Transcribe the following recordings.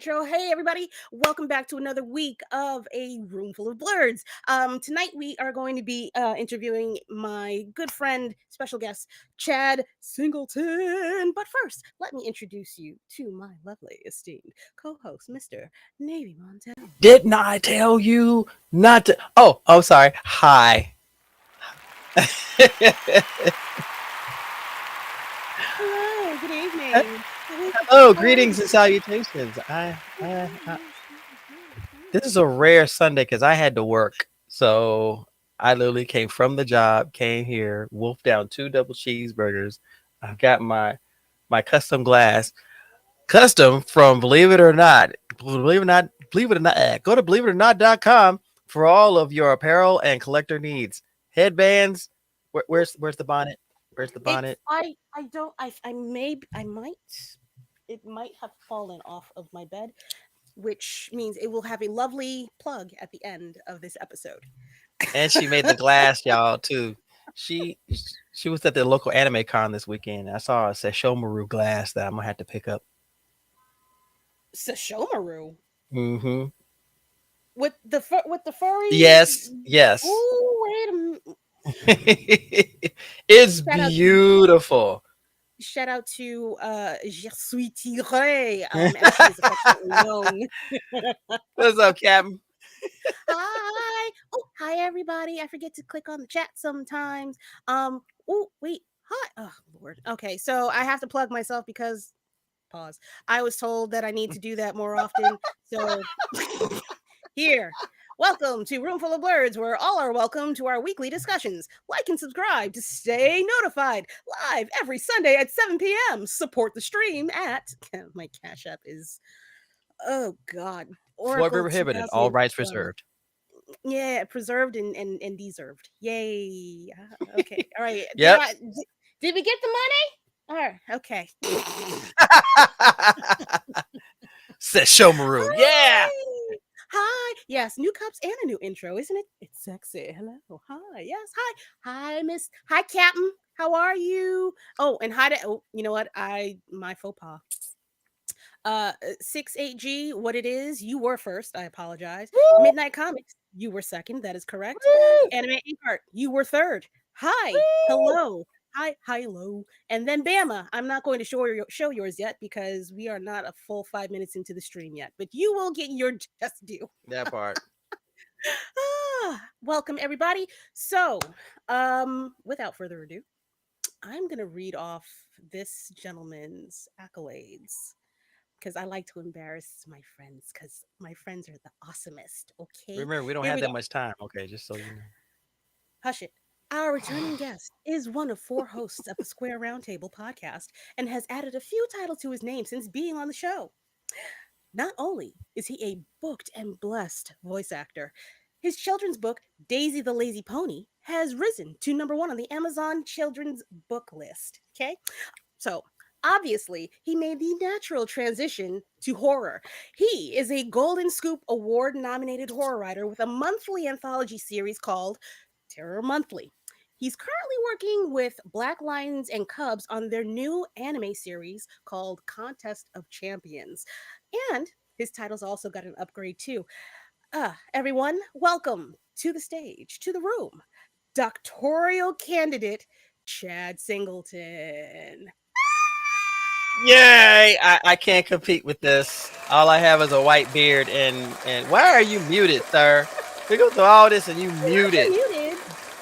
intro. Hey, everybody. Welcome back to another week of a room full of Blerds. Tonight, we are going to be interviewing my good friend, special guest, Chad Singleton. But first, let me introduce you to my lovely, esteemed co-host, Mr. Navy Montel. Didn't I tell you not to? Oh, sorry. Hi. Hello, good evening. Hello, greetings and salutations. This is a rare Sunday because I had to work, so I literally came from the job, came here, wolfed down 2 double cheeseburgers. I've got my custom glass, custom from believe it or not. Go to believeitoernot.com for all of your apparel and collector needs. Headbands. Where's the bonnet? Where's the bonnet? I don't I might it might have fallen off of my bed, which means it will have a lovely plug at the end of this episode. And she made the glass, y'all, too. She was at the local anime con this weekend. I saw a Sesshomaru glass that I'm gonna have to pick up. Sesshomaru Mm-hmm. with the furry. Yes. Oh, wait a minute. It's Shout out, beautiful. shout out to Je suis tiré, as she is affectionately known. What's up, Captain? Hi. Oh, hi everybody. I forget to click on the chat sometimes. Oh, wait. Hi. Oh, Lord. Okay, so I have to plug myself because pause. I was told that I need to do that more often. So here. Welcome to Room Full of Blerds, where all are welcome to our weekly discussions. Like and subscribe to stay notified. Live every Sunday at 7 p.m. Support the stream at my Cash App is oh god. Forever prohibited. All rights 2012. reserved. Yeah, preserved and deserved. Yay. Okay. All right. Yep. Did we get the money? All right. Okay. Sesshomaru. Yeah. Hi. Yes, new cups and a new intro, isn't it? It's sexy. Hello. Hi. Yes. Hi. Hi, Miss. Hi, Captain. How are you? Oh, and hi to. Oh, you know what? My faux pas. 68G. What it is? You were first. I apologize. Woo! Midnight Comics. You were second. That is correct. Woo! Anime Inkart. You were third. Hi. Woo! Hello. Hi, hello, and then Bama. I'm not going to show yours yet because we are not a full 5 minutes into the stream yet, but you will get your just due. That part. Welcome everybody. So, without further ado, I'm gonna read off this gentleman's accolades because I like to embarrass my friends because my friends are the awesomest. Okay, Remember, we don't here have we that go. much time. Okay, just so you know. Hush it. Our returning guest is one of 4 hosts of the Square Roundtable podcast and has added a few titles to his name since being on the show. Not only is he a booked and blessed voice actor, his children's book, Daisy the Lazy Pony, has risen to #1 on the Amazon children's book list. Okay? So, obviously, he made the natural transition to horror. He is a Golden Scoop Award nominated horror writer with a monthly anthology series called Terror Monthly. He's currently working with Black Lions and Cubs on their new anime series called Contest of Champions. And his title's also got an upgrade too. Everyone, welcome to the stage, to the room, doctoral candidate Chad Singleton. Yay! I can't compete with this. All I have is a white beard, and why are you muted, sir? We go through all this and you muted.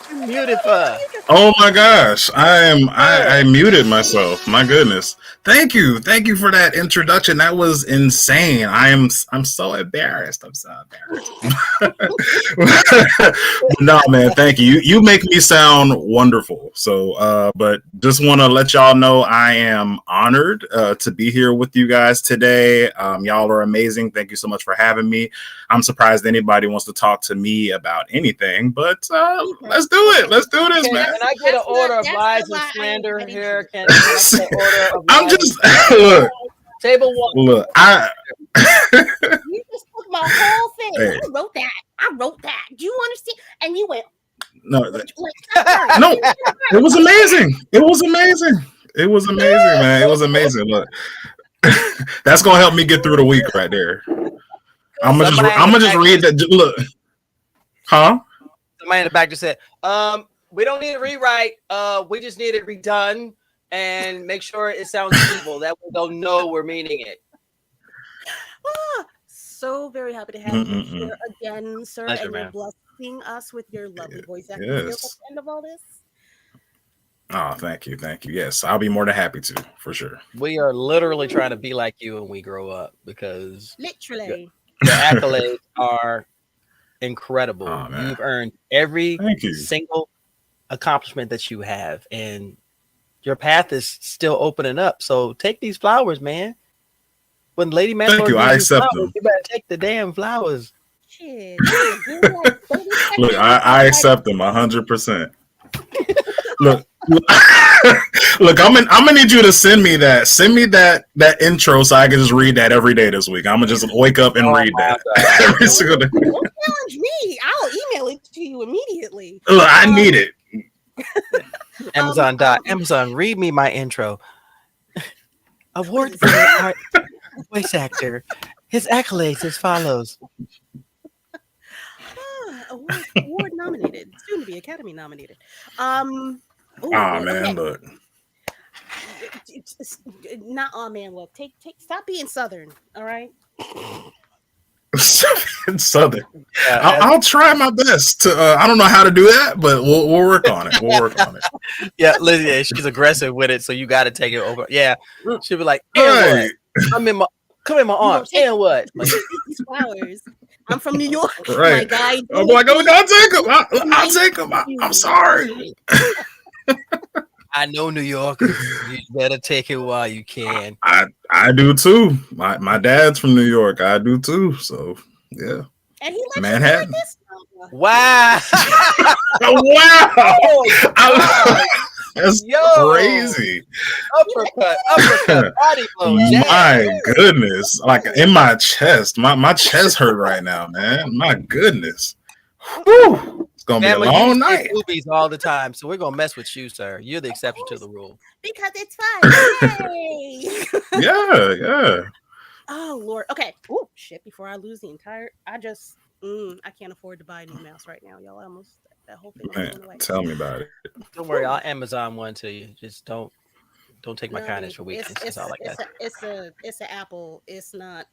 You muted for us. Oh my gosh, I muted myself. My goodness. Thank you for that introduction. That was insane. I'm so embarrassed. I'm so embarrassed. No, man, thank you. You make me sound wonderful. So but just want to let y'all know I am honored to be here with you guys today. Y'all are amazing. Thank you so much for having me. I'm surprised anybody wants to talk to me about anything, but let's do it. Let's do this, man. Can I get an order of lies and slander here? Can I get an order of I'm lies just and Table 1. look. You just took my whole thing. Hey. I wrote that. Do you understand? And you went, No, no. it was amazing. It was amazing, man. It was amazing. Look, That's gonna help me get through the week right there. I'm Somebody in the gonna just back read that. Look, huh? somebody in the back just said, we don't need a rewrite. We just need it redone and make sure it sounds evil. That way they'll know we're meaning it. So very happy to have you here again, sir, Pleasure, and you're man. blessing us with your lovely voice acting skills at Yes. the end of all this. Oh, thank you. Yes, I'll be more than happy to, for sure. We are literally trying to be like you when we grow up because Literally. your accolades are incredible. Oh, man. You've earned every Thank you. single accomplishment that you have, and your path is still opening up. So take these flowers, man. When Lady Mandalore you. I gives accept flowers, them. you better take the damn flowers. Shit. Give me like 30 Look, seconds. I accept them 100%. Look, look, I'm gonna need you to send me that intro so I can just read that every day this week. I'm gonna just wake up and read that every single day. Don't challenge me. I'll email it to you immediately. Look, I need it. Amazon, read me my intro. Award-winning art voice actor. His accolades as follows. Award nominated, soon to be Academy nominated. Oh man, okay. look. Not man. Look, stop being Southern. All right. Southern. I'll try my best to. I don't know how to do that, but we'll work on it. We'll work on it. Yeah, Lizzie, she's aggressive with it, so you got to take it over. Yeah, she'll be like, Right. come in my arms. And what? Like, These flowers. I'm from New York. Right. My guy. I'm like, oh, I'll take them. I'll take them. I'm sorry. I know New Yorkers. You better take it while you can. I do too. My dad's from New York. I do too. So yeah. And he lets Manhattan. you like this. Wow. Wow. Oh, That's yo. crazy. Uppercut, body blow. My goodness. Like in my chest. My chest hurt right now, man. My goodness. Whew. It's gonna be a long night. Movies all the time, so we're gonna mess with you, sir. You're the exception to the rule. Because it's fun. Yay. Yeah. Oh Lord. Okay. Oh shit. Before I lose the entire, I can't afford to buy a new mouse right now, y'all. That whole thing. Man, tell me about it. Don't worry, I'll Amazon one to you. Just don't take my kindness for weakness. It's all like that. It's an Apple. It's not.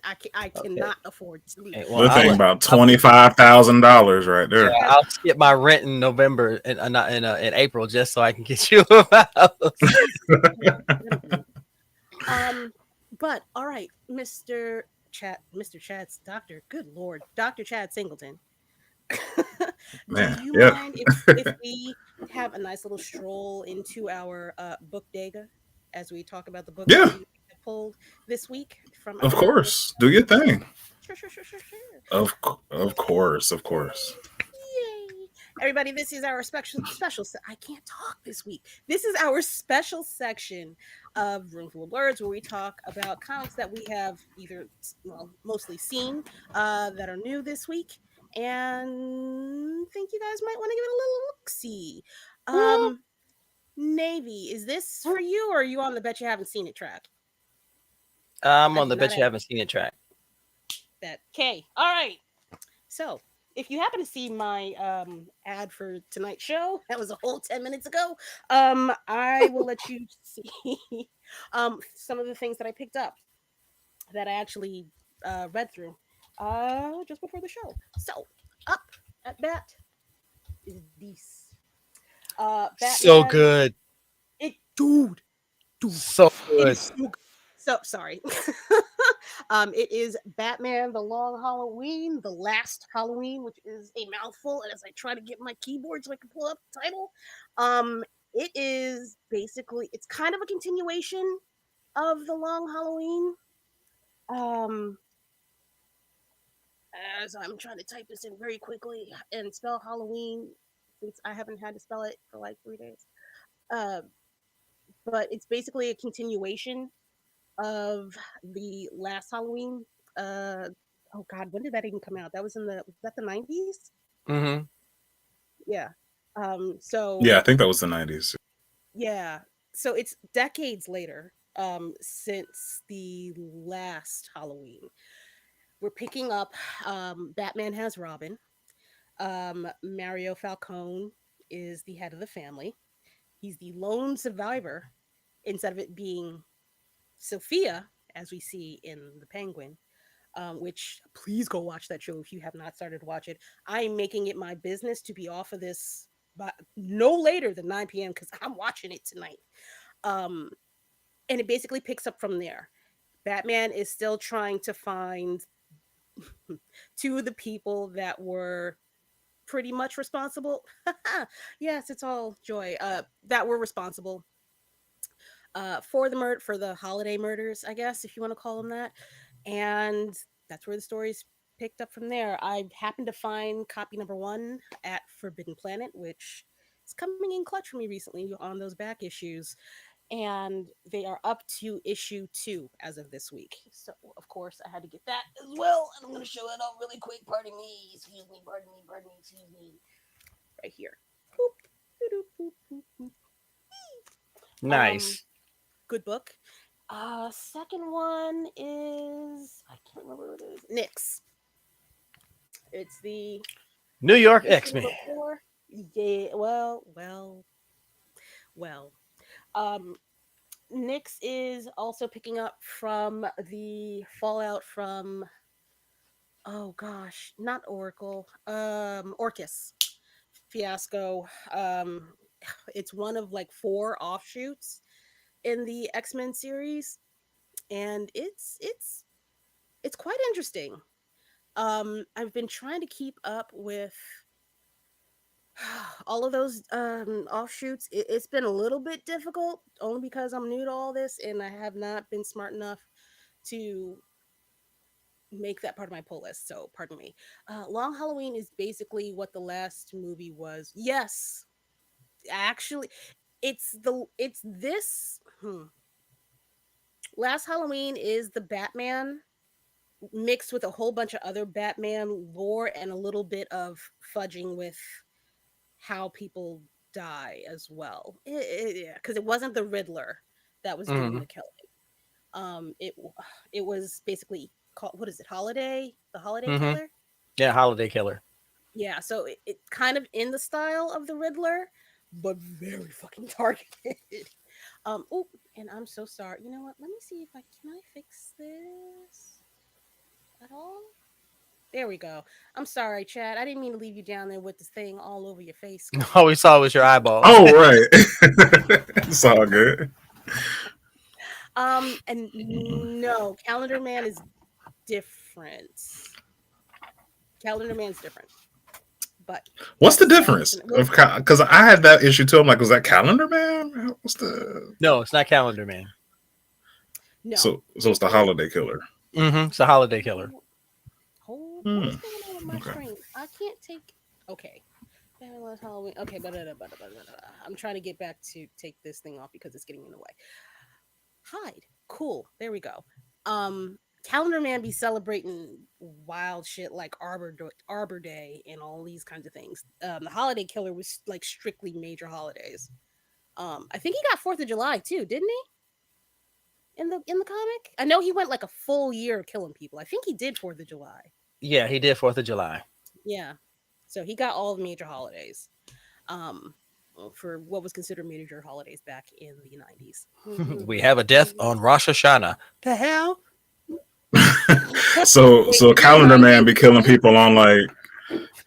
I cannot afford to do that. We're thinking about $25,000 right there. Yeah, I'll skip my rent in November and not in April just so I can get you a mouse. But all right, Mr. Chad's doctor. Good Lord, Dr. Chad Singleton. Man, do you mind if we have a nice little stroll into our Bodega as we talk about the book that we pulled this week from? Of course, do your thing. Sure. Of course. Yay! Everybody, this is our special. I can't talk this week. This is our special section of Room Full of Blerds, where we talk about comics that we have mostly seen that are new this week, and think you guys might want to give it a little look-see. Navy, is this for you, or are you on the Bet You Haven't Seen It track? I'm on the Bet You Haven't Seen It track. Okay. All right. So, if you happen to see my ad for tonight's show, that was a whole 10 minutes ago. I will let you see some of the things that I picked up that I actually read through just before the show. So, up at bat is this. So good. Dude. So good. So sorry. It is Batman: The Long Halloween, The Last Halloween, which is a mouthful. And as I try to get my keyboard so I can pull up the title, it is basically, it's kind of a continuation of The Long Halloween. As I'm trying to type this in very quickly and spell Halloween, since I haven't had to spell it for like 3 days. But it's basically a continuation of the last Halloween. Oh God, when did that even come out? That was the 90s? Mm-hmm. Yeah. So yeah, I think that was the 90s. Yeah. So it's decades later. since the last Halloween. We're picking up Batman Has Robin. Mario Falcone is the head of the family. He's the lone survivor instead of it being Sophia, as we see in The Penguin. Which please go watch that show if you have not started to watch it. I'm making it my business to be off of this but no later than 9 p.m. because I'm watching it tonight. Um, and it basically picks up from there. Batman is still trying to find two of the people that were pretty much responsible. Yes, it's all joy. That were responsible for the for the holiday murders, I guess, if you want to call them that. And that's where the story's picked up from there. I happened to find copy number one at Forbidden Planet, which is coming in clutch for me recently on those back issues. And they are up to issue 2 as of this week. So, of course, I had to get that as well. And I'm going to show it off really quick. Pardon me. Excuse me. Pardon me. Excuse me. Right here. Boop. Boop, boop, boop. Nice. Good book. Second one is I can't remember what it is. Nyx. It's the New York X-Men. Yeah, well. Um, Nyx is also picking up from the fallout from oh gosh, not Oracle, Orcus fiasco. It's one of like 4 offshoots in the X-Men series, and it's quite interesting. I've been trying to keep up with all of those offshoots. It's been a little bit difficult only because I'm new to all this and I have not been smart enough to make that part of my pull list. So pardon me. Long Halloween is basically what the last movie was. Yes, actually, it's this. Last Halloween is the Batman mixed with a whole bunch of other Batman lore and a little bit of fudging with how people die as well. Yeah, because it wasn't the Riddler that was doing the killing. It it was basically called what is it? Holiday, the Holiday Killer. Yeah, Holiday Killer. Yeah, so it kind of in the style of the Riddler, but very fucking targeted. Oh, and I'm so sorry. You know what? Let me see if I can I fix this at all. There we go. I'm sorry, Chad. I didn't mean to leave you down there with this thing all over your face. All we saw was your eyeballs. Oh, right. It's all good. And no, Calendar Man is different. Calendar Man's different. But what's the difference? Because I had that issue too. I'm like, was that Calendar Man? What's the? No, it's not Calendar Man. No. So it's the Holiday Killer. It's a Holiday Killer. What's going on with my screen? I can't take. Okay. Halloween. Okay, I'm trying to get back to take this thing off because it's getting in the way. Hide. Cool. There we go. Calendar Man be celebrating wild shit like Arbor Day and all these kinds of things. The Holiday Killer was like strictly major holidays. I think he got 4th of July too, didn't he? In the comic, I know he went like a full year killing people. I think he did 4th of July. Yeah, he did 4th of July. Yeah, so he got all the major holidays. For what was considered major holidays back in the 90s. We have a death on Rosh Hashanah. The hell? so Calendar Man be killing people on like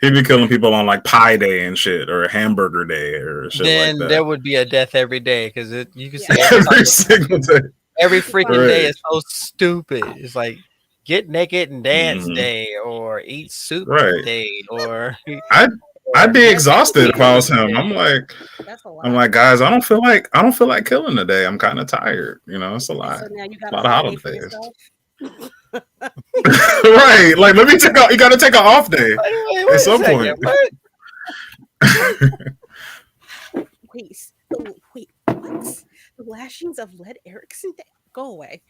he'd be killing people on like Pie Day and shit or Hamburger Day or shit then like that. There would be a death every day because you can see every single day. Every freaking day is so stupid. It's like get naked and dance day or eat soup day or I'd be exhausted if I was him. I'm like, guys, I don't feel like killing today. I'm kind of tired. You know, it's a lot. So now you got a lot of holidays. Right. Like, let me take you got to take an off day at some point. Wait, what? The lashings of Led Erickson? Go away.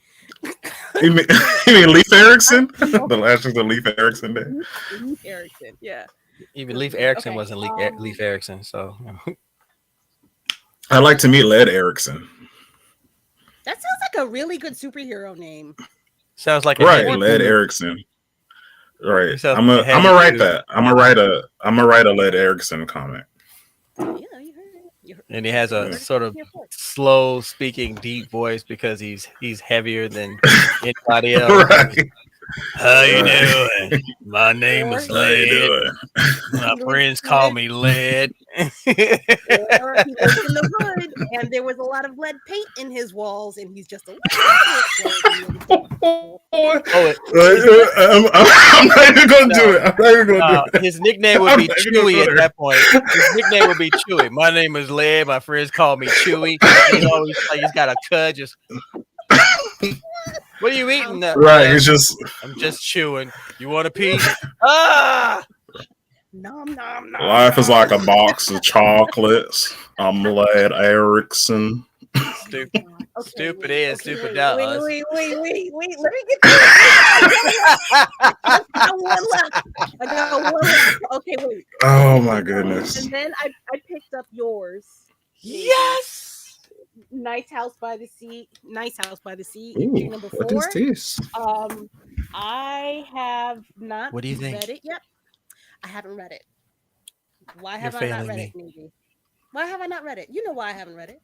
You mean Leif Erikson? The lashings of Leif Erikson Day. Leif Erikson, yeah. Even Leif Erikson wasn't Leif Erikson, so I'd like to meet Led Erickson. That sounds like a really good superhero name. Sounds like a Right, heavy Led dude. Erickson. Right. It sounds I'm like a a I'm heavy gonna write dude. that. I'm gonna write a Led Erickson comic. Yeah, you heard it. And he has You a Yeah. heard it sort of here first. slow speaking, deep voice because he's heavier than anybody else. Right. How you Right. doing? My name Or is How you Led. doing? My he lives, friends he call lives, me Led. or he lives in the hood, and there was a lot of lead paint in his walls, and he's just a little bit slower than the other people. Oh, I'm not even gonna do no, it. I'm not even gonna do it. his nickname would I'm be not even gonna Chewy go at there. that point. His nickname would be Chewy. My name is Led. My friends call me Chewy. He's always like he's got a cud. Just what are you eating? Right. It's just I'm just chewing. You want a piece? Ah, Nom nom nom life is nom. like a box of chocolates. I'm Led Erickson. Oh my stupid, god. Okay, stupid wait. is, Okay, stupid wait. does. Wait. Let me get through it. I got one left. I got one left. Okay, wait. Oh my goodness. And then I picked up yours. Maybe. Yes. Nice House by the Sea. Nice House by the Sea. Ooh, Issue number what is 4. this? I have not What do you think? read it yet. I haven't read it. Why You're have I not failing read me. it, maybe? Why have I not read it? You know why I haven't read it.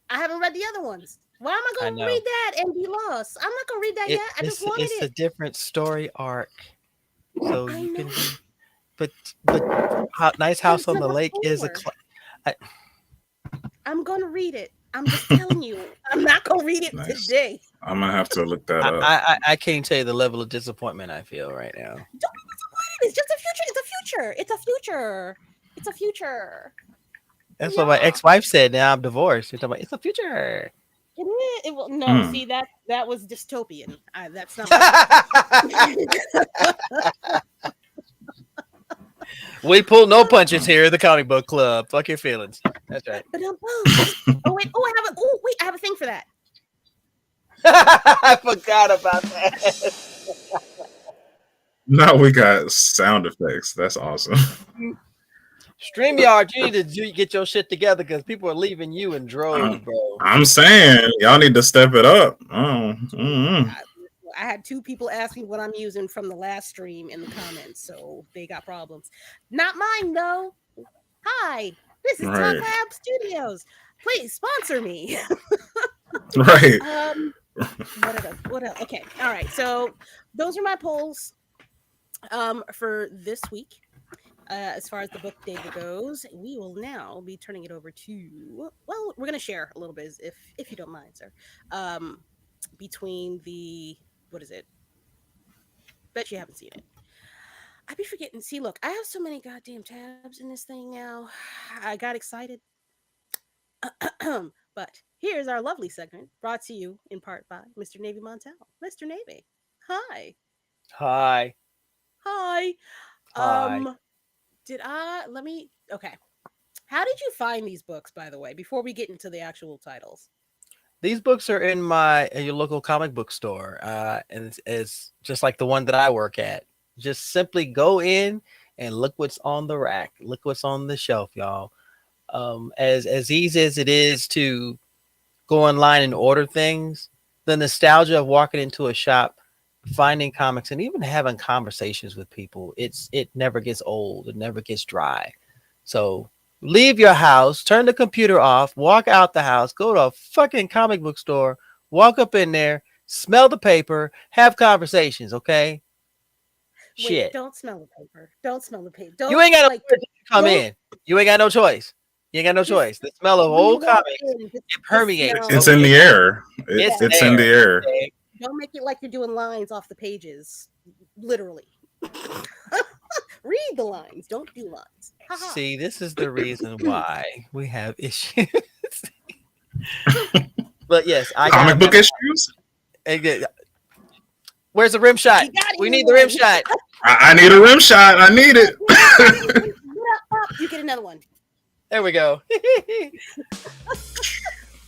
I haven't read the other ones. Why am I I going to know. read that and be lost? I'm not going to read that yet. I just wanted It's a it. different story arc, so I you know. can. But Nice But House it's on the number Lake is a. 4. I'm going to read it. I'm just telling you. I'm not going to read it Nice. today. I'm gonna have to look that up. I can't tell you the level of disappointment I feel right now. Don't be disappointed. It's just a future. It's a future. It's a future. It's a future. That's what my Yeah. ex-wife said. Now I'm divorced. You're talking about it's a future. It is. It will. No, Hmm. see that was dystopian. That's not. We pull no punches here at the comic book club. Fuck your feelings. That's right. But oh wait. I have a thing for that. I forgot about that. Now we got sound effects. That's awesome. StreamYard, you need to get your shit together because people are leaving you in droves, bro. I'm saying y'all need to step it up. Oh, I had 2 people ask me what I'm using from the last stream in the comments, so they got problems. Not mine though. Hi, this is Right. Talk Lab Studios. Please sponsor me. Right. What else? Okay, all right. So those are my polls for this week. As far as the book data goes, we will now be turning it over to. Well, we're gonna share a little bit, if you don't mind, sir. Between the what is it? Bet you haven't seen it. I be forgetting. See, look, I have so many goddamn tabs in this thing now. I got excited. But here's our lovely segment brought to you in part by Mr. Navy Montel. Mr. Navy, hi. Hi. Hi. Hi. Okay. How did you find these books, by the way, before we get into the actual titles? These books are in your local comic book store, and it's just like the one that I work at. Just simply go in and look what's on the rack, look what's on the shelf, y'all. As easy as it is to go online and order things, the nostalgia of walking into a shop, finding comics, and even having conversations with people, it never gets old, it never gets dry. So leave your house, turn the computer off, walk out the house, go to a fucking comic book store, walk up in there, smell the paper, have conversations, okay? Wait, Shit. don't smell the paper. Don't smell the paper. You ain't got no like choice to come don't- in. You ain't got no choice. You ain't got no Just- choice. The smell of when you old walk comics, in, it just permeates. smell. It's in the air. It's It's in the there. air. Don't make it like you're doing lines off the pages. Literally. Read the lines. Don't do lines. Ha-ha. See, this is the reason why we have issues. But yes, I got Comic book issues. Where's the rim shot? You gotta We get need the rim one. shot. I need a rim shot. I need it. You get another one. There we go.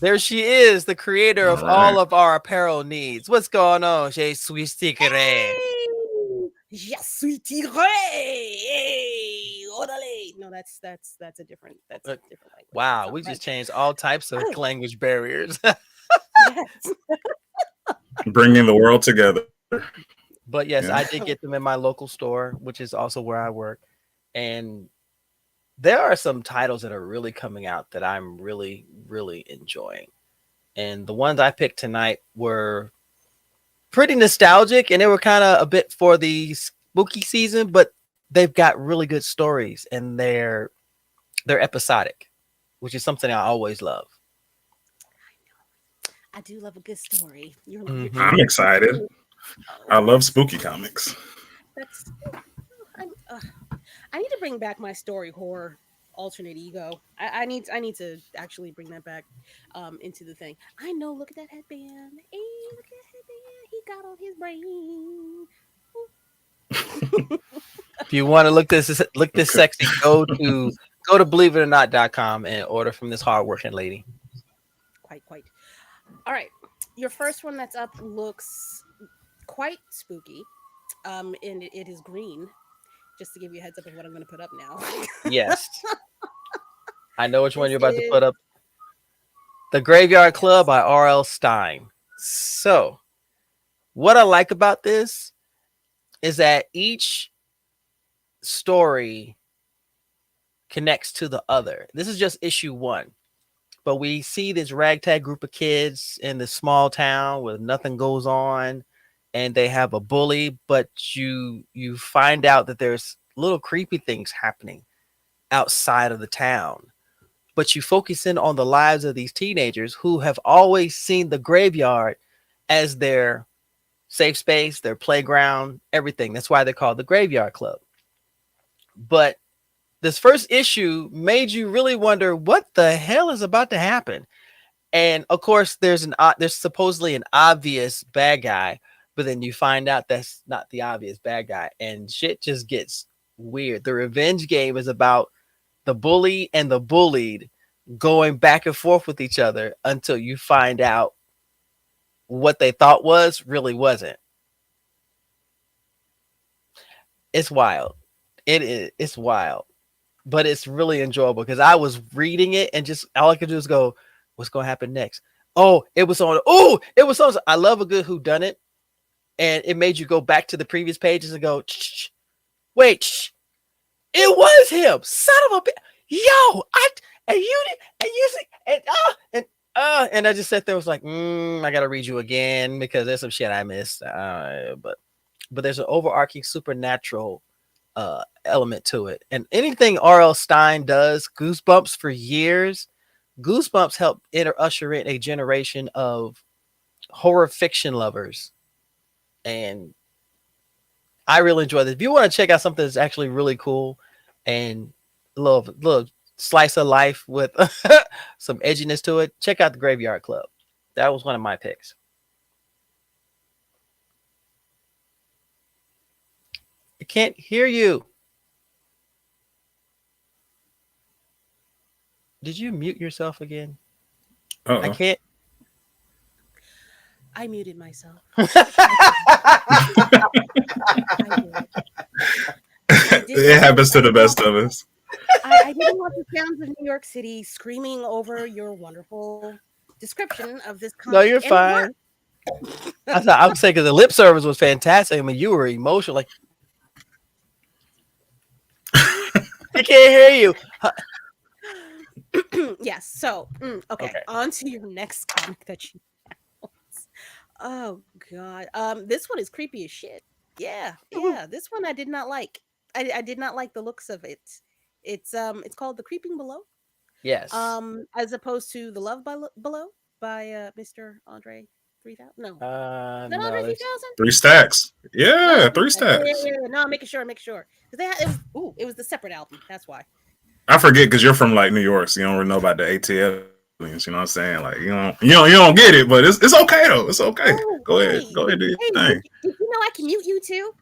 There she is, the creator of All right. all of our apparel needs. What's going on, Je suis tigre? Je suis tigre. Hey, orale. No, that's a different language. Wow, It's we not just French. changed all types of Oh. language barriers. Yes. Bringing the world together. But yes, Yeah. I did get them in my local store, which is also where I work. And there are some titles that are really coming out that I'm really, really enjoying. And the ones I picked tonight were pretty nostalgic, and they were kind of a bit for the spooky season, but they've got really good stories, and they're episodic, which is something I always love. I do love a good story. Hmm. I'm excited. Oh, I love spooky comics. that's. I'm, I need to bring back my story horror alternate ego. I need to actually bring that back into the thing. I know. Look at that headband. Hey, look at that headband. He got on his brain. If you want to look this Okay. sexy, go to believeitoernot.com and order from this hardworking lady. Quite, quite. All right. Your first one that's up looks quite spooky. And it is green. Just to give you a heads up of what I'm going to put up now. Yes, I know which one This you're about to is put up. The Graveyard Club yes. by R.L. Stein. So, what I like about this is that each story connects to the other. This is just issue one, but we see this ragtag group of kids in this small town where nothing goes on, and they have a bully, but you find out that there's little creepy things happening outside of the town. But you focus in on the lives of these teenagers who have always seen the graveyard as their safe space, their playground, everything. That's why they're called the Graveyard Club. But this first issue made you really wonder what the hell is about to happen. And of course, there's supposedly an obvious bad guy, but then you find out that's not the obvious bad guy, and shit just gets weird. The revenge game is about the bully and the bullied going back and forth with each other until you find out what they thought was really wasn't. It's wild. It's wild, but it's really enjoyable because I was reading it and just all I could do is go, "What's going to happen next?" Oh, it was on. Oh, it was on. I love a good who done it, and it made you go back to the previous pages and go, "Wait, it was him, son of a bitch, yo, and you and you and I just sat there was like, I gotta read you again because there's some shit I missed, but there's an overarching supernatural element to it, and anything R.L. Stein does, Goosebumps for years, Goosebumps helped usher in a generation of horror fiction lovers, and I really enjoy this. If you want to check out something that's actually really cool and a little slice of life with some edginess to it, check out the Graveyard Club. That was one of my picks. I can't hear you. Did you mute yourself again? I Uh-oh. can't. I muted myself. I did It not. happens to the best of us. I didn't want the sounds of New York City screaming over your wonderful description of this No, comic, you're and it worked. fine. I would say because the lip service was fantastic. I mean, you were emotional. Like I can't hear you. Yes. So, okay. Okay. On to your next comic that you. Oh God. This one is creepy as shit. Yeah, yeah. This one I did not like. I did not like the looks of it. It's called The Creeping Below. Yes. As opposed to The Love Below by Mr. Andre 3000. No. Is that Andre No, there's 3000? 3 stacks. No, Yeah, not 3 three Stacks. Yeah, yeah, stacks. yeah, yeah. No, make sure, make sure. 'Cause it was the separate album. That's why. I forget because you're from like New York, so you don't really know about the ATL. You know what I'm saying? Like you don't get it, but it's okay though. It's okay. Oh, Go ahead, hey. go ahead, do your Hey, thing. did you know I can mute you too?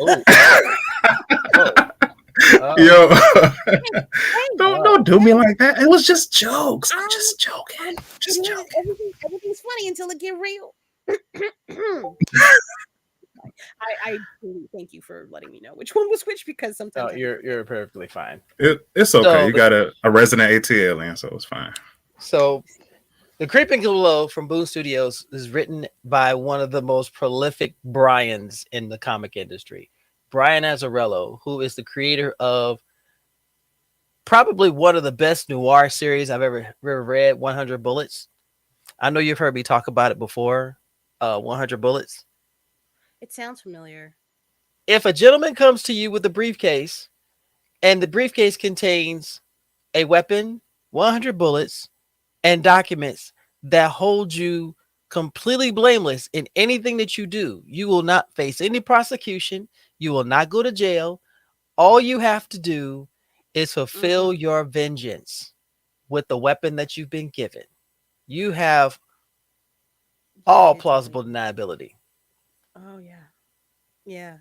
oh, whoa. Yo, Hey, don't do me like that. It was just jokes. I'm I'm, just joking. I'm, Just it is, joking. everything's funny until it get real. I truly thank you for letting me know which one was which because No, sometimes I you're perfectly fine. It's okay. So You got a resident ATL in, so it's fine. so The Creeping Below from Boom Studios is written by one of the most prolific Brians in the comic industry, Brian Azzarello, who is the creator of probably one of the best noir series I've ever read, 100 Bullets. I know you've heard me talk about it before, 100 Bullets. It sounds familiar. If a gentleman comes to you with a briefcase and the briefcase contains a weapon, 100 bullets, and documents that hold you completely blameless in anything that you do, you will not face any prosecution. You will not go to jail. All you have to do is fulfill Mm-hmm. your vengeance with the weapon that you've been given. You have Yeah, all it's really. plausible deniability. Oh yeah, yeah,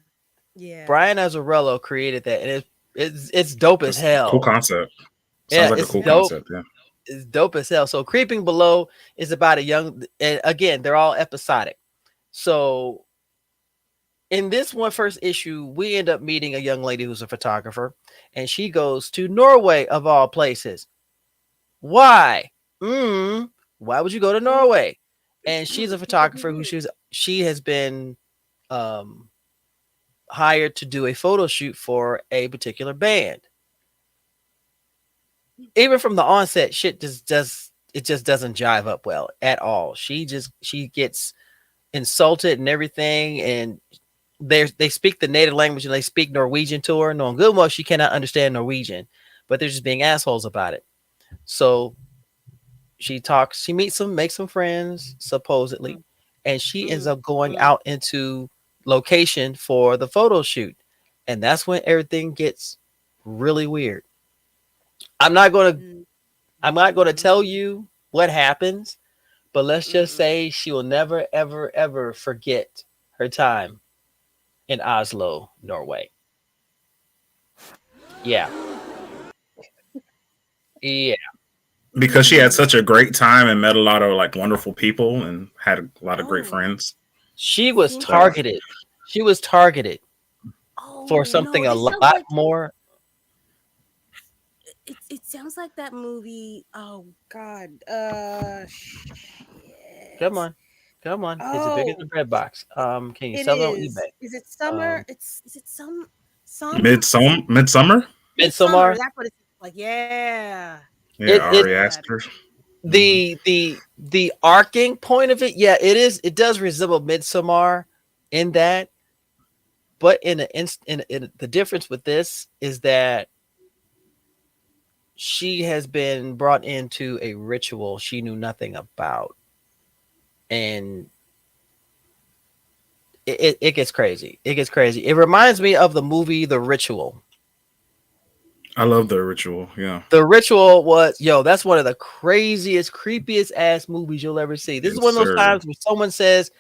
yeah. Brian Azzarello created that, and it's dope as That's a cool hell. concept. Sounds Yeah, like a It cool it's sounds. dope. concept. Yeah. It's dope as hell. So Creeping Below is about a young, and again, they're all episodic. So in this one first issue, we end up meeting a young lady who's a photographer, and she goes to Norway of all places. Why? Why would you go to Mm, Norway? And she's a People be photographer who weird. she has been um, hired to do a photo shoot for a particular band. Even from the onset, shit just doesn't jive up well at all. She gets insulted and everything, and they speak the native language and they speak Norwegian to her. Knowing good well she cannot understand Norwegian, but they're just being assholes about it. So she meets some, makes some friends supposedly, Mm, and she ends mm, up going mm, out into location for the photo shoot, and that's when everything gets really weird. I'm not gonna mm, I'm not gonna mm, tell you what happens, but let's just mm. say she will never ever ever forget her time in Oslo, Norway. Yeah. Yeah. Because she had such a great time and met a lot of like wonderful people and had a lot of great Oh, friends. She was seems like. Uh, targeted. She was targeted for Oh something no, a it sounds lot like more. it sounds like that movie. Oh God. Come Shit. on. Come on. Is it bigger Oh, than bread box? Can you it sell it on is. eBay? Is it summer? Um, Is it some Midsummer. midsummer? Midsommar. That's what it's like. Yeah. Yeah, It That's it Ari that. Aster. Hmm. the arcing point of it, yeah, it is. It does resemble Midsommar in that, but in the difference with this is that she has been brought into a ritual she knew nothing about, and it gets crazy. It gets crazy. It reminds me of the movie The Ritual. I love the ritual. Yeah. The Ritual was, yo, that's one of the craziest, creepiest ass movies you'll ever see. This is Yes, one of those sir. times when someone says,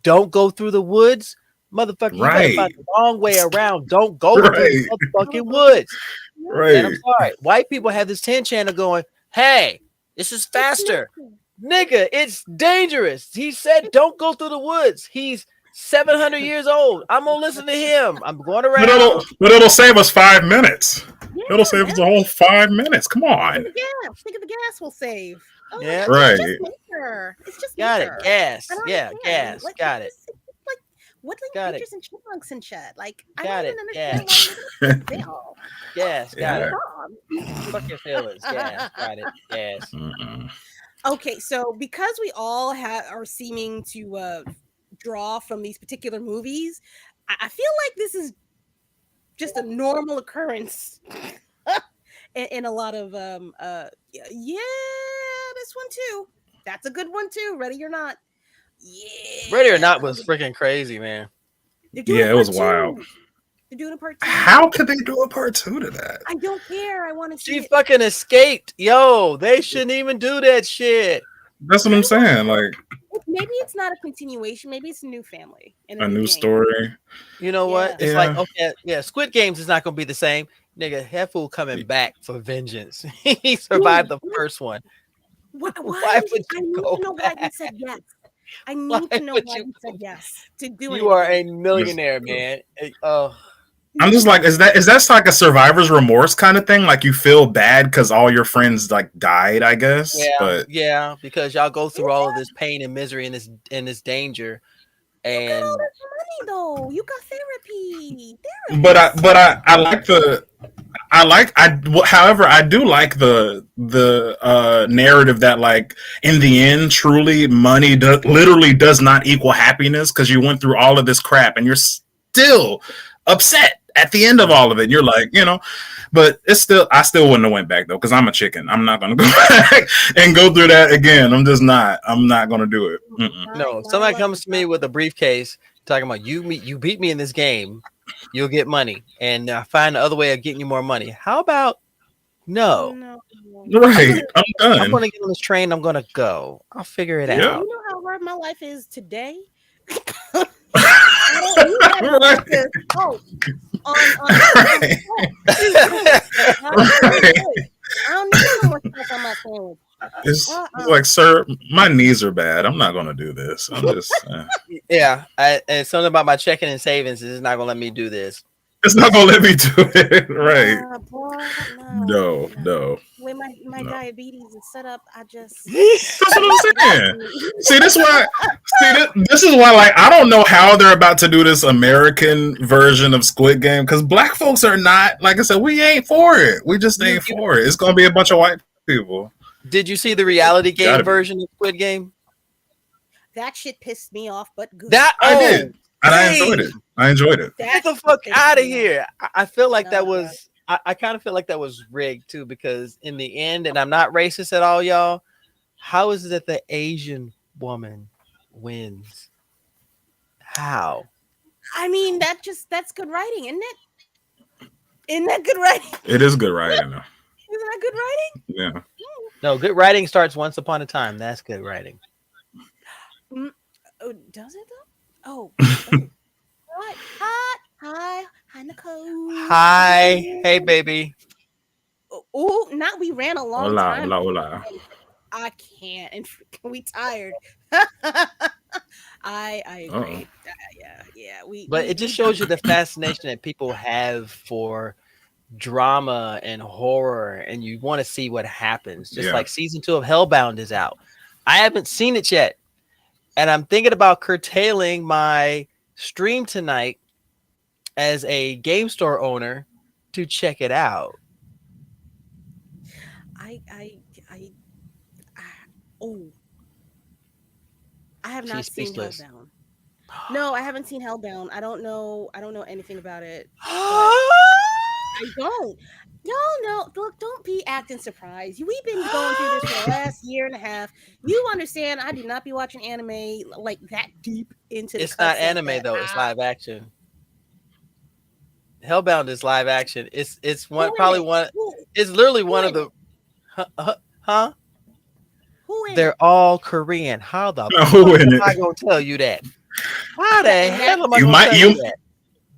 "Don't go through the woods." Motherfucker, you better Right. find the long way around. Don't go through the Right. motherfucking woods. And I'm Right. sorry, white people have this 10 channel going, "Hey, this is It's faster." nothing. Nigga, it's dangerous. He said, "Don't go through the woods." He's 700 years old. I'm gonna listen to him. I'm going around. But it'll save us 5 minutes. Yeah, It'll save man. us a whole 5 minutes. Come Think of on. the gas. Think of the gas we'll save. Oh my Yeah, gosh, it's just Right. nature. It's just got it. nature. I Gas. don't Yeah, understand. gas. Like Got it. it's just like woodland Got it. creatures and chipmunks and shit. Like I don't Got it. even understand why Gas. you're making it so real. Gas. Got Yeah. it. Stop. Fuck your feelings. Gas. Got it. Gas. Mm-mm. Okay, so because we all are seeming to draw from these particular movies, I feel like this is just a normal occurrence in a lot of yeah, this one too. That's a good one too. Ready or not? Ready or Yeah, not was freaking crazy, man. they're doing a Yeah, it was part wild. two. They're doing a part two. How could they do a part two to that? I don't care. I want to She see it. fucking escaped. Yo, they shouldn't even do that shit. That's what I I'm don't. saying. Like Maybe it's not a continuation. Maybe it's a new family and a a new new game. story. You know what? Yeah. It's like, Yeah. okay, yeah, Squid Games is not gonna be the same. Nigga, that fool coming back for vengeance. He survived Dude, the first one. why Why did he? would I you need go to know why he back? said yes. I Why need to know would why you he go said back? yes to doing You are anything. a millionaire, man. Oh, I'm just like, is that like a survivor's remorse kind of thing? Like you feel bad because all your friends like died, I guess. But Yeah, because y'all go through Is all of that- this pain and misery and this danger, You got all and this money though. You got therapy. but Therapy I like the however, I do like the narrative that like in the end, truly, money literally does not equal happiness because you went through all of this crap and you're still upset at the end of all of it. You're like, but I still wouldn't have went back though because I'm a chicken. I'm not gonna go back and go through that again. I'm not gonna do it. Mm-mm. no, my somebody luck comes is to me not. with a briefcase talking about you beat me in this game, you'll get money, and I find the other way of getting you more money. How about no? No. I'm gonna Right, I'm I'm done. gonna get on this train. I'm gonna go. I'll figure it Do Yeah. out. you know how hard my life is today? I don't need that Right. expensive. Oh, on Right. I'm good. Right. I don't need no more stuff on my phone. It's like, sir, my knees are bad. I'm not gonna do this. I'm just. Yeah, and something about my checking and savings is not gonna let me do this. It's not gonna let me do it. Right? Boy, No, no. no, The way my no. diabetes is set up, I just That's what I'm saying. See, this why. This is why. Like, I don't know how they're about to do this American version of Squid Game because black folks are not. Like I said, we ain't for it. We just You, ain't you for it. It's gonna be a bunch of white people. did you see the reality game Gotta be. version of Squid Game? that shit pissed me off, but good. That I did, and I enjoyed dang, it. I enjoyed it. That get the fuck pissed out of me off. here. I feel like that No. was I kind of feel like that was rigged too, because in the end, and I'm not racist at all, y'all. How is it that the Asian woman wins? How? I mean, that's good writing, isn't it? Isn't that good writing? It is good writing, though. Isn't that good writing? Yeah. No, good writing starts once upon a time. That's good writing. Oh, does it though? Oh. Hi, Nicole. Hi, hey baby. Oh, not we ran a long Hola, time. hola, hola. I can't, and we tired. I agree. Yeah. But it just shows you the fascination that people have for drama and horror, and you want to see what happens. Just Yeah. like season 2 of Hellbound is out. I haven't seen it yet, and I'm thinking about curtailing my stream tonight as a game store owner to check it out. Oh, I have not She's seen speechless. Hellbound. No, I haven't seen Hellbound. I don't know anything about it. I don't. Y'all know. Look, don't be acting surprised. We've been going through this for the last year and a half. You understand? I do not be watching anime like that deep into the. It's not cuts like anime that. though. It's live action. Hellbound is live action. It's one Who in probably it? one. Who, It's literally who one in of the. it? Huh? Who in They're it? all Korean. How the Who fuck in am I it? gonna tell you that? How the And that hell am I You gonna might tell you that?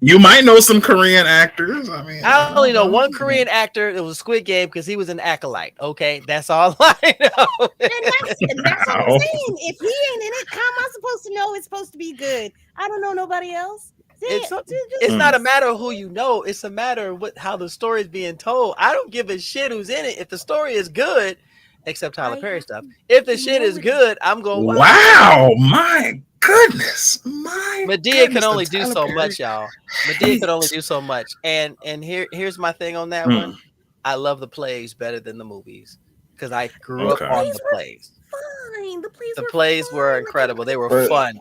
you might know some Korean actors. I mean, I only know don't one Korean actor. It was Squid Game because he was an acolyte. Okay, that's all I know. and that's what I'm Wow. saying. If he ain't in it, how am I supposed to know it's supposed to be good? I don't know nobody else. It's Mm. not a matter of who you know. It's a matter of how the story is being told. I don't give a shit who's in it. If the story is good, except Tyler Perry stuff. If the shit is good, I'm gonna watch. Wow, my goodness. My Medea can goodness, the only do Tyler so Perry much, y'all. Medea could only hate. do so much. And here's my thing on that one. I love the plays better than the movies because I grew up Okay. on the plays. Fine. The plays were incredible. They were But- fun.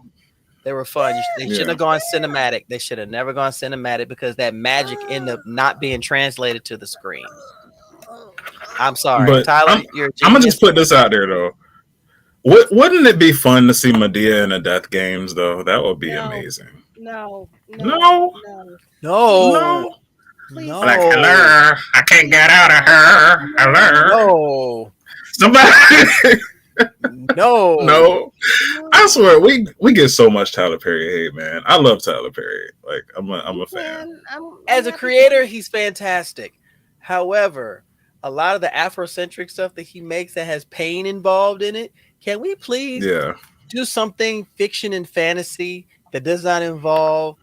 They were fun. They Yeah. shouldn't have gone cinematic. They should have never gone cinematic because that magic ended up not being translated to the screen. I'm sorry, But Tyler. You're a I'm gonna just genius. put this out there though. Wouldn't it be fun to see Medea in the Death Games though? That would be amazing. No. No. No, Please. no, Like, hello, I can't get out of her. Hello. no, Somebody no, No. I swear we get so much Tyler Perry hate, man. I love Tyler Perry. Like I'm a fan. As a creator, he's fantastic. However, a lot of the Afrocentric stuff that he makes that has pain involved in it, can we please Yeah. do something fiction and fantasy that does not involve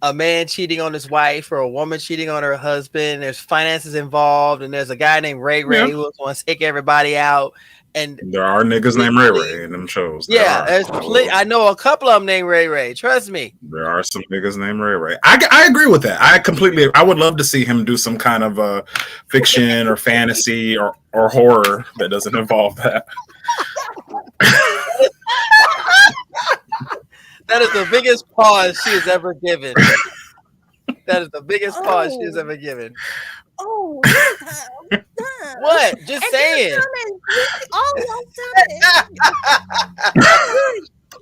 a man cheating on his wife or a woman cheating on her husband. There's finances involved, and there's a guy named Ray Yeah. who wants to take everybody out. And There are niggas named Ray Ray in them shows. yeah, there's So, I know a couple of them named Ray. Trust me. there are some niggas named Ray Ray. I agree with that. I would love to see him do some kind of fiction or fantasy or horror that doesn't involve that. That is the biggest pause she has ever given. That is the biggest pause she has ever given. Oh, What? Just and saying. All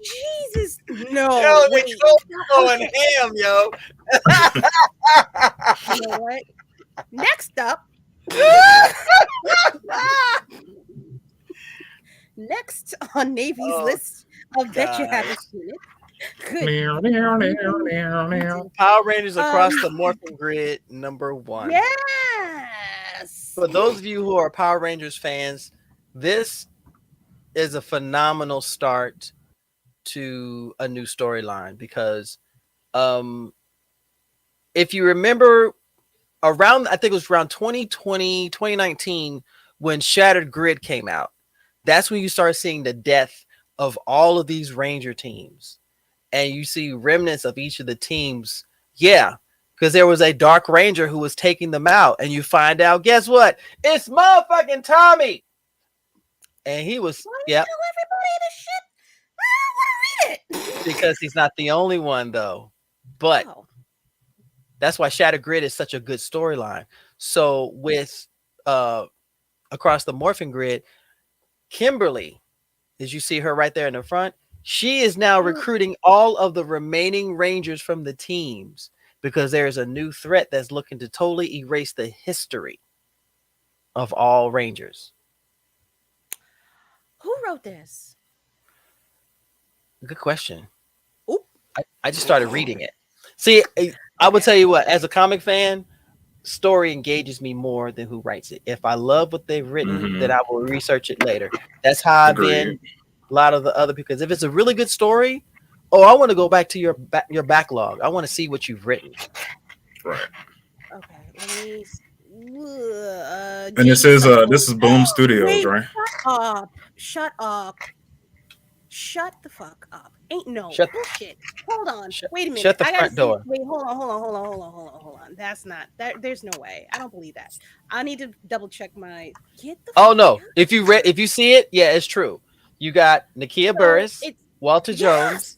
Jesus, no. Yo, Wait. going ham, yo. You know what? Next up. Next on Navy's list of Bet You Haven't Seen It. Power Rangers Across the Morphin Grid, #1. Yes. For those of you who are Power Rangers fans, this is a phenomenal start to a new storyline because if you remember around, I think it was around 2020, 2019, when Shattered Grid came out, that's when you start seeing the death of all of these Ranger teams. And you see remnants of each of the teams. Yeah, because there was a Dark Ranger who was taking them out. And you find out, guess what? It's motherfucking Tommy. And he was, yeah. Everybody in the ship. I don't want to read it. Because he's not the only one, though. But that's why Shattered Grid is such a good storyline. So with Across the Morphin Grid, Kimberly, as you see her right there in the front, she is now recruiting all of the remaining Rangers from the teams because there is a new threat that's looking to totally erase the history of all Rangers. Who wrote this? Good question. Oop. I just started reading it. See, I would tell you what, as a comic fan, story engages me more than who writes it. If I love what they've written, then I will research it later. That's how I've been. A lot of the other, because if it's a really good story, I want to go back to your backlog. I want to see what you've written. Right. Okay. Let me. And this is Boom Studios, right? Shut up. Shut the fuck up. Ain't no bullshit. Hold on. Wait a minute. Shut the front door. Wait, hold on. That's not that. There's no way. I don't believe that. I need to double check my. No. If you see it, yeah, it's true. You got Nakia Burris, Walter Jones,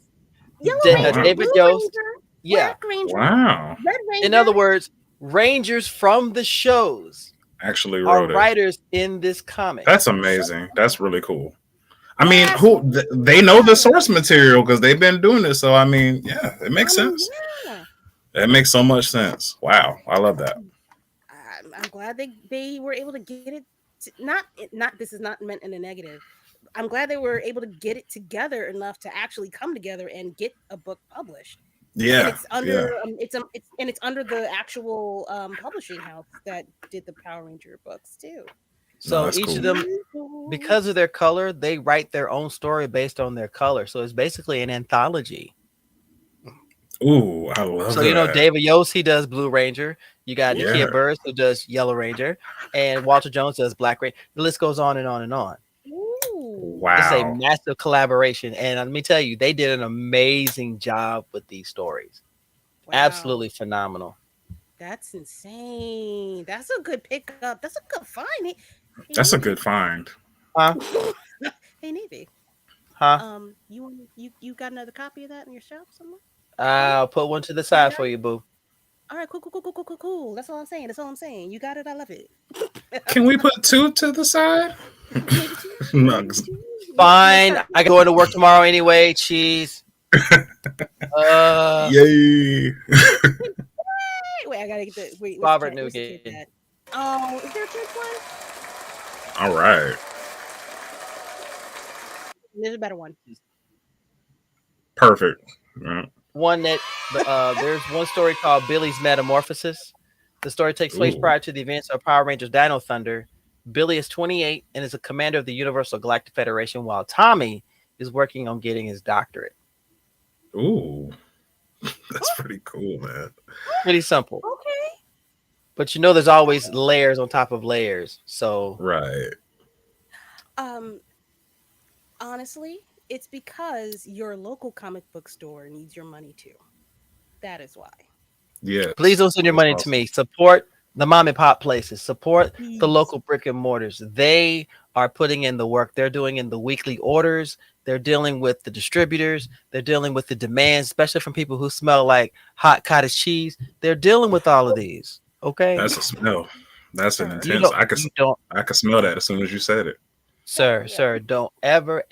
David Yost. Yeah. Ranger, wow. Red Ranger. In other words, Rangers from the shows actually wrote writers in this comic. That's amazing. That's really cool. I mean, they know the source material because they've been doing this. So I mean, yeah, it makes sense. Yeah. It makes so much sense. Wow, I love that. I'm glad they were able to get it. Not this is not meant in a negative. I'm glad they were able to get it together enough to actually come together and get a book published. Yeah, and it's under it's under the actual publishing house that did the Power Ranger books too. So each of them, because of their color, they write their own story based on their color. So it's basically an anthology. Ooh, I love that. So, you know, David Yost, he does Blue Ranger. You got Nakia Burris, who does Yellow Ranger. And Walter Jones does Black Ranger. The list goes on and on and on. Ooh. Wow. It's a massive collaboration. And let me tell you, they did an amazing job with these stories. Wow. Absolutely phenomenal. That's insane. That's a good pickup. That's a good find. That's a good find. Huh? Hey, Navy. Huh? You got another copy of that in your shelf somewhere? I'll put one to the side for you, boo. All right, cool. That's all I'm saying. You got it. I love it. Can we put two to the side? Fine. I can go into work tomorrow anyway. Cheese. Yay. Wait, I gotta get the Robert Newgate. Oh, is there a kid's one? All right. There's a better one. Perfect. Yeah. One that there's one story called Billy's Metamorphosis. The story takes place prior to the events of Power Rangers Dino Thunder. Billy is 28 and is a commander of the Universal Galactic Federation, while Tommy is working on getting his doctorate. Ooh. That's pretty cool, man. Pretty simple. Okay. But there's always layers on top of layers. So Right. Um, honestly, it's because your local comic book store needs your money too. That is why. please Yes. don't send your That's money to awesome. me. Support the mom and pop places. Support the Please. local brick and mortars. They are putting in the work. They're doing in the weekly orders. They're dealing with the distributors. They're dealing with the demands, especially from people who smell like hot cottage cheese. They're dealing with all of these. Okay. That's a smell. That's an Sir. You intense. don't you don't I could smell that as soon as you said it. Sir, sir, yes. sir, don't ever.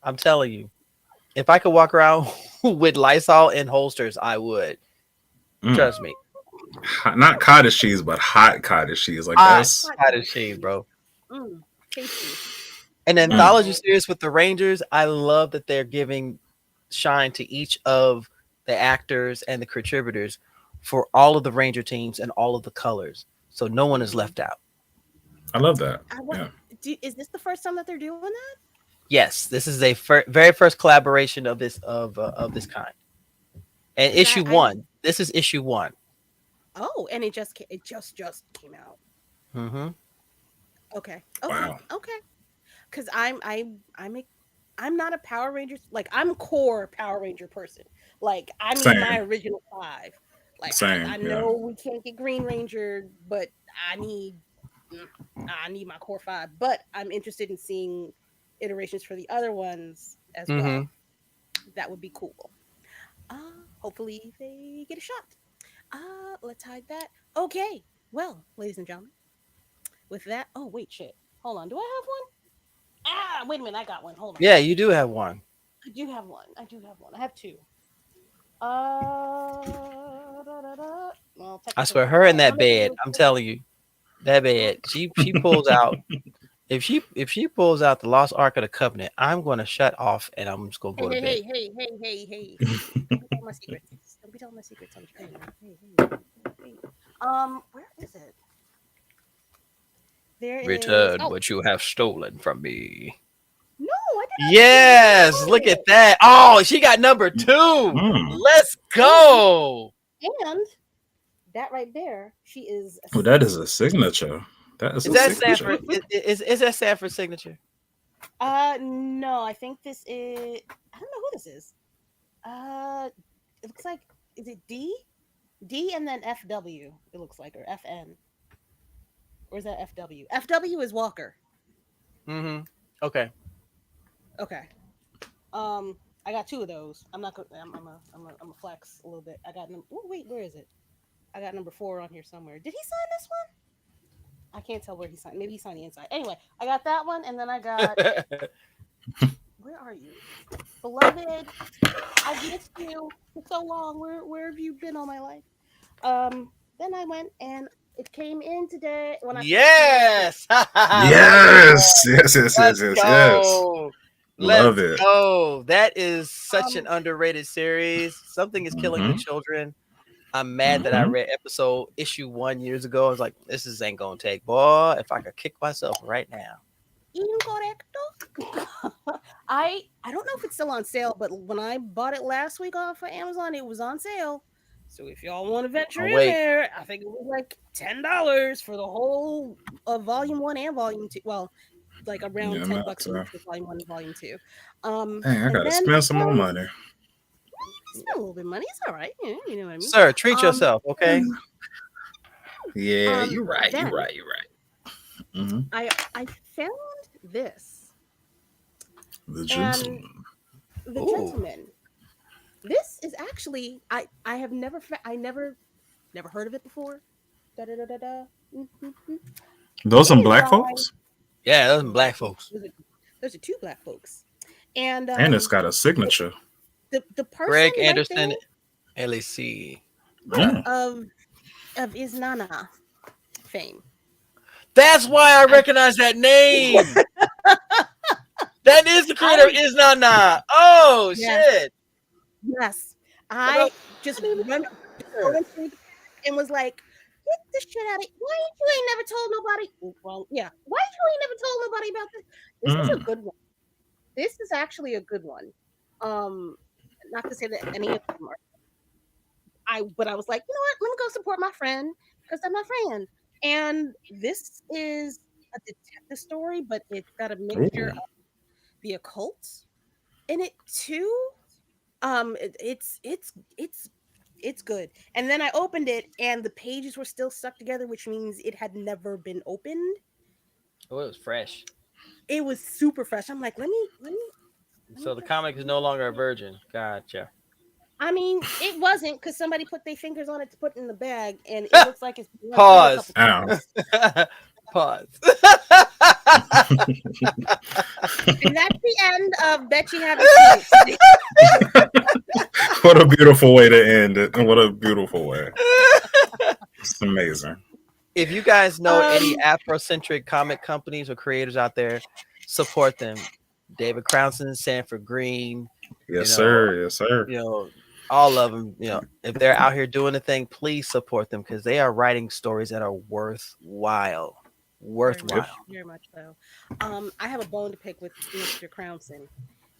I'm telling you. If I could walk around with Lysol and holsters, I would. Mm. Trust me. Not cottage cheese, but hot cottage cheese. Like Hot that's. Hot cottage cottage cheese, cheese. bro. Tasty. An Mm. anthology So, series with the Rangers. I love that they're giving shine to each of the actors and the contributors for all of the Ranger teams and all of the colors. So no one is mhm. left out. I love that. I want. Yeah. Is this the first time that they're doing that? Yes, this is a very first collaboration of this kind. And Because issue I. one. This is issue one. Oh, and it just came out. Mm-hmm. Okay. Okay. Wow. Okay. Because I'm not a Power Rangers, like I'm core Power Ranger person. Like I need my Same. original five. Like I Same. Yeah. know we can't get Green Ranger, but I need mm, I need my core five. But I'm interested in seeing iterations for the other ones as Mm-hmm. well. That would be cool. Hopefully they get a shot. Let's hide that. Okay. Well, ladies and gentlemen, with that, oh wait, shit. Hold on. Do I have one? Wait a minute. I got one. Hold on. Yeah, you do have one. I do have one. I do have one. I have two. Well, I technically I swear, have her in one. that One of bed. them I'm telling you, that is bed. She pulls out. If she pulls out the Lost Ark of the Covenant, I'm going to shut off and I'm just going to hey, go to hey, bed. hey, hey, hey, hey, hey, hey. Don't be telling my secrets. Don't be telling my secrets on the screen. Hey, hey, hey. Where is it? There is. Return Oh, what you have stolen from me. no, I did not steal it. I Yes, look stole at it. that. Oh, she got number two. Mm. Let's And go. and that right there, she is a Oh, that is a signature. signature. That is Is a that signature. Sanford? Is that Sanford's signature? No, I think this is. I don't know who this is. Uh, it looks like, is it D? D and then FW. It looks like, or FN, or is that FW? FW is Walker. Mm-hmm. Okay. Okay. Um, I got two of those. I'm not gonna. I'm a flex a little bit. I got number. Oh wait, where is it? I got number four on here somewhere. Did he sign this one? I can't tell where he signed. Maybe he signed the inside. Anyway, I got that one, and then I got. Where are you, beloved? I've missed you for so long. Where have you been all my life? Then I went and it came in today when I came in today. Yes. Let's Yes. Yes. Yes. Yes. let's Yes. Yes. go. Love Let's it. go. That is such an Um, underrated series. Something is killing the Mm-hmm. children. I'm mad that I Mm-hmm. read issue 1 years ago. I was like, this is ain't gonna take, boy. If I could kick myself right now. incorrecto. I don't know if it's still on sale, but when I bought it last week off of Amazon, it was on sale. So if y'all want to venture Oh in wait. there, I think it was like $10 for the whole of volume one and volume two. Well, like around Yeah. 10 Not. bucks each for volume one and volume two. Dang, I And gotta then spend some more money. spend a little bit of money. It's all right. You know what I mean. Sir, treat Um, yourself, okay? Yeah, you're right. You're then right. You're right. Mm-hmm. I found this, The and gentleman. the Ooh. gentleman. This is actually I have never I never heard of it before. Da da da da da. Mm-hmm. Those some It is black by folks, Yeah, those are black. black folks. Those are two black folks, and and it's got a signature. the person Greg right there Anderson, LAC. Mm. of Is Nana fame. That's why I I recognize that name. That is the creator of I Is Not Nah. Oh yes shit. yes But no, I just I didn't run remember. going through and was like, get the shit out of it. Why you ain't never told nobody? Well, yeah. Why you ain't never told nobody about this? This is a Mm. good one. This is actually a good one. Um, not to say that any of them are. But I was like, you know what? Let me go support my friend because they're my friend. And this is a detective story, but it's got a mixture of Ooh. the occult in it too. It's good. And then I opened it, and the pages were still stuck together, which means it had never been opened. Oh, it was fresh. It was super fresh. I'm like, let me So the just comic is no longer a virgin. Gotcha. I mean, it wasn't because somebody put their fingers on it to put it in the bag, and it looks like it's been run through a Pause. couple Ow. times. Pause. And that's the end of Bet You Haven't Seen It. What a beautiful way to end it. And what a beautiful way. It's amazing. If you guys know any Um, Afrocentric comic companies or creators out there, support them. David Crownson, Sanford Green, you Yes, know, sir. Yes, sir. all of them. If they're out here doing the thing, please support them because they are writing stories that are worthwhile. Yep. very much so. I have a bone to pick with Mr. Crownson,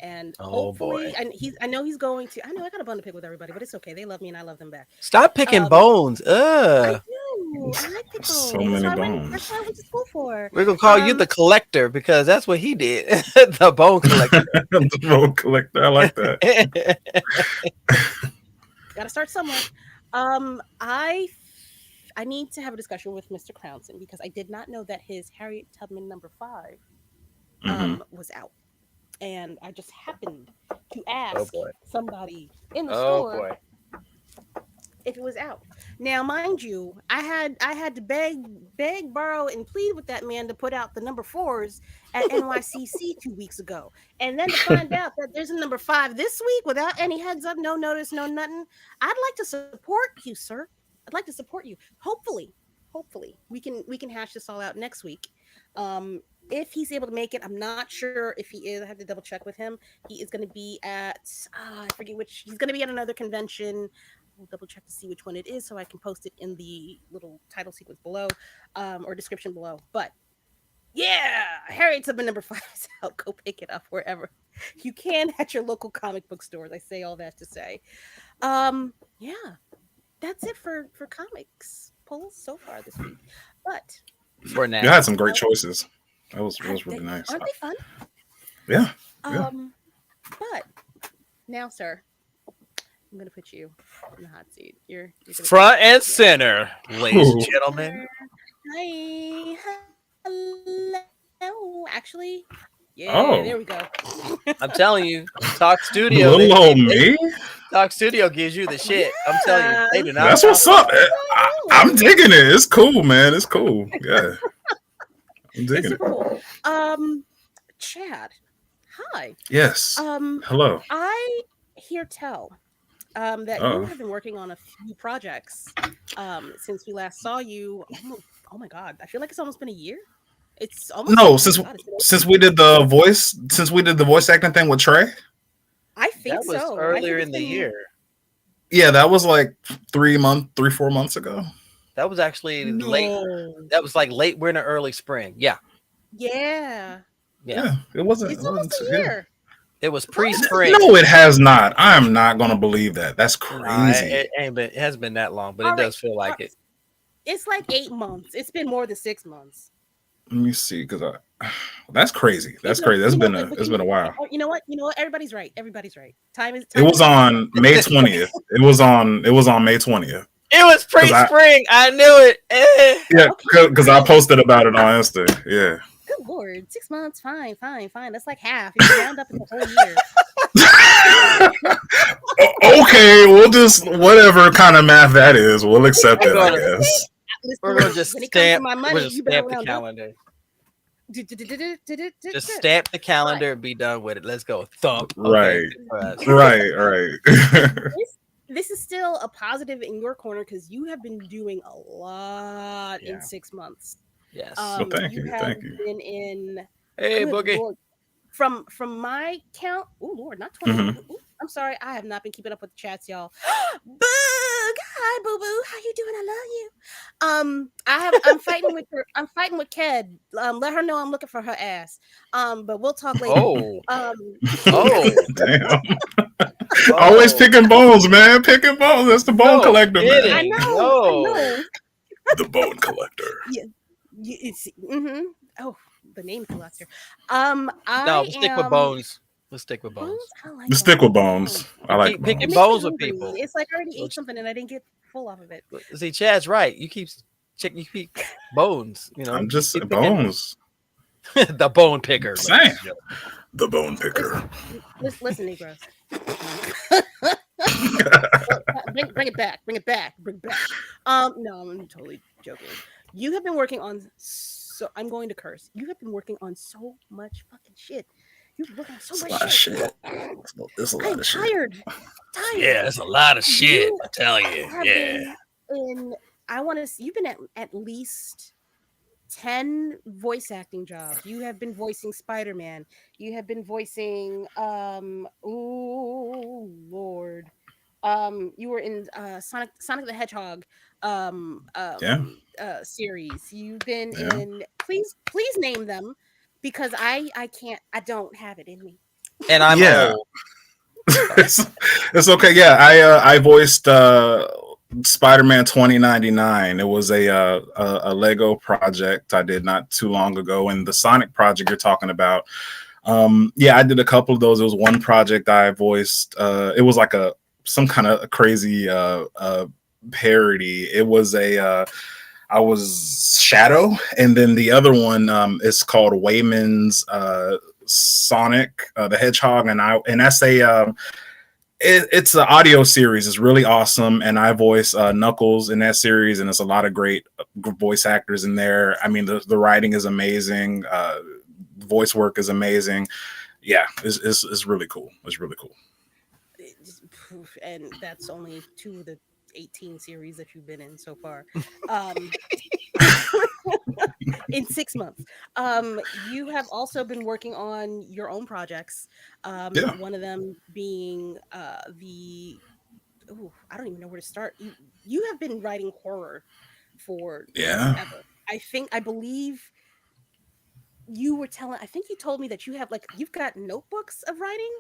and Oh boy. hopefully, and I know he's going to. I know I got a bone to pick with everybody, but it's okay. They love me, and I love them back. Stop picking Um, bones. I Ugh. do. I like pick So bones. many That's bones. what I went to school for. We're gonna call you Um, the collector because that's what he did. The bone collector. The vote collector. I like that. got to start somewhere. I need to have a discussion with Mr. Crownson because I did not know that his Harriet Tubman #5 Hmm. was out, and I just happened to Oh ask boy. somebody in the Oh store boy. if it was out. Now, mind you, I had to beg, borrow, and plead with that man to put out the #4s at NYCC 2 weeks ago, and then to find out that there's a #5 this week without any heads up, no notice, no nothing. I'd like to support you, sir. I'd like to support you. Hopefully, we can hash this all out next week. If he's able to make it, I'm not sure if he is. I have to double check with him. He is going to be at I forget which. He's going to be at another convention. We'll double check to see which one it is so I can post it in the little title sequence below, or description below. But yeah, Harriet Tubman #5 is out. Go pick it up wherever you can at your local comic book stores. I say all that to say, yeah, that's it for comics polls so far this week. But For You now. had some great choices. That was really nice. aren't they fun? Yeah. Yeah. But now, sir, I'm gonna put you in the hot seat. You're gonna Front and center, ladies and Ooh. gentlemen. Hi, hello. Actually, yeah, Oh. there we go. I'm telling you, Talk Studio. Little old me. Talk Studio gives you the shit. I'm telling you, they do not. That's what's up. I'm digging it. It's cool, man. It's cool. Yeah. I'm It's digging super it. cool. Chad, hi. Yes. Hello. I hear tell that you Uh-oh. have been working on a few projects since we last saw you. Oh my god, I feel like it's almost been a year. It's almost No, oh my since God, it's been since we did the voice acting thing with Trey. I think That was so. I think earlier it's in the been year. Yeah, that was like 4 months ago. That was actually late. no. That was like late winter, early spring. Yeah. Yeah, Yeah. It wasn't. it's It almost wasn't. a Yeah. year. It was What? pre-spring. No, it has not. I am not gonna believe that. That's Nah, crazy. it ain't been. It hasn't been that long, but All it right, does feel like all- it. It's like 8 months. It's been more than 6 months. Let me see, because that's crazy. That's You know, crazy. That's you know, been but it's been a while. you know what? You know what? Everybody's right. Everybody's right. Time is. It was on May 20th. It was on May 20th. It was 'Cause I- pre-spring. I knew it. Yeah, Okay. because I posted about it on Insta. Yeah. Good lord, 6 months. Fine. That's like half. If you round up, it's a whole year. Okay, we'll just whatever kind of math that is, we'll accept it, I We're guess. Listen, We're gonna just when it comes to stamp. my We're money, just you better stamp the round up. calendar. Just stamp the calendar and be done with it. Let's go. Thump. Right. For us. Right. This is still a positive in your corner because you have been doing a lot Yeah. in 6 months. Yes. Well, thank you. Have Thank you. been in. Hey, Good Boogie. Lord. From my count, oh Lord, not 20. Mhm. Ooh, I'm sorry, I have not been keeping up with the chats, y'all. Boog, hi, boo boo, how you doing? I love you. I'm fighting with her. I'm fighting with Ked. Let her know I'm looking for her ass. But we'll talk later. Oh. Um, Oh. Damn. Always Oh, picking bones, man. Picking bones. That's the bone no collector, I man. kidding. know, I No. know. The bone collector. Yeah, it's oh, the name collector. No, I we'll stick with am bones. We'll stick with bones. bones. I don't like Just stick with bones. No, bones. I like it Picking bones. makes me bones with hungry. people. It's like I already Well, ate something and I didn't get full off of it. see, Chad's right. You keep you keep bones. I'm just Keep picking bones. the bone picker, ladies Saying. and gentlemen. The bone Listen, picker. listen, Negroes. Bring it back. Bring it back. Bring it back. No, I'm totally joking. You have been working on so I'm going to curse. You have been working on so much fucking shit. You've been working on so It's a much lot of shit. shit. It's a I lot am of shit. tired. Yeah, Tired. that's a lot of shit. You I tell you. have Yeah. been in. I want to. You've been at least 10 voice acting jobs. You have been voicing Spider-Man. You have been voicing oh Lord. You were in Sonic the Hedgehog Yeah. series. You've been Yeah. in please name them because I can't I don't have it in me. And I'm Yeah. old. Sorry. It's okay. Yeah, I voiced Spider-Man 2099. It was a Lego project I did not too long ago, and the Sonic project you're talking about. Yeah, I did a couple of those. There was one project I voiced. It was like a some kind of crazy parody. It was a I was Shadow, and then the other one is called Wayman's Sonic the Hedgehog, and that's a it's an audio series. It's really awesome, and I voice Knuckles in that series, and there's a lot of great voice actors in there. I mean, the writing is amazing, voice work is amazing. Yeah, it's really cool. It's really cool. And that's only two of the 18 series that you've been in so far. Um, in 6 months. You have also been working on your own projects. Yeah, One of them being the I don't even know where to start. You have been writing horror for yeah, forever. I believe you were telling. I think you told me that you've got notebooks of writing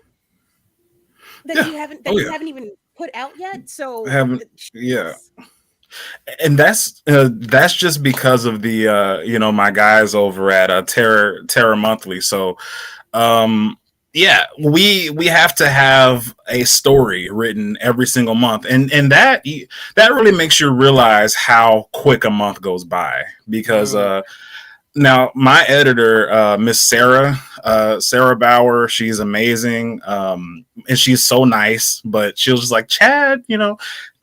yeah. that Oh you yeah. haven't even put out yet. I So haven't. Yeah, Jesus. and that's just because of the my guys over at Terror Monthly. So yeah, we have to have a story written every single month, and that really makes you realize how quick a month goes by because Mm. now my editor, Miss Sarah Bauer, she's amazing, and she's so nice. But she was just like, Chad,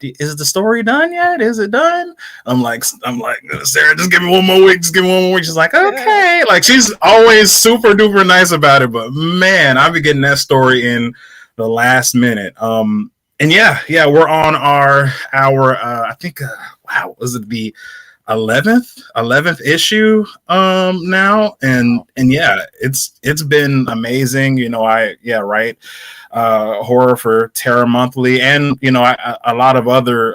is the story done yet? Is it done? I'm like, Sarah, just give me one more week. Just give me one more week. She's like, okay. Like she's always super duper nice about it. But man, I've been getting that story in the last minute. And yeah, we're on our I think wow, was it the 11th issue now, and yeah, it's been amazing. I write horror for Terror Monthly, and a lot of other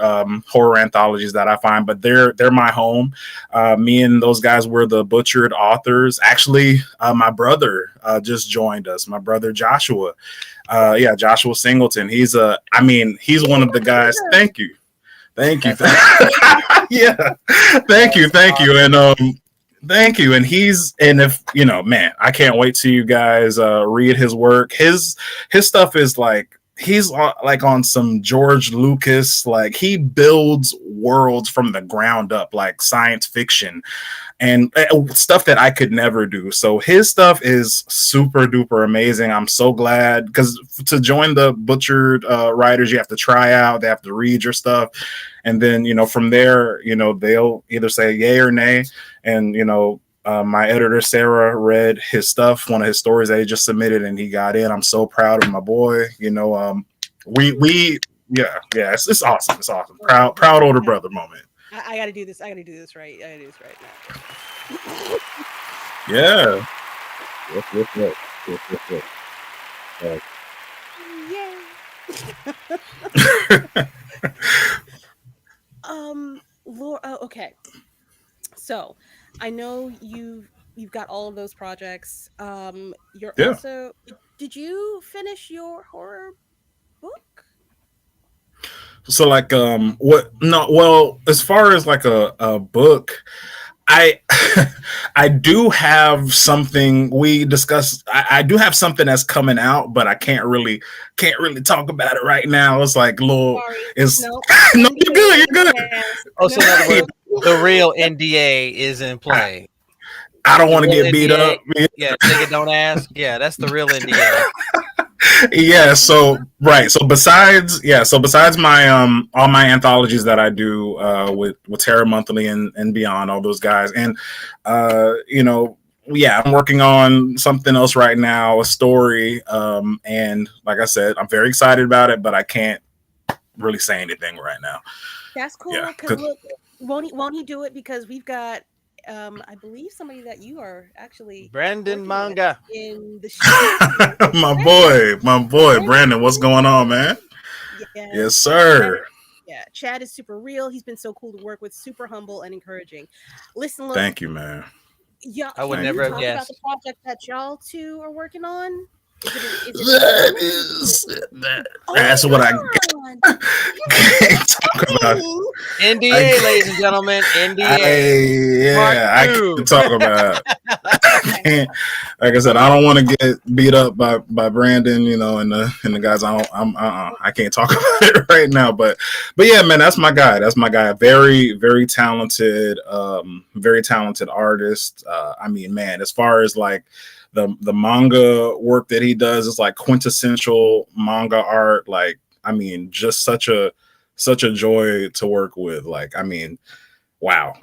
horror anthologies that I find, but they're my home. Me and those guys were the Butchered authors. Actually, my brother just joined us. My brother Joshua, yeah, Joshua Singleton. He's one of the guys. Thank you. Thank you. That's awesome. Yeah. That's Thank you. And awesome. thank you. And if man, I can't wait till you guys read his work. His stuff is like he's like on some George Lucas, like he builds worlds from the ground up, like science fiction and stuff that I could never do. So his stuff is super duper amazing. I'm so glad because to join the Butchered writers, you have to try out, they have to read your stuff, and then from there, they'll either say yay or nay. And my editor Sarah read his stuff, one of his stories that he just submitted, and he got in. I'm so proud of my boy. We yeah, it's awesome. It's awesome. Proud older brother moment. I got to do this. I got to do this right. I got to do this right now. Yeah. Yep. Yeah. Lord. Oh, okay. So, I know you've got all of those projects. You're Yeah. also. Did you finish your horror? book? So like what no well as far as like a book, I I do have something we discussed. I do have something that's coming out, but I can't really talk about it right now. It's like little Sorry. it's No. no, you're good, NDA. you're good. Yes. Oh, so in other No. words, the real NDA is in I, play. I don't The want to real get beat NDA, up. yeah, take it, don't ask. Yeah, that's the real NDA. Yeah, so right, so besides my all my anthologies that I do with Terra Monthly and beyond, all those guys, and yeah, I'm working on something else right now, a story, and like I said, I'm very excited about it, but I can't really say anything right now. That's Yeah, cool. Cause look, won't he do it? Because we've got, I believe somebody that you are actually Brandon working with Manga. in the show. my boy, Brandon. Brandon, what's going on, man? Yes, Yes, Chad. sir. Yeah, Chad is super real. He's been so cool to work with, super humble and encouraging. Listen, look, Thank you, man. y'all, I would can Thank you never you, have man. talk about the guessed. project that y'all two are working on? Is it in That development? is that's what I Hold on. can't talk about. I NDA, ladies and gentlemen, I NDA. Part yeah, I two. can't talk about. I Okay. can't. Like I said, I don't want to get beat up by Brandon, and the guys. I can't talk about it right now. But yeah, man, that's my guy. That's my guy. Very very talented artist. I mean, man, as far as like the manga work that he does, it's like quintessential manga art. Like, I mean, just such a joy to work with. Like, I mean, wow,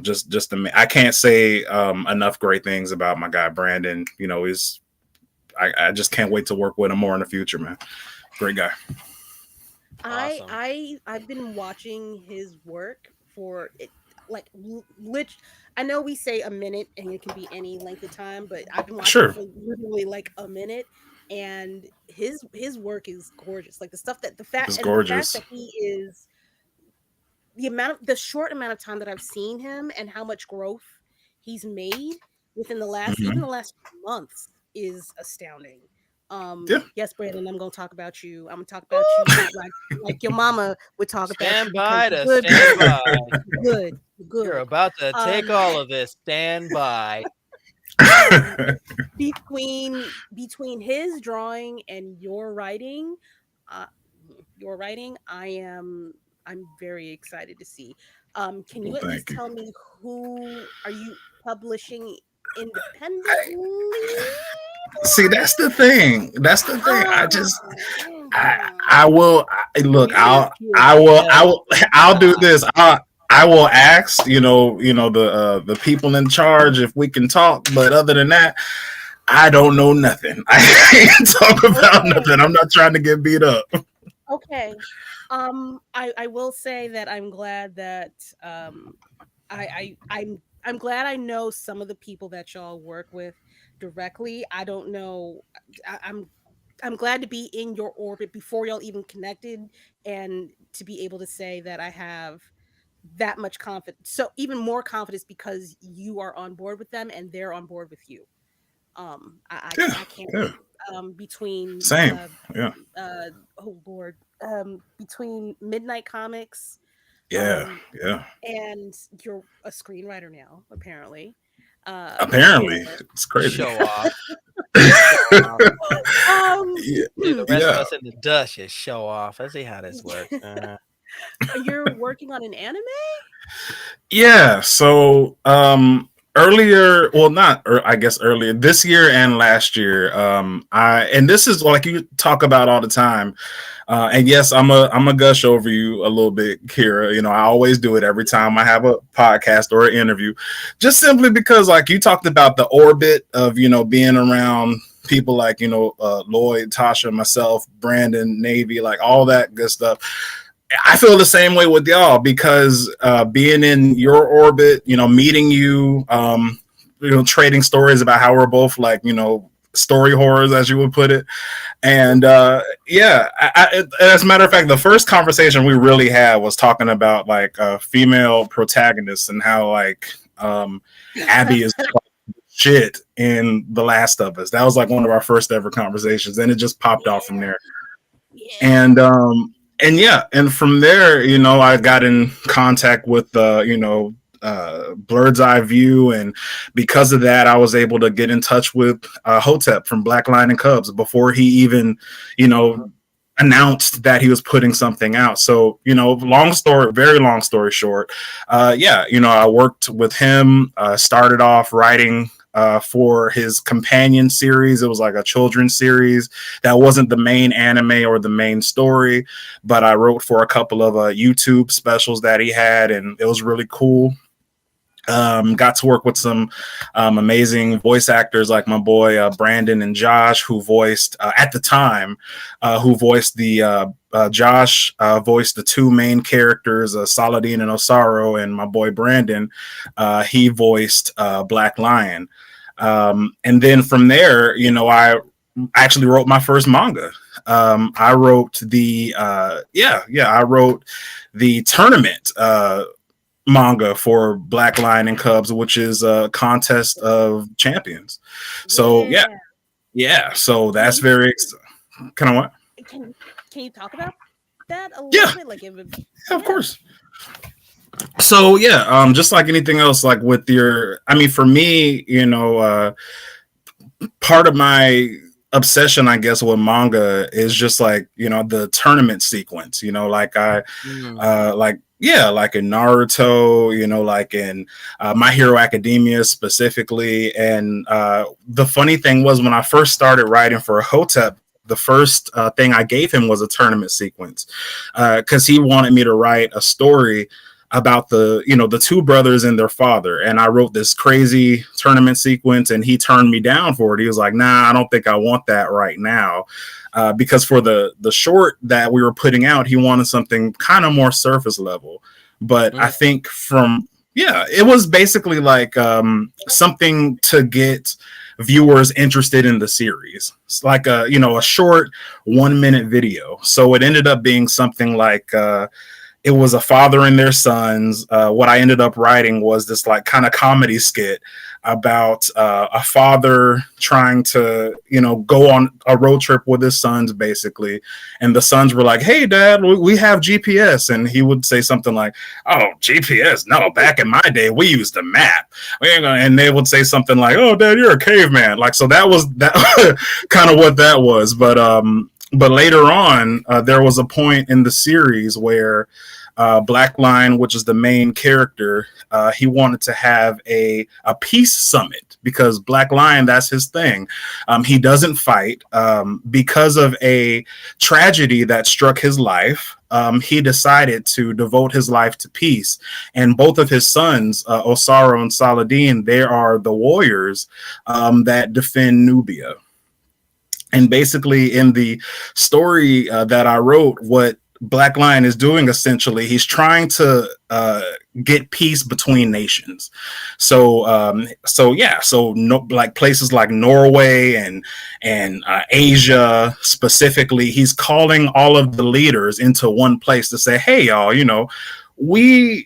I can't say enough great things about my guy Brandon. He's I just can't wait to work with him more in the future, man. Great guy. Awesome. I've been watching his work for it, like I know we say a minute and it can be any length of time, but I've been watching Sure, for literally like a minute, and his work is gorgeous. Like the stuff that it's the fact gorgeous. that he is the short amount of time that I've seen him and how much growth he's made within even Hmm. the last few months is astounding. Yeah. Yes, Brandon, I'm gonna talk about you. I'm gonna talk about you like your mama would talk about you Stand because by you're to good, stand brother. by. You're good. You're You're good. about to take Um, all of this. Stand by. um, between his drawing and uh, I'm very excited to see. Can Well, you at thank least you. tell me who are you publishing independently? See, that's the thing. That's the thing. I Mhm. will look. You I tell will. me I'll do not. this. I will ask. The people in charge if we can talk. But other than that, I don't know nothing. I can't talk about Okay. nothing. I'm not trying to get beat up. Okay. I will say that I'm glad that I'm glad I know some of the people that y'all work with directly. I don't know. I, I'm I'm glad to be in your orbit before y'all even connected, and to be able to say that I have that much confidence. So even more confidence because you are on board with them and they're on board with you. Yeah. I can't Yeah. wait. Between Same. Yeah. oh Lord, between Midnight Comics, Yeah. um, Yeah. and you're a screenwriter now, apparently. Apparently, And it's crazy. Show off. Show off. Yeah. See the rest of Yeah. us in the dust just show off. Let's see how this works. you're working on an anime? Yeah. So earlier, well, not I guess earlier this year and last year, and this is like you talk about all the time. And yes, I'm a gush over you a little bit, Kira. I always do it every time I have a podcast or an interview, just simply because like you talked about the orbit of being around people like Lloyd, Tasha, myself, Brandon, Navy, like all that good stuff. I feel the same way with y'all because being in your orbit, meeting you, trading stories about how we're both like story horrors, as you would put it. And yeah, as a matter of fact, the first conversation we really had was talking about like female protagonists and how like Abby is shit in The Last of Us. That was like one of our first ever conversations, and it just popped off from Yeah. there. And yeah, and from there, I got in contact with Blerd's Eye View, and because of that, I was able to get in touch with Hotep from Black Lion and Cubs before he even, announced that he was putting something out. So, very long story short, I worked with him, started off writing for his companion series. It was like a children's series that wasn't the main anime or the main story, but I wrote for a couple of YouTube specials that he had, and it was really cool. Got to work with some amazing voice actors like my boy Brandon and Josh, who voiced at the time, Josh voiced the two main characters, Saladin and Osaru, and my boy Brandon, he voiced Black Lion. And then from there, I actually wrote my first manga. I wrote I wrote the tournament manga for Black Lion and Cubs, which is a contest of champions. So so that's very kind of what. Can you talk about that a little bit? Like, of course. So just like anything else, like with for me, part of my obsession, I guess, with manga is just like, the tournament sequence, like like in Naruto, like in My Hero Academia specifically. And the funny thing was, when I first started writing for Hotep, the first thing I gave him was a tournament sequence, because he wanted me to write a story about the two brothers and their father. And I wrote this crazy tournament sequence, and he turned me down for it. He was like, nah, I don't think I want that right now. Because for the short that we were putting out, he wanted something kind of more surface level. But I think it was basically like something to get viewers interested in the series. It's like a short 1-minute video. So it ended up being something like it was a father and their sons. What I ended up writing was this like kind of comedy skit about a father trying to, go on a road trip with his sons, basically. And the sons were like, hey, Dad, we have GPS. And he would say something like, oh, GPS? No, back in my day, we used a map. And they would say something like, oh, Dad, you're a caveman. Like, so that was that kind of what that was. But later on, there was a point in the series where Black Lion, which is the main character, he wanted to have a peace summit, because Black Lion, that's his thing. He doesn't fight. Because of a tragedy that struck his life, he decided to devote his life to peace. And both of his sons, Osaru and Saladin, they are the warriors that defend Nubia. And basically in the story that I wrote, what Black Lion is doing, essentially, he's trying to get peace between nations. So like places like Norway and Asia specifically, he's calling all of the leaders into one place to say, hey, y'all, we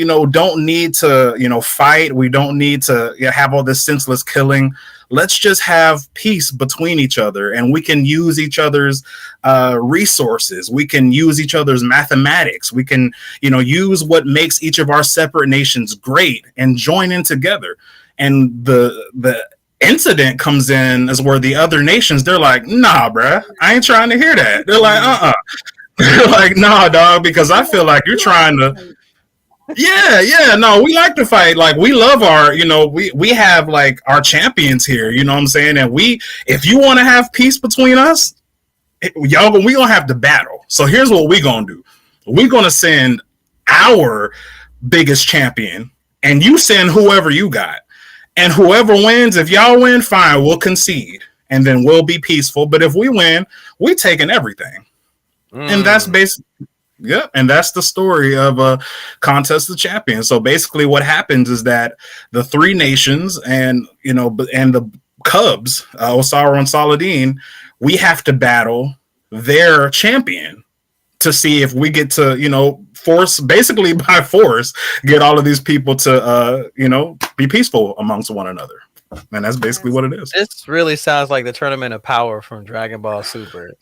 don't need to fight. We don't need to have all this senseless killing. Let's just have peace between each other, and we can use each other's resources. We can use each other's mathematics. We can use what makes each of our separate nations great and join in together. And the incident comes in is where the other nations, they're like, nah, bruh, I ain't trying to hear that. They're like, They're like, nah, dog, because I feel like you're trying to. No, we like to fight. Like, we love our, we have like our champions here, you know what I'm saying? And if you want to have peace between us, we gonna have to battle. So here's what we gonna do. We're gonna send our biggest champion, and you send whoever you got. And whoever wins, if y'all win, fine, we'll concede. And then we'll be peaceful. But if we win, we taking everything. And that's basically, and that's the story of a contest of champions. So basically what happens is that the three nations and the Cubs, Osaru and Saladin, we have to battle their champion to see if we get to, basically by force, get all of these people to, be peaceful amongst one another. And that's basically what it is. This really sounds like the Tournament of Power from Dragon Ball Super.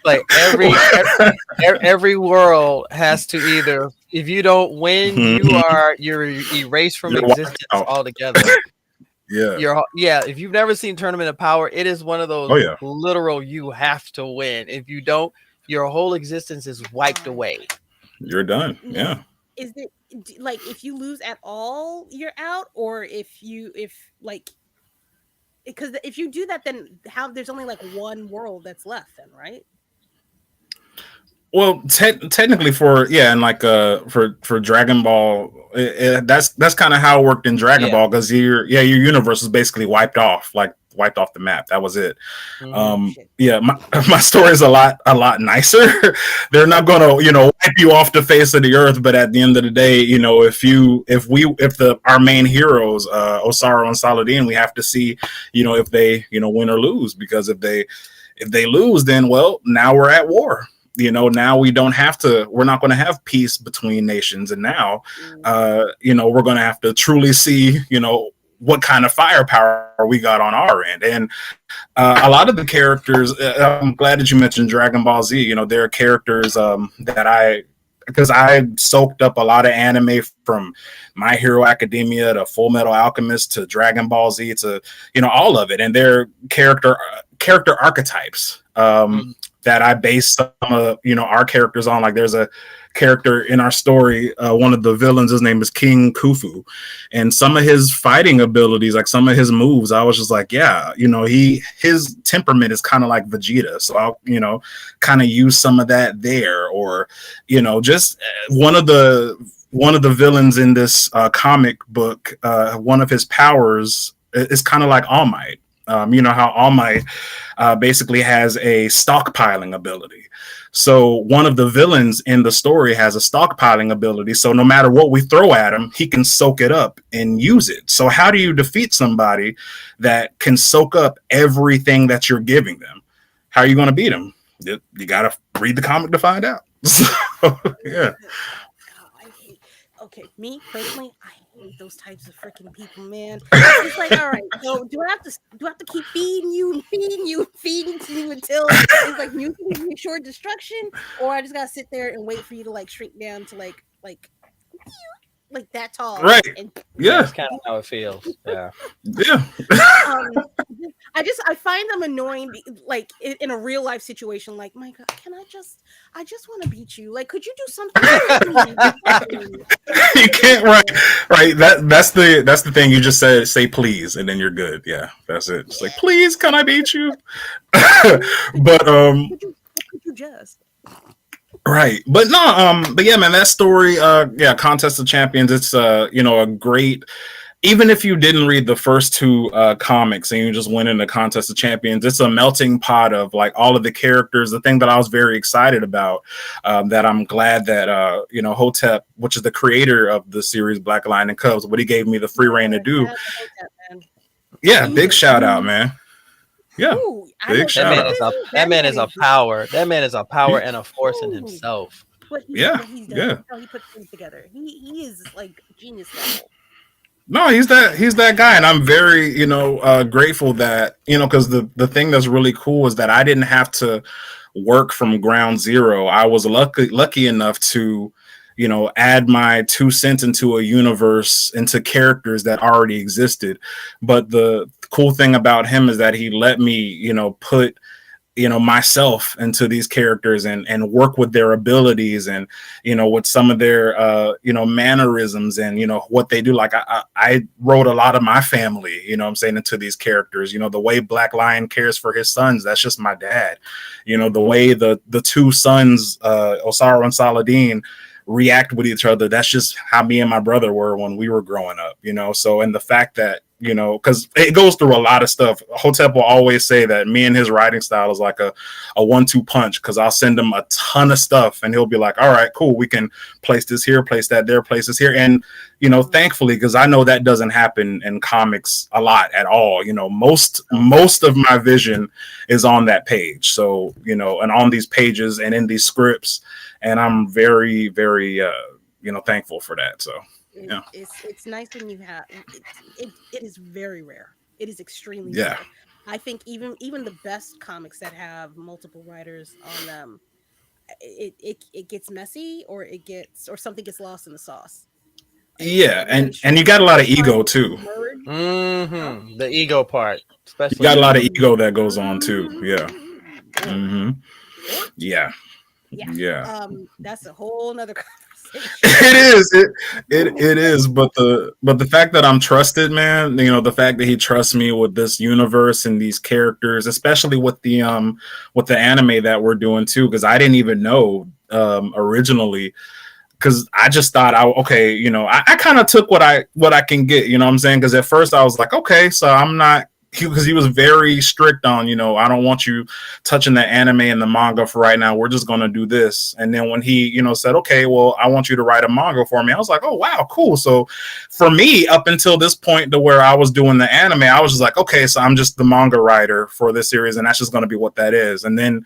like every world has to either, if you don't win, you're erased from You're wiped existence out. altogether. Yeah. If you've never seen Tournament of Power, it is one of those Oh yeah. literal, you have to win. If you don't, your whole existence is wiped away. You're done. Now, Yeah. is it like if you lose at all, you're out, or if like because if you do that, then how there's only like one world that's left, then right? Well, technically, and like for Dragon Ball, that's kind of how it worked in Dragon Yeah. Ball, because your universe was basically wiped off the map. That was it. Mhm. My story is a lot nicer. They're not gonna wipe you off the face of the earth, but at the end of the day, if our main heroes, Osaru and Saladin, we have to see if they win or lose, because if they lose, then well, now we're at war. Now we're not going to have peace between nations, and now we're going to have to truly see what kind of firepower we got on our end. And a lot of the characters, I'm glad that you mentioned Dragon Ball Z. There are characters because I soaked up a lot of anime, from My Hero Academia to Full Metal Alchemist to Dragon Ball Z to all of it, and their character archetypes that I base some of our characters on. Like, there's a character in our story, one of the villains, his name is King Khufu, and some of his fighting abilities, like some of his moves, I was just like, yeah, his temperament is kind of like Vegeta, so I'll kind of use some of that there. Or just one of the villains in this comic book, one of his powers is kind of like All Might. How All Might basically has a stockpiling ability. So one of the villains in the story has a stockpiling ability. So no matter what we throw at him, he can soak it up and use it. So how do you defeat somebody that can soak up everything that you're giving them? How are you going to beat him? You got to read the comic to find out. So, yeah. Okay, me personally, I hate those types of freaking people, man. It's like, all right, so do I have to keep feeding you until it's like mutually assured destruction, or I just gotta sit there and wait for you to like shrink down to like that tall, right? And yeah, that's kind of how it feels. Yeah. I find them annoying, like in a real life situation. Like, my God, I just want to beat you. Like, could you do something? You can't, right. That's the thing. You just say please, and then you're good. Yeah, that's it. It's like, please, can I beat you? But could you just? Right. But no, but yeah, man, that story, Contest of Champions, it's a great, even if you didn't read the first two comics and you just went into Contest of Champions, it's a melting pot of like all of the characters. The thing that I was very excited about, that I'm glad that Hotep, which is the creator of the series Black Lion and Cubs, what he gave me the free reign to do. Yeah, big shout out, man. Yeah, ooh, big shout out. That man is a power. That man is a power and a force in himself. What he's done, how he puts things together. He is like genius level. No, he's that guy, and I'm very grateful that because the thing that's really cool is that I didn't have to work from ground zero. I was lucky enough to add my 2 cents into a universe, into characters that already existed. But the cool thing about him is that he let me put myself into these characters and work with their abilities and with some of their mannerisms and what they do. Like I wrote a lot of my family I'm saying into these characters. The way Black Lion cares for his sons, that's just my dad. The way the 2 sons, Osaru and Saladin, react with each other, that's just how me and my brother were when we were growing up. So, and the fact that because it goes through a lot of stuff. Hotep will always say that me and his writing style is like a 1-2 punch, because I'll send him a ton of stuff and he'll be like, all right, cool, we can place this here, place that there, place this here. And thankfully, because I know that doesn't happen in comics a lot at all. Most of my vision is on that page. So and on these pages and in these scripts, and I'm very, very thankful for that. So it's nice when you have it is very rare. It is extremely rare. I think even the best comics that have multiple writers on them, it gets messy, or it gets or something gets lost in the sauce. Like Yeah, I'm pretty and sure you got a lot they're of ego trying to too. merge. Huh? The ego part, You especially got a with lot of the ego that goes on too. Yeah. Lord, Hmm. Lord. Yeah. Yeah. Yeah. That's a whole nother conversation. It is. It is. But the fact that I'm trusted, man, the fact that he trusts me with this universe and these characters, especially with the anime that we're doing too, because I didn't even know originally, because I just thought okay, I kind of took what I can get, you know what I'm saying? Because at first I was like, okay, so I'm not, because he was very strict on, I don't want you touching the anime and the manga for right now. We're just gonna do this. And then when he, said, okay, well, I want you to write a manga for me, I was like, oh wow, cool. So for me, up until this point to where I was doing the anime, I was just like, okay, so I'm just the manga writer for this series, and that's just gonna be what that is. And then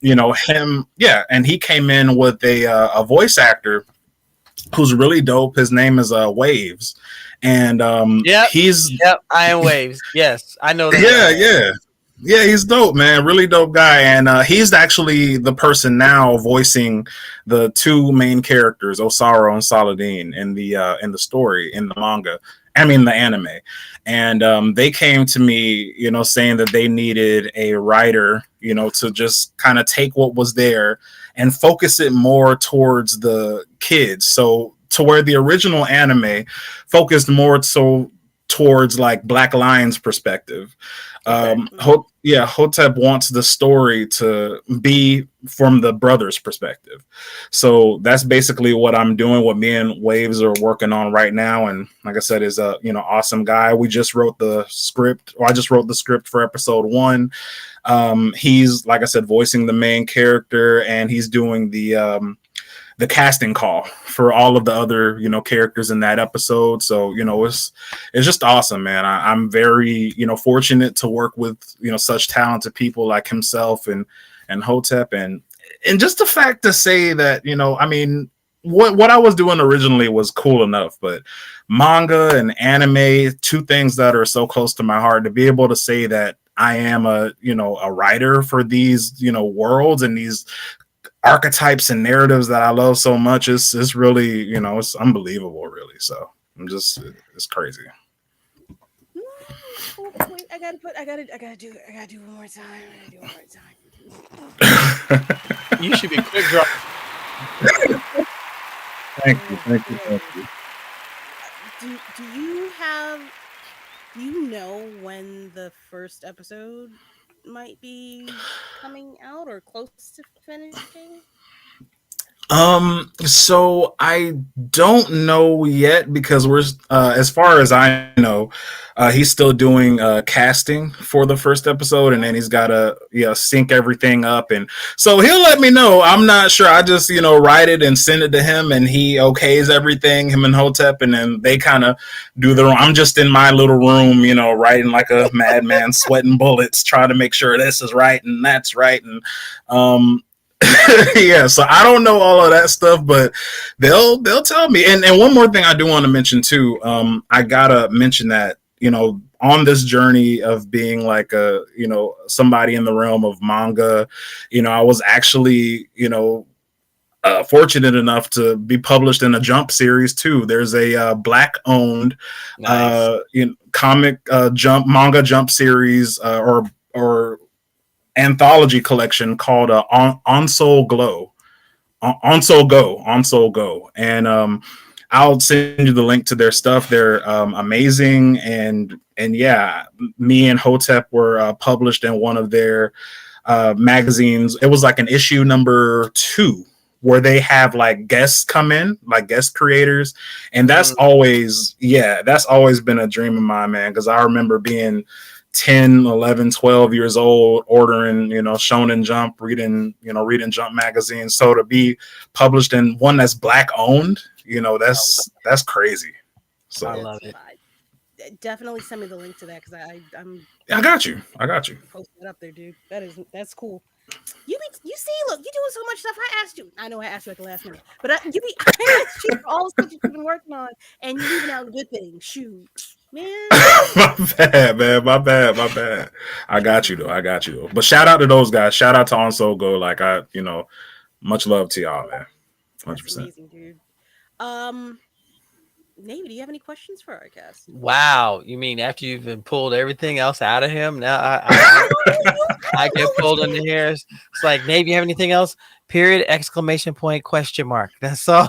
him, yeah, and he came in with a voice actor who's really dope. His name is Waves, and Yep, he's yep. Iron Waves. Yes, I know that young yeah, man. yeah. Yeah, he's dope, man. Really dope guy, and he's actually the person now voicing the two main characters, Osaru and Saladin, in the story in the manga. I mean, the anime, and they came to me, saying that they needed a writer, to just kind of take what was there and focus it more towards the kids. So to where the original anime focused more so towards like Black Lion's perspective. Okay. Hotep wants the story to be from the brother's perspective. So that's basically what I'm doing, what me and Waves are working on right now. And like I said, is a awesome guy. We just wrote the script, or I just wrote the script for episode 1. He's, like I said, voicing the main character, and he's doing the casting call for all of the other characters in that episode. So it's just awesome, man. I'm very fortunate to work with such talented people like himself and Hotep, and just the fact to say that I mean, what I was doing originally was cool enough, but manga and anime, two things that are so close to my heart, to be able to say that I am a writer for these worlds and these archetypes and narratives that I love so much, it's really it's unbelievable, really. So it's crazy. Wait, I gotta do one more time. I gotta do one more time. You should be quick draw. Thank you, Oh thank you, thank boy. you. Do you have do you know when the first episode might be coming out or close to finishing? So I don't know yet, because we're as far as I know, he's still doing casting for the first episode, and then he's got to sync everything up, and so he'll let me know. I'm not sure. I just write it and send it to him, and he okays everything. Him and Hotep, and then they kind of do their own. I'm just in my little room, writing like a madman, sweating bullets, trying to make sure this is right and that's right, and um yeah, so I don't know all of that stuff, but they'll tell me. And one more thing I do want to mention too, I gotta mention that on this journey of being like a somebody in the realm of manga, I was actually fortunate enough to be published in a Jump series too. There's a black owned Nice. comic Jump series, or anthology collection called On Soul Glow, On Soul Go, On Soul Go, and I'll send you the link to their stuff. They're amazing, and yeah, me and Hotep were published in one of their magazines. It was like an issue number 2, where they have like guests come in, like guest creators, and that's always been a dream of mine, man, because I remember being 10, 11, 12 years old, ordering Shonen Jump, reading Jump magazines. So to be published in one that's black owned, that's crazy. I So love That's it. definitely send me the link to that because I'm I got you, I got you. post that up there, dude. That's cool. You see, look, you doing so much stuff. I asked you. I know I asked you at the last minute, but I asked you for all the stuff that you've been working on, and you leaving out good things. Shoot. Man, My bad, man. My bad. My bad. I got you though. I got you though. But shout out to those guys. Shout out to On So Go. Like much love to y'all, man. that's 100%. amazing, dude. Um, Navy, do you have any questions for our guest? Wow, you mean after you've been pulled everything else out of him? Now I I don't get know pulled in the hair. It's like, Nate, you have anything else? Period, exclamation point, question mark. That's all.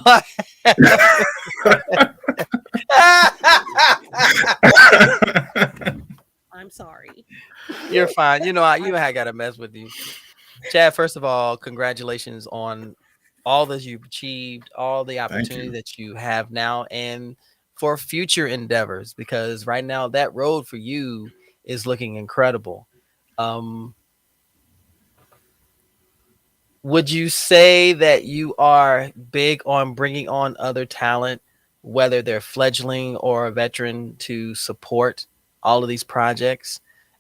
I'm sorry. You're fine. I gotta mess with you. Chad, first of all, congratulations on all that you've achieved, all the Thank opportunity you. that you have now, and for future endeavors, because right now that road for you is looking incredible. Um, would you say that you are big on bringing on other talent, whether they're fledgling or a veteran, to support all of these projects?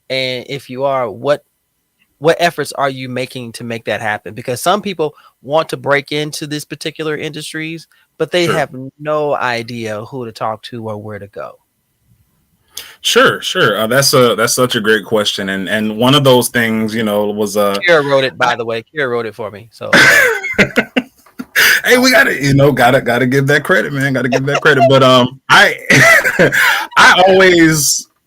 And if you are, what efforts are you making to make that happen? Because some people want to break into these particular industries, but they Sure. have no idea who to talk to or where to go. Sure. That's such a great question, and one of those things, was Kira wrote it, by the way. Kira wrote it for me. So hey, we gotta give that credit, man. Gotta give that credit. But I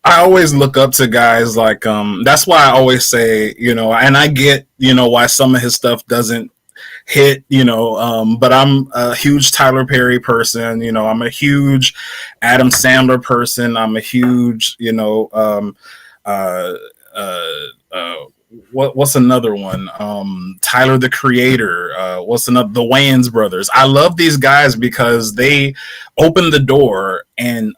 I always look up to guys like that's why I always say, and I get, why some of his stuff doesn't hit, but I'm a huge Tyler Perry person, I'm a huge Adam Sandler person, I'm a huge, uh uh uh what's another one? Tyler the Creator. What's another? The Wayans brothers. I love these guys because they opened the door and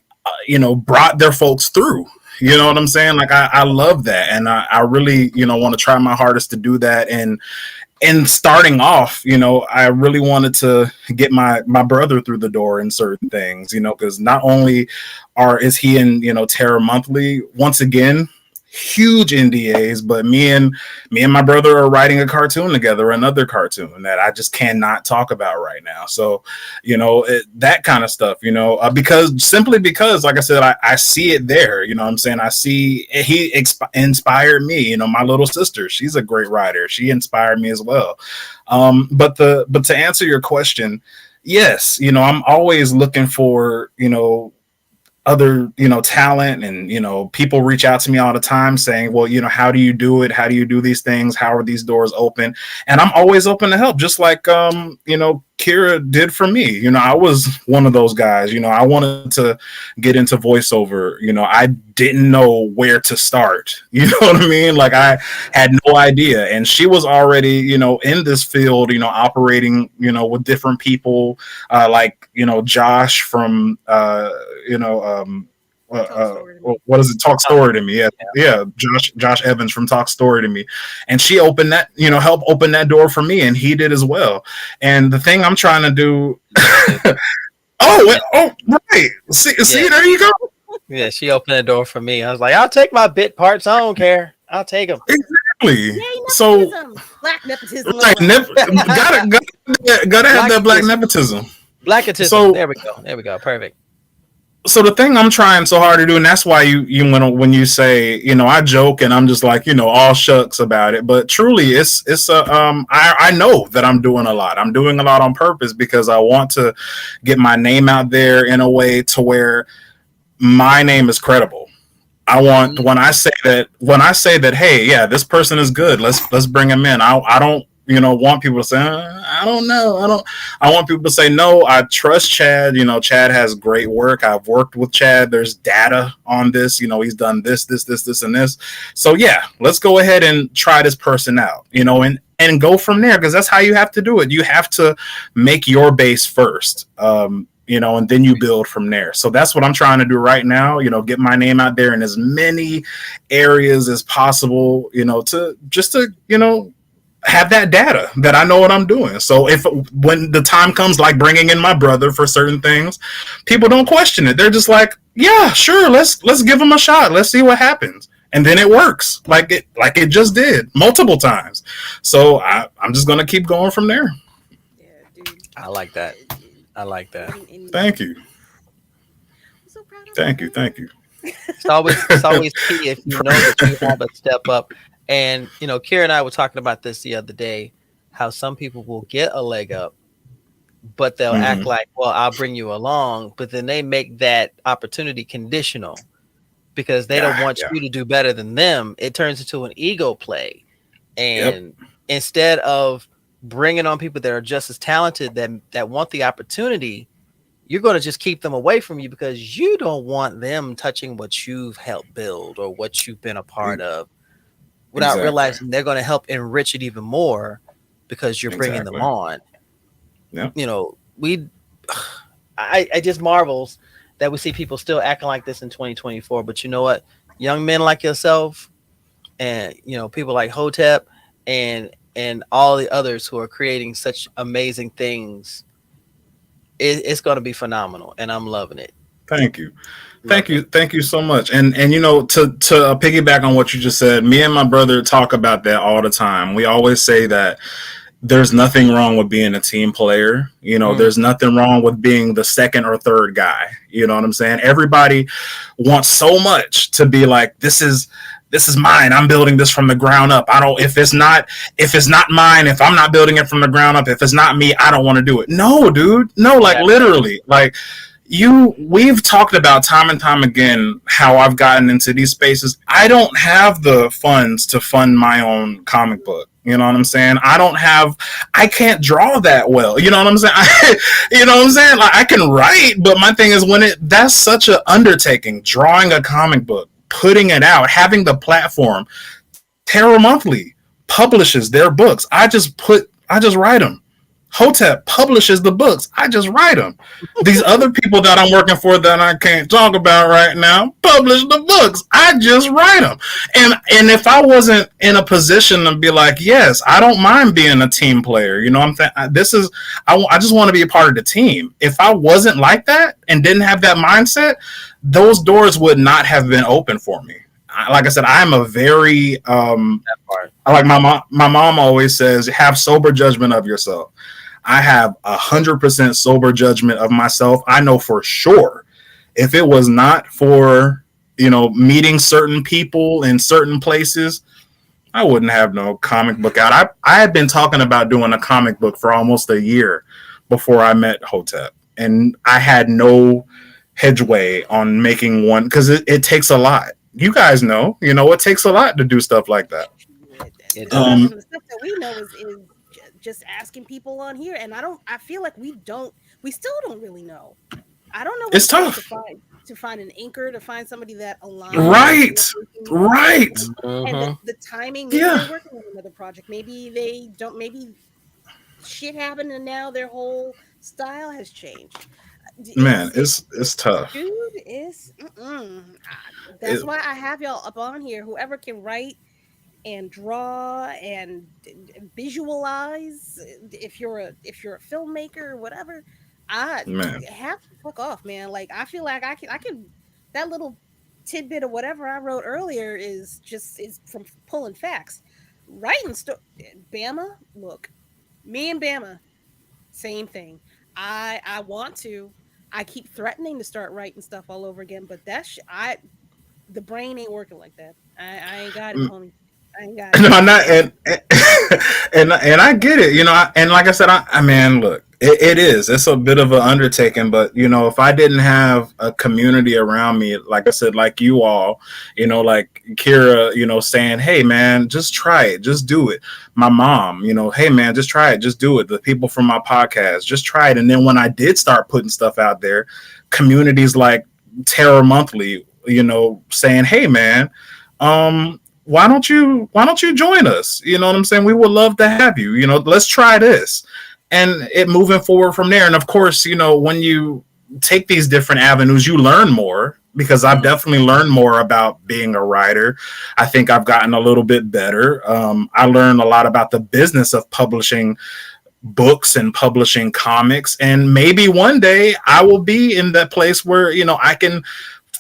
brought their folks through. You know what I'm saying? Like I love that, and I really want to try my hardest to do that. And starting off, I really wanted to get my brother through the door in certain things, because not only is he in Terror Monthly once again, huge NDAs, but me and my brother are writing a cartoon together, another cartoon that I just cannot talk about right now. So, that kind of stuff, because, like I said, I see it there. You know what I'm saying? I see he inspired me. My little sister, she's a great writer. She inspired me as well. But to answer your question, yes, I'm always looking for other talent, and people reach out to me all the time saying, well, how do you do it, how do you do these things, how are these doors open? And I'm always open to help, just like Kira did for me. I was one of those guys. I wanted to get into voiceover. I didn't know where to start. You know what I mean? Like I had no idea, and she was already in this field, operating with different people, like Josh from Talk story to me. what is it? Talk Story to me. Yeah. Josh Evans from Talk Story to me, and she opened that, helped open that door for me, and he did as well. And the thing I'm trying to do. Right. See, there you go. yeah, she opened the door for me. I was like, I'll take my bit parts. I don't care. I'll take them. Exactly. Yay, So, nepotism! Black nepotism. like, gotta have that black nepotism. Blackatism. So, There we go. Perfect. so the thing I'm trying so hard to do, and that's why you when you say, I joke and I'm just like, all shucks about it, but truly it's I know that I'm doing a lot. I'm doing a lot on purpose because I want to get my name out there in a way to where my name is credible. I want, when I say that, hey, yeah, this person is good, let's bring him in. I don't want people to say, I don't know. I want people to say, no, I trust Chad. Chad has great work. I've worked with Chad. There's data on this. He's done this, and this. So yeah, let's go ahead and try this person out, and go from there, because that's how you have to do it. You have to make your base first. And then you build from there. So that's what I'm trying to do right now, get my name out there in as many areas as possible, to have that data that I know what I'm doing. So when the time comes, like bringing in my brother for certain things, people don't question it. They're just like, yeah, sure, let's give him a shot. Let's see what happens. And then it works like it just did multiple times. So I'm just going to keep going from there. Yeah, dude. I like that. I like that. Thank you. I'm so proud of Thank you, you. man. Thank you. It's always key if you know that you have a step up. And Kira and I were talking about this the other day, how some people will get a leg up, but they'll act Hmm. like, well, I'll bring you along, but then they make that opportunity conditional because they don't Yeah, want yeah, you to do better than them. It turns into an ego play. yep, And instead of bringing on people that are just as talented that want the opportunity, you're going to just keep them away from you because you don't want them touching what you've helped build or what you've been a part e- of, without exactly, realizing they're going to help enrich it even more because you're bringing them exactly. on. Yep. We I just marvels that we see people still acting like this in 2024. But you know what? Young men like yourself and people like Hotep and all the others who are creating such amazing things, it's going to be phenomenal, and I'm loving it. Thank you. Loving it. Thank you so much. And to piggyback on what you just said, me and my brother talk about that all the time. We always say that there's nothing wrong with being a team player. Mm, There's nothing wrong with being the second or third guy. You know what I'm saying? Everybody wants so much to be like, this is mine. I'm building this from the ground up. I don't, if it's not mine, if I'm not building it from the ground up, if it's not me, I don't want to do it. No, dude. No, like that part. literally. Like we've talked about time and time again how I've gotten into these spaces. I don't have the funds to fund my own comic book. You know what I'm saying? I can't draw that well. You know what I'm saying? You know what I'm saying? Like I can write, but my thing is that's such an undertaking, drawing a comic book, putting it out, having the platform. Terror Monthly publishes their books. I just write them. Hotep publishes the books. I just write them. These other people that I'm working for that I can't talk about right now publish the books. I just write them. And if I wasn't in a position to be like, yes, I don't mind being a team player. I just want to be a part of the team. If I wasn't like that and didn't have that mindset, those doors would not have been open for me. Like I said, I'm a very That part. like my mom always says, have sober judgment of yourself. I have 100% sober judgment of myself. I know for sure if it was not for meeting certain people in certain places, I wouldn't have no comic book out. I had been talking about doing a comic book for almost a year before I met Hotep, and I had no headway on making one because it takes a lot. You guys know, it takes a lot to do stuff like that. It The stuff does. and the stuff that we know is just asking people on here, and I feel like we still don't really know. I don't know what It's it takes to tough. find an anchor, to find somebody that aligns with Right. what you're doing, Right. and Hmm. the timing. Maybe Yeah. they're working on another project. Maybe they don't. Maybe shit happened, and now their whole style has changed. Man, It's it's tough. dude. It's that's It, why I have y'all up on here. Whoever can write and draw and visualize, if you're a filmmaker or whatever, I man. have to fuck off, man. Like I feel like I can that little tidbit of whatever I wrote earlier is from pulling facts. Writing Bama, look, me and Bama, same thing. I want to. I keep threatening to start writing stuff all over again, but I the brain ain't working like that. I ain't got it, homie. I ain't got it. No, not and I get it, and like I said, I mean, look, it's a bit of an undertaking, but if I didn't have a community around me, like I said, like you all, like Kira, saying, hey man, just try it, just do it. My mom, hey man, just try it, just do it. The people from my podcast, just try it. And then when I did start putting stuff out there, communities like Terror Monthly, saying, hey man, why don't you join us? You know what I'm saying? We would love to have you. Let's try this, and it moving forward from there. And of course, when you take these different avenues, you learn more, because I've Mm. definitely learned more about being a writer. I think I've gotten a little bit better. I learned a lot about the business of publishing books and publishing comics, and maybe one day I will be in that place where I can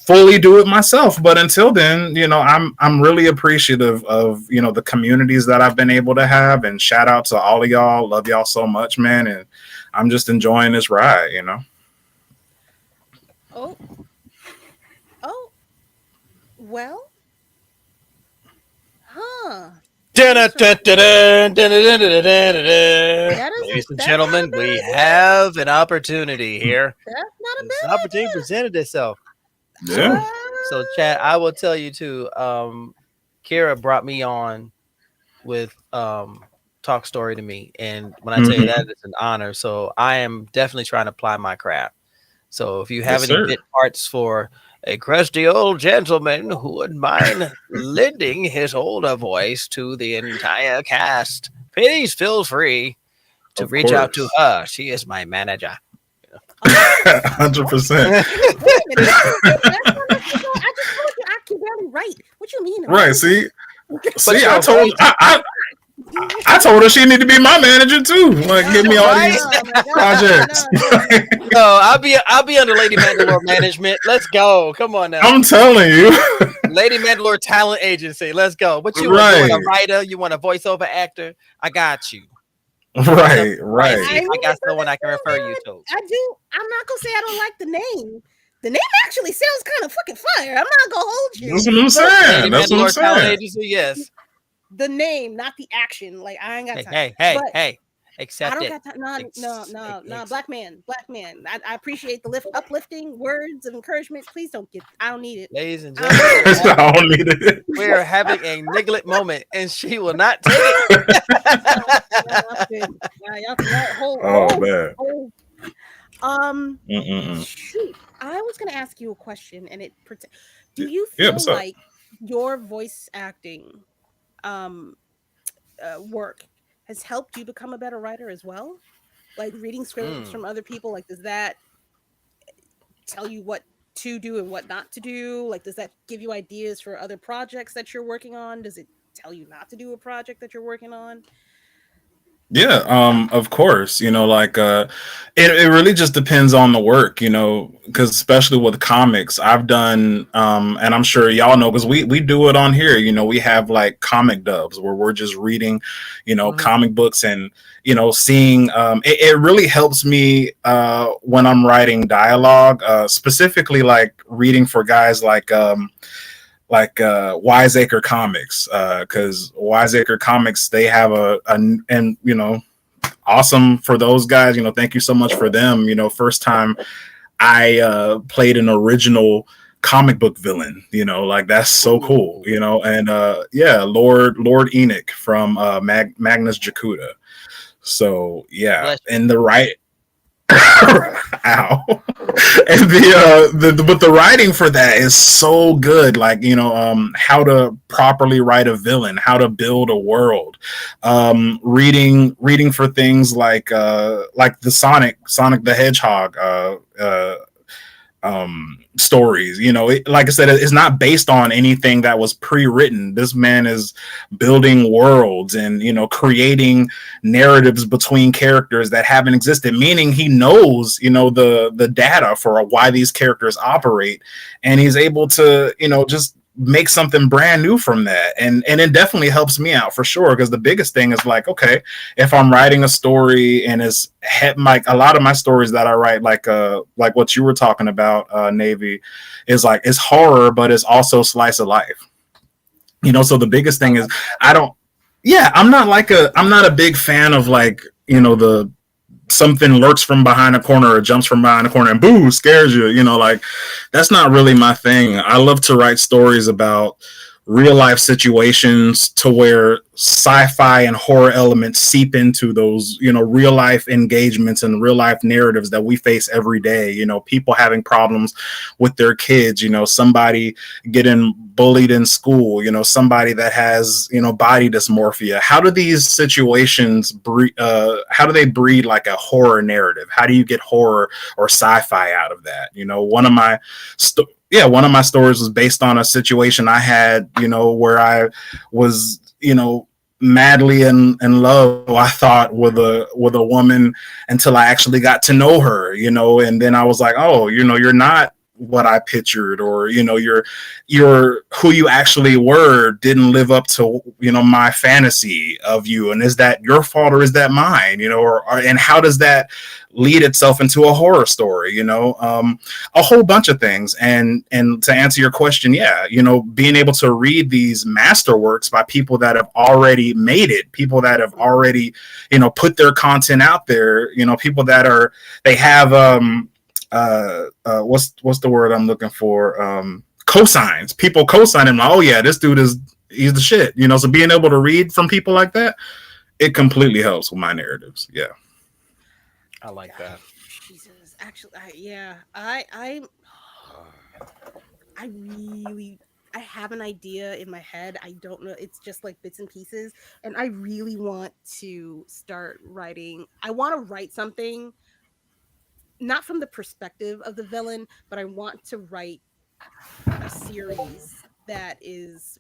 fully do it myself. But until then, I'm really appreciative of the communities that I've been able to have, and shout out to all of y'all. Love y'all so much, man, and I'm just enjoying this ride. Oh, oh, Well, huh? Ladies Interesting. That is and that's not a gentlemen, bad we idea. have an opportunity here. That's not a This bad opportunity idea. presented itself. Yeah. So Chad, I will tell you too. Kira brought me on with Talk Story to me, and when I tell you that, Mhm. it's an honor. So I am definitely trying to apply my craft. So if you have Yes, any sir. bit parts for a crusty old gentleman who would mind lending his older voice to the entire cast, please feel free to Of reach out to course. her. She is my manager. 100%. Wait a minute. That's not like you know, I just told you I can barely write. What you mean, a Right. manager? See, But see, I your told voice, I told her she need to be my manager too. Like, give me all right? these No, man, projects. no. No, I'll be under Lady Mandalore management. Let's go. Come on now. I'm telling you. Lady Mandalore talent agency. Let's go. What you want? You want a Right. writer? You want a voiceover actor? I got you. It's up Right. to Right. I pricey. I got someone I can refer you misunderstood to. that. I do. I'm not gonna say I don't like the name. The name actually sounds kind of fucking fire. I'm not gonna hold That's you, what I'm but saying. Lady That's what I'm Mandalore talent saying. agency. Yes. the name, not the action. Like I ain't got Hey, time. hey, hey, But hey. I Accept don't it. got time. No, no, Ex- no, no. ex- Black man. I appreciate the uplifting words of encouragement. Please don't get. I don't need it. Ladies and I don't gentlemen, need it. I don't need it. we are having a niglet moment, and she will not take it. No, I'm good. Y'all, Oh man. hold. Um, Mm-mm-mm. shoot. I was gonna ask you a question, and do you Yeah. feel What's up? like your voice acting um work has helped you become a better writer as well? Like reading scripts Mm. from other people, like does that tell you what to do and what not to do? Like does that give you ideas for other projects that you're working on? Does it tell you not to do a project that you're working on? Yeah, of course. Like it really just depends on the work, because especially with comics, I've done and I'm sure y'all know because we do it on here, we have like comic dubs where we're just reading, Mhm. comic books and seeing it really helps me when I'm writing dialogue, specifically like reading for guys like Wiseacre Comics, because Wiseacre Comics they have and awesome for those guys. Thank you so much for them. First time I played an original comic book villain. Like that's so cool. Ooh. And yeah, Lord Enoch from Magnus Jakuta. So yeah, Bless you. and the right. Ow. And but the writing for that is so good, like how to properly write a villain, how to build a world, reading for things like the Sonic the Hedgehog stories. Like I said, it's not based on anything that was pre-written. This man is building worlds and creating narratives between characters that haven't existed, meaning he knows the data for why these characters operate, and he's able to just make something brand new from that. And it definitely helps me out for sure, because the biggest thing is like, okay, if I'm writing a story and it's like a lot of my stories that I write, like what you were talking about, Navy, is like it's horror but it's also slice of life. So the biggest I thing is like I don't yeah, I'm not a big fan of like the something lurks from behind a corner or jumps from behind a corner and boo scares you. Like that's not really my thing. I love to write stories about real life situations to where sci-fi and horror elements seep into those real life engagements and real life narratives that we face every day. People having problems with their kids, somebody getting bullied in school, somebody that has body dysmorphia. How do these situations breed how do they breed like a horror narrative? How do you get horror or sci-fi out of that? One of my stories was based on a situation I had, where I was, madly in love, I thought, with a woman until I actually got to know her, and then I was like, oh, you're not what I pictured, or your who you actually were didn't live up to my fantasy of you, and is that your fault or is that mine? And how does that lead itself into a horror story? A whole bunch of things. And to answer your question, yeah, being able to read these masterworks by people that have already made it, people that have already put their content out there, people that they have what's the word I'm looking for? Cosigns. People cosigning, like, oh yeah, this dude he's the shit. So being able to read from people like that, it completely helps with my narratives. Yeah. I like that. Jesus, actually, I really, I have an idea in my head. I don't know. It's just like bits and pieces, and I really want to start writing. I want to write something not from the perspective of the villain, but I want to write a series that is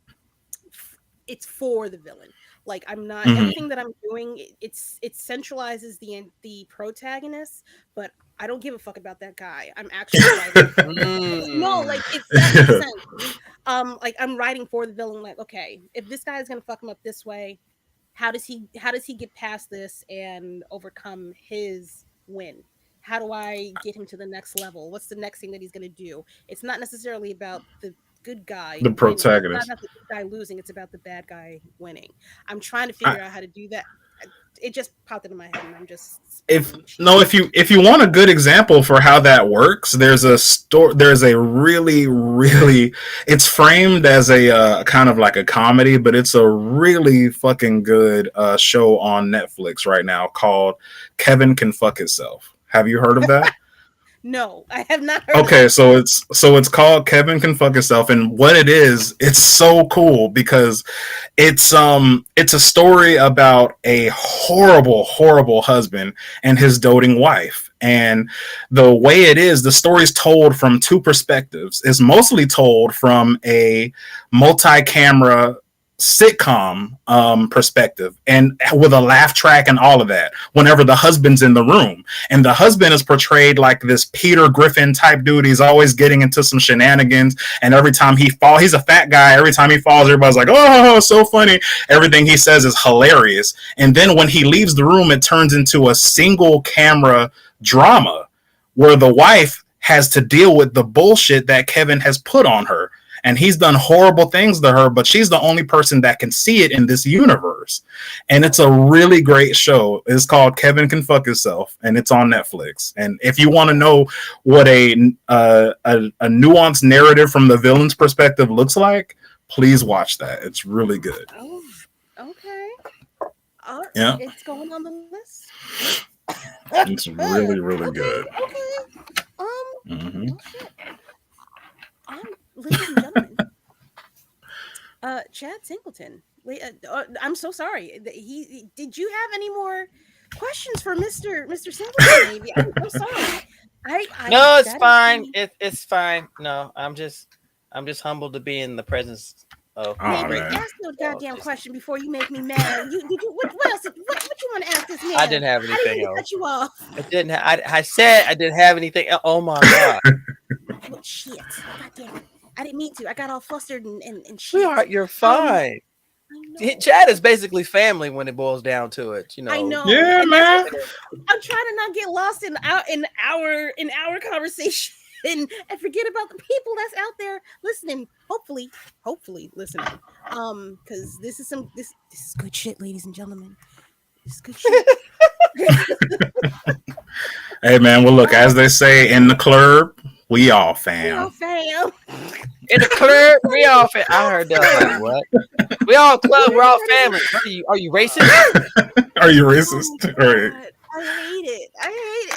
it's for the villain. Like I'm not Mhm. everything that I'm doing. It centralizes the protagonist, but I don't give a fuck about that guy. I'm actually writing. No, like it's that makes sense. Like I'm writing for the villain. Like okay, if this guy is gonna fuck him up this way, how does he get past this and overcome his win? How do I get him to the next level? What's the next thing that he's going to do? It's not necessarily about the good guy The winning. It's not protagonist. about the good guy losing. It's about the bad guy winning. I'm trying to I, figure out how to do that. It just popped into my head, and I'm just if spitting cheese. no, if you want a good example for how that works, there's a really, it's framed as a kind of like a comedy, but it's a really fucking good show on Netflix right now called Kevin Can Fuck Himself. Have you heard of that? No, I have not heard of Okay, that. so it's called Kevin Can Fuck Himself, and what it is, it's so cool because it's a story about a horrible husband and his doting wife. And the way it is, the story's told from two perspectives. It's mostly told from a multi-camera sitcom perspective, and with a laugh track and all of that whenever the husband's in the room. And the husband is portrayed like this Peter Griffin type dude. He's always getting into some shenanigans, and every time he falls, he's a fat guy. Every time he falls, everybody's like, oh, so funny. Everything he says is hilarious. And then when he leaves the room, it turns into a single camera drama where the wife has to deal with the bullshit that Kevin has put on her. And he's done horrible things to her, but she's the only person that can see it in this universe. And it's a really great show. It's called Kevin Can Fuck Himself, and it's on Netflix. And if you want to know what a nuanced narrative from the villain's perspective looks like, please watch that. It's really good. Oh, okay. Yeah, It's going on the list. it's really Okay, good. okay. Mm-hmm. Well, shit. Ladies and gentlemen, Chad Singleton. I'm so sorry. Did you have any more questions for Mister Singleton? Maybe I'm sorry. No, it's That is fine. the It's fine. No, I'm just humbled to be in the presence of Oh, baby. great. man. Ask no goddamn question before you make me mad. What else? What you want to ask this man? I didn't have I didn't anything mean to else. cut you off. I didn't. I said I didn't have anything. Oh my god, Well, shit. God damn it. I didn't mean to. I got all flustered and shit. sweetheart, you're Um, fine. I know. Chad is basically family when it boils down to it. I know. Yeah, And man. I'm trying to not get lost in our conversation and forget about the people that's out there listening. Hopefully listening. Because this is good shit, ladies and gentlemen. This is good shit. Hey, man. Well, look, as they say in the club, we all We all fam. fam. In the club, we all. I heard that. I was like, what? We all club. We're all family. What are you racist? Are you Oh racist? my All right. god. I hate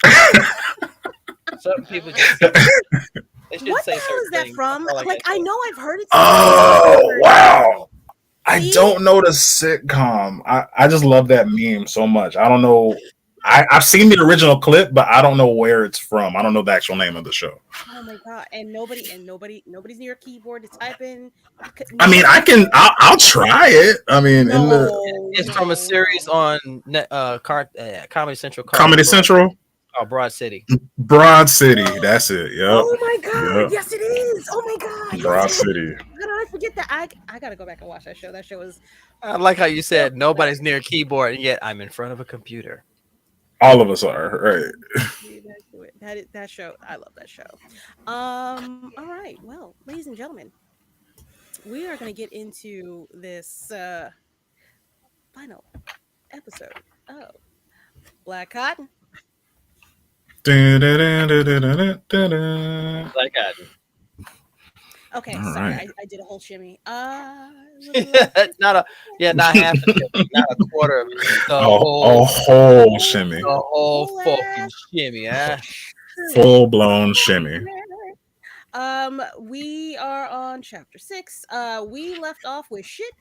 it. Certain people just they should What the say hell certain is that things. from? That's all I Like gotta I say. know I've heard it. Oh, wow. I See? don't know the sitcom. I just love that meme so much. I don't know. I've seen the original clip, but I don't know where it's from. I don't know the actual name of the show. Oh my god! And nobody's near a keyboard to type in. I mean, I'll try it. I mean, in the No, It's from a series on Comedy Central called Comedy Blerds. Central. Oh, Broad City. Broad City. That's it. Yep. Oh my god! Yep. Yes, it is. Oh my god! Yes, Broad it is. City. How did I forget that? I gotta go back and watch that show. That show was I like how you so said nobody's near a keyboard, and yet I'm in front of a computer. All of us are right. Leave that to it. That show. I love that show. All right. Well, ladies and gentlemen, we are gonna get into this final episode of Black Cotton. Dun-dun-dun-dun-dun-dun-dun. Like I Okay, All sorry, right. I did a whole shimmy. not a not half a shimmy, not a quarter of it. The A whole whole shimmy, the whole whole fucking ass shimmy. Ah. full blown shimmy. We are on chapter 6. We left off with shit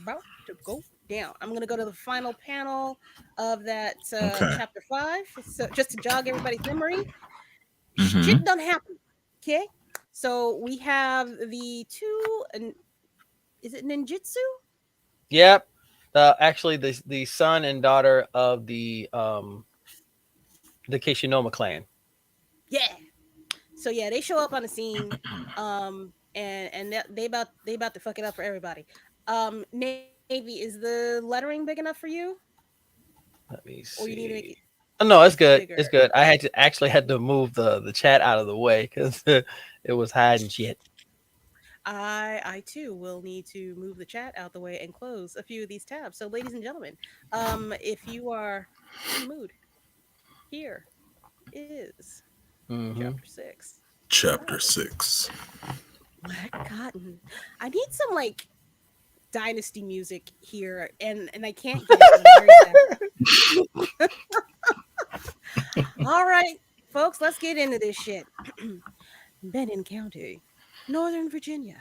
about to go down. I'm gonna go to the final panel of that Okay. chapter 5. So just to jog everybody's memory, Mm-hmm. shit done happen. Okay, so we have the two. Is it ninjutsu? Yep. Actually the son and daughter of the Kishinoma clan. Yeah. So yeah, they show up on the scene, and they about to fuck it up for everybody. Navy, is the lettering big enough for you, Let me or you need to make see. Oh, no, it's good. bigger? It's good. I had to move the chat out of the way because it was hiding shit. I too will need to move the chat out the way and close a few of these tabs. So, ladies and gentlemen, if you are in the mood, here is Mm-hmm. chapter 6. Chapter 6. Black Cotton. I need some like dynasty music here, and I can't get it. I'm very sad. All right, folks, let's get into this shit. Benton County, Northern Virginia.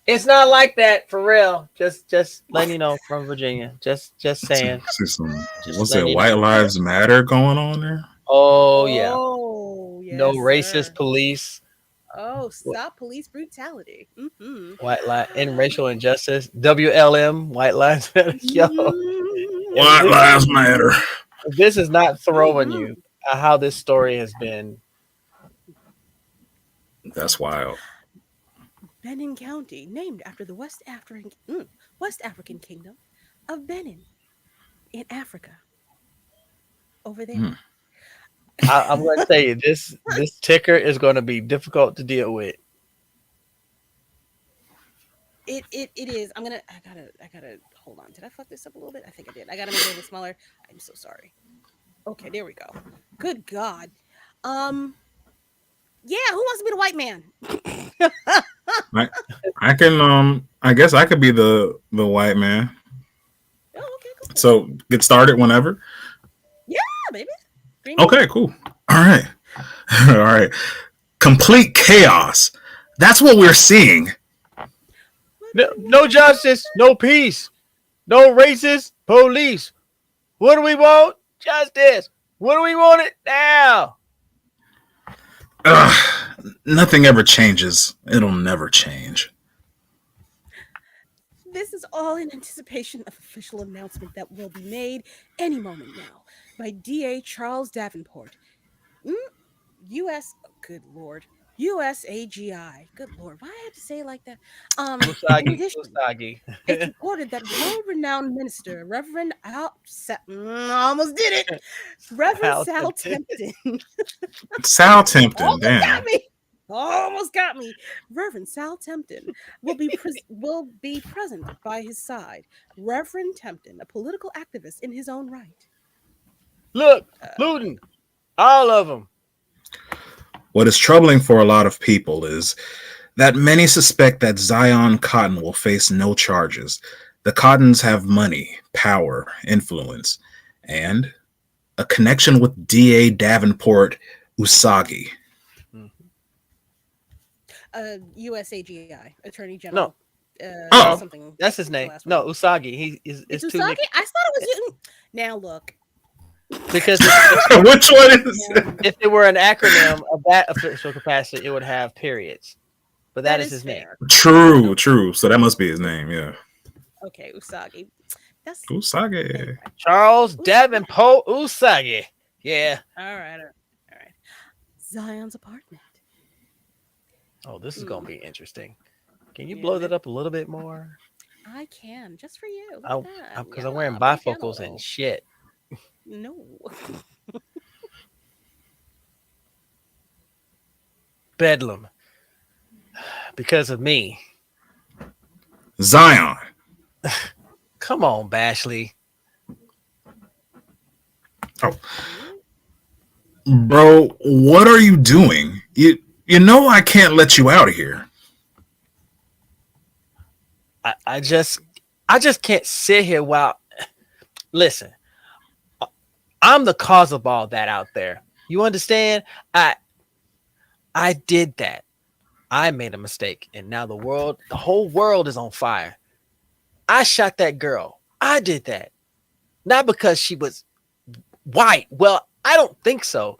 It's not like that for real. Just letting you know from Virginia. Just saying. See some, Just what's that? letting you White know. Lives Matter going on there? Oh yeah. Oh, No yes, racist sir. police. Oh, stop police brutality. Mm-hmm. White lie and racial injustice. WLM. White lives matter. Yo. If White Lives Matter. this is not throwing Mm-hmm. you how this story has been. That's wild. Benin County, named after the West African kingdom of Benin in Africa. Over there. Hmm. I'm going to tell you this ticker is going to be difficult to deal with. It is. I gotta hold on. Did I fuck this up a little bit? I think I did. I gotta make it a little smaller. I'm so sorry. Okay, there we go. Good God. Yeah, who wants to be the white man? I can I guess I could be the white man. Oh, okay, cool. So get started whenever. Yeah, baby. Green bean. Okay, cool. All right. All right. Complete chaos. That's what we're seeing. No justice, no peace, no racist police. What do we want? Justice. What do we want it now? Nothing ever changes. It'll never change. This is all in anticipation of official announcement that will be made any moment now by DA Charles Davenport. U.S. Oh, good Lord. USAGI. Good Lord. Why I have to say it like that? In Usagi, addition, Usagi. it's reported that world-renowned minister Reverend almost did it. Reverend Sal Tempton. Sal Tempton, Almost damn. got me. Almost got me. Reverend Sal Tempton will be present by his side. Reverend Tempton, a political activist in his own right. Look, looting. All of them. What is troubling for a lot of people is that many suspect that Zion Cotton will face no charges. The Cottons have money, power, influence, and a connection with DA Davenport Usagi. USAGI, Attorney General. Oh. Something. That's his name. last No, one. Usagi. He is. It's It's two Usagi? I thought it was you. Now look. because Which one is it? if it were an acronym of that official capacity, it would have periods. But that is his name. fair. True. So that must be his name, yeah. Okay, Usagi. That's Usagi. anyway. Charles Davenport Usagi. Yeah. All right. Zion's apartment. Oh, this is gonna be interesting. Can you Yeah, blow that up a little bit more? I can just for you. Look I, at that. because I'm wearing Yeah, bring it down a bifocals and little. shit. No. Bedlam because of me. Zion. Come on, Bashley. Oh, bro, what are you doing? You know I can't let you out of here. I just can't sit here while listen. I'm the cause of all that out there. You understand? I did that. I made a mistake, and now the whole world is on fire. I shot that girl. I did that. Not because she was white. Well, I don't think so.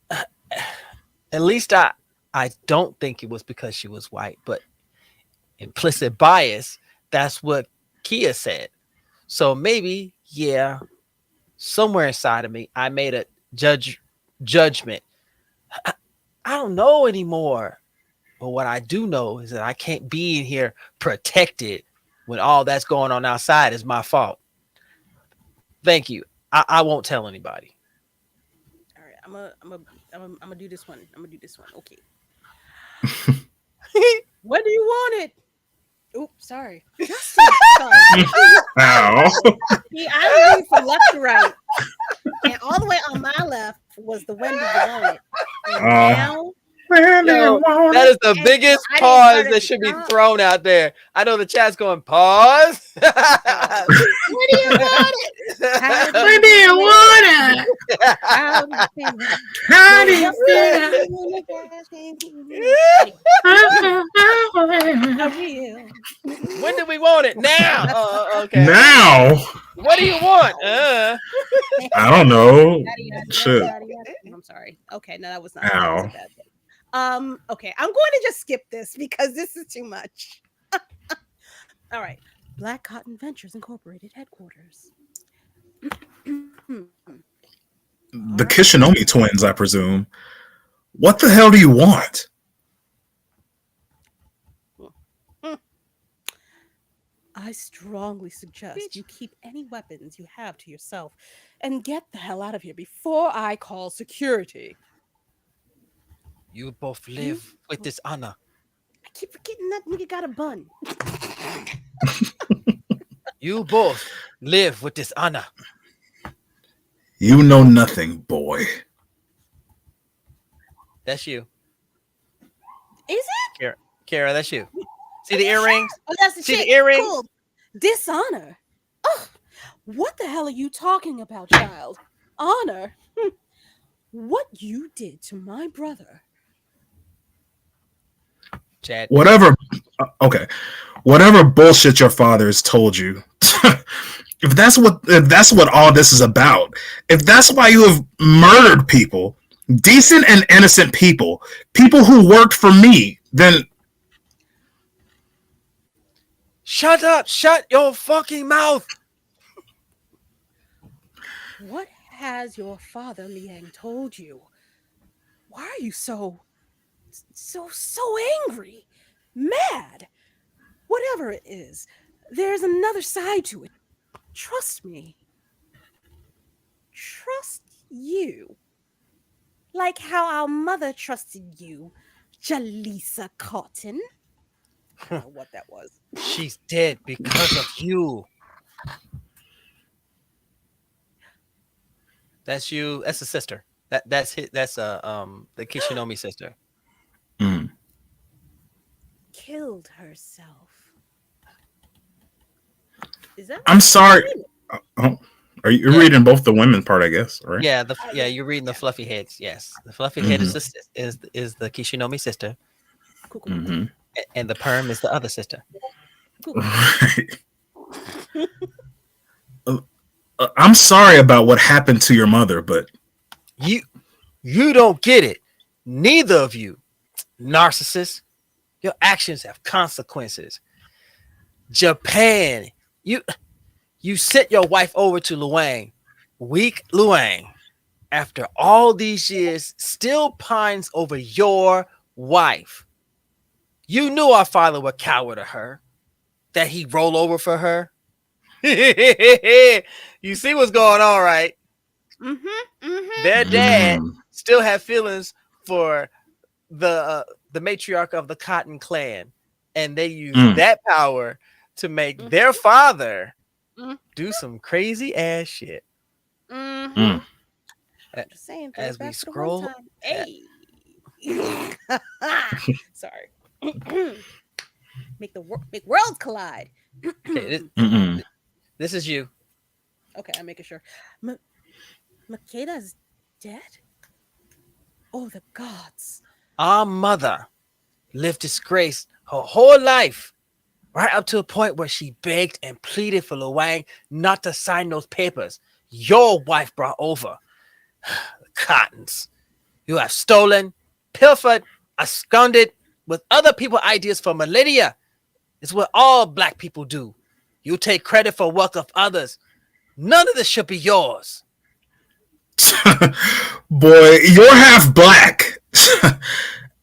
At least I don't think it was because she was white, but implicit bias, that's what Kia said. So maybe, yeah, somewhere inside of me, I made a judgment. I, I don't know anymore. But what I do know is that I can't be in here protected when all that's going on outside is my fault. Thank you. I won't tell anybody. All right, I'm gonna do this one. I'm gonna do this one. Okay. When do you want it? Oops, sorry. Justin, sorry. Ow. See, I read from left to right, and all the way on my left was the when do you want it, and now. Yo, that is the biggest I didn't pause start at that the should be top. thrown out there. I know the chat's going pause. When do you want it? How do When do you want it? How do you feel? How do you feel? When do we want it? Now. Okay. Now? What do you want? I don't know. Shit. I'm sorry. Okay, no, that was not. That was a Ow. bad thing. Okay, I'm going to just skip this because this is too much. All right. Black Cotton Ventures Incorporated headquarters. The Kishinomi twins, I presume. What the hell do you want? I strongly suggest you keep any weapons you have to yourself and get the hell out of here before I call security. You both live with this honor. I keep forgetting that nigga got a bun. You both live with this honor. You know nothing, boy. That's you. Is it? Kara, that's you. See the earrings? Oh, that's the See chick. the earrings? Cool. Dishonor. Oh, what the hell are you talking about, child? Honor? What you did to my brother. Chad. Whatever. Okay. Whatever bullshit your father has told you. If that's what all this is about, if that's why you have murdered people, decent and innocent people who worked for me, then Shut up! Shut your fucking mouth! What has your father Liang told you? Why are you so angry? Mad? Whatever it is, there's another side to it. Trust me. Trust you. Like how our mother trusted you, Jalisa Cotton. I don't know what that was. She's dead because of you. That's you. That's a sister. That's the Kishinomi sister. Killed herself. Is that? I'm sorry. Are you reading both the women part? I guess, right? Yeah, you're reading the fluffy heads. Yes, the fluffy head is the Kishinomi sister, Cool. and the perm is the other sister. Cool. I'm sorry about what happened to your mother, but you don't get it. Neither of you, narcissists. Your actions have consequences. Japan, you sent your wife over to Luang, weak Luang. after all these years, still pines over your wife. You knew our father would cower to her, that he'd roll over for her. You see what's going on, right? Their dad Mm. still had feelings for the matriarch of the Cotton Clan, and they used Mm. that power to make their father do some crazy ass shit. Mm. Just saying, throw As it we back for the one scroll, time. Hey. Sorry. Make worlds collide. okay, Mm-mm. this is you. Okay, I'm making sure. M- Makeda's dead? Oh, the gods. Our mother lived disgraced her whole life, right up to a point where she begged and pleaded for Luang not to sign those papers your wife brought over. The Cottons. You have stolen, pilfered, absconded with other people's ideas for millennia. It's what all black people do. You take credit for work of others. None of this should be yours. Boy, you're half black.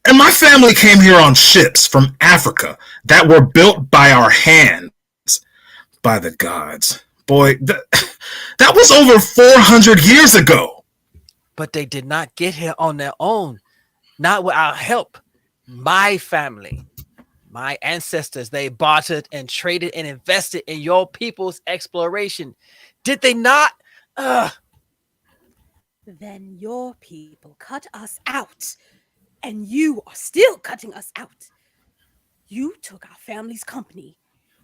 And my family came here on ships from Africa that were built by our hands, by the gods. Boy, that was over 400 years ago. But they did not get here on their own, not with our help. My family, my ancestors, they bartered and traded and invested in your people's exploration. Did they not? Ugh. Then your people cut us out. And you are still cutting us out. You took our family's company.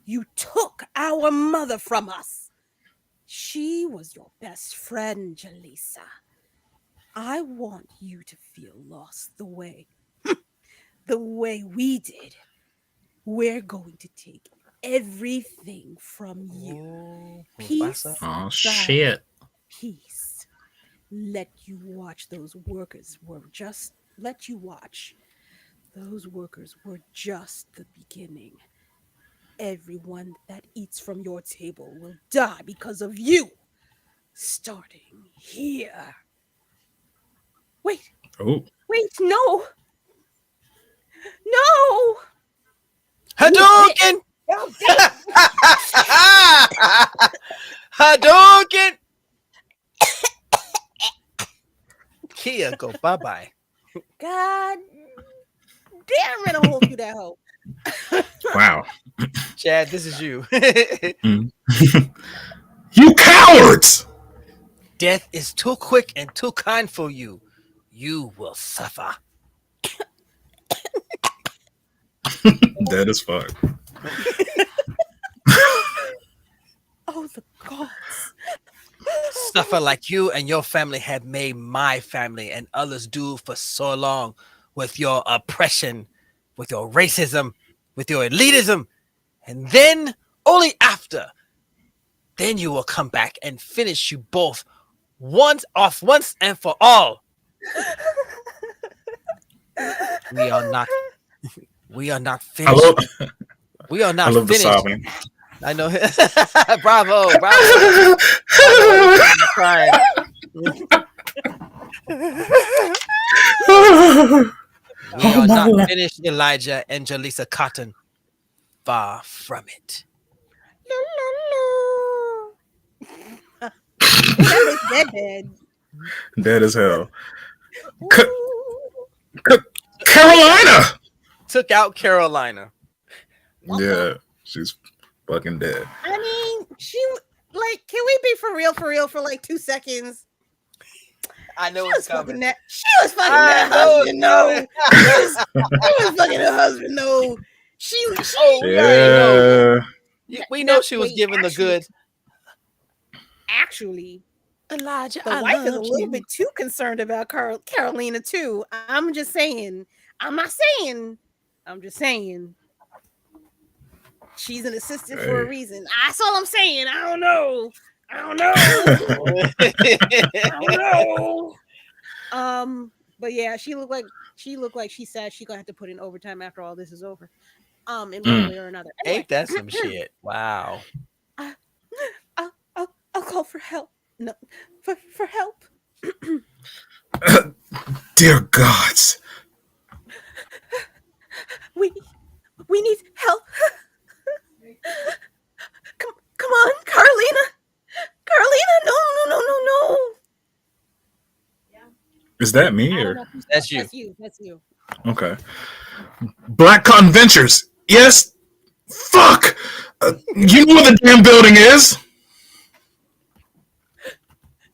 You took our mother from us. She was your best friend, Jaleesa. I want you to feel lost the way we did. We're going to take everything from you, Oh, Mufasa. piece Oh, by shit. piece. Let you watch those workers were just let you watch. Those workers were just the beginning. Everyone that eats from your table will die because of you. Starting here. Wait, Oh. wait, no, no. Hadouken! Oh, damn. Hadouken! Kia, go bye bye. God damn it, I'll hold you that hoe. Wow. Chad, this is you. Mm. You cowards! Death is too quick and too kind for you. You will suffer. Dead as fuck. Oh, the gods. Suffer like you and your family have made my family and others do for so long with your oppression, with your racism, with your elitism. And then, only after, then you will come back and finish you both once and for all. We are not we are not I love, finished. We are I not love the finished. sobbing. I know. Bravo, bravo. I'm crying. We Oh are my not God. finished, Elijah and Jaleesa Cotton. Far from it. That bitch dead. Dead as hell. C- Ooh. Carolina! Took out Carolina. Yeah, she's fucking dead. I mean, like, can we be for real for like 2 seconds? I know She it's was fucking coming. that. She was fucking I that know husband. it's No, coming. she was fucking her husband. No, she. Oh, we already know. Yeah. We No, know she was wait. given the goods. Actually, Elijah, the I wife is a love little you. bit too concerned about Carolina too. I'm just saying. I'm not saying. I'm just saying. She's an assistant for a Hey. reason. That's all I'm saying. I don't know. I don't know. I don't know. But yeah, she looked like she said she gonna have to put in overtime after all this is over. In one Mm. way or another. Ain't Anyway, that some shit? Wow. I, I'll call for help. No, for help. Dear gods. We need help. Come on, Carolina. Carolina, no. Is that me I don't or? know. That's you. That's you. Okay. Black Cotton Ventures. Yes. Fuck. You know where the damn building is.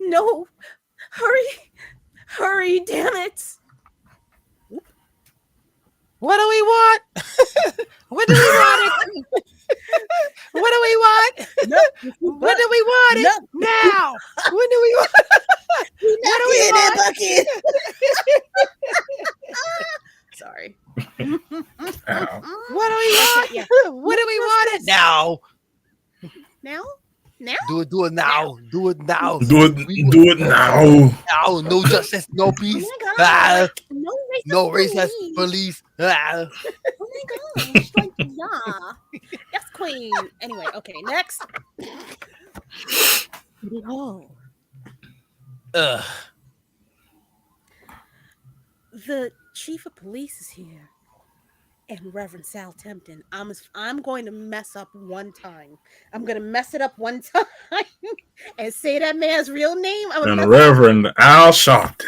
No. Hurry, damn it. What do we want? What do we want? What do we want? No. When do we want it? No. Now. When do we want? What do we want? bucket? Sorry. Ow. What do we want? Yeah. What do we want it now? Now? Do it now. Do it now. Do it now. Now. No justice, no peace. Oh my God. No racist police. Oh my gosh. Like, yeah. Yes, queen. Anyway, okay, next. Oh. The chief of police is here. And Reverend Sal Tempton. I'm going to mess up one time. I'm going to mess it up one time and say that man's real name. And Reverend Al Sharpton.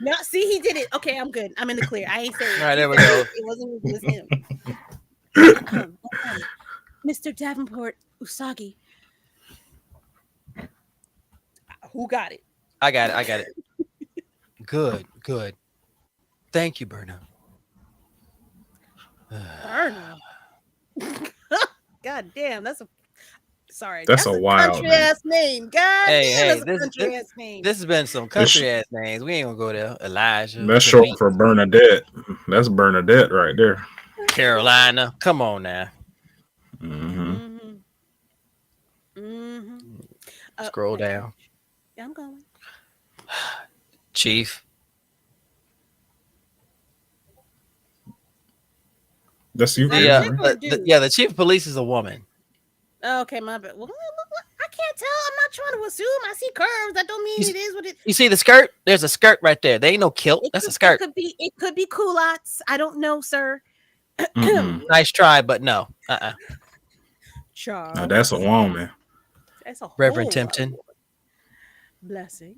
No, see, he did it. Okay, I'm good. I'm in the clear. I ain't saying it. All right, there we go. It wasn't me, it was him. Mr. Davenport Usagi. Who got it? I got it. Good. Thank you, Berna. Berna. God damn, that's a That's a wild country ass name. God damn, that's a country ass name. This has been some country ass names. We ain't gonna go there. Elijah. That's short for Bernadette. That's Bernadette right there. Carolina. Come on now. Mm-hmm. Scroll down. Yeah, I'm going. Chief. That's you. The chief of police is a woman. Okay, my bad. Well, I can't tell. I'm not trying to assume. I see curves. That don't mean it is what it. You see the skirt? There's a skirt right there. There ain't no kilt. That's a skirt. It could be culottes. I don't know, sir. Nice try, but no. Charles. No, that's a woman. That's a Reverend Tempton. Blessings.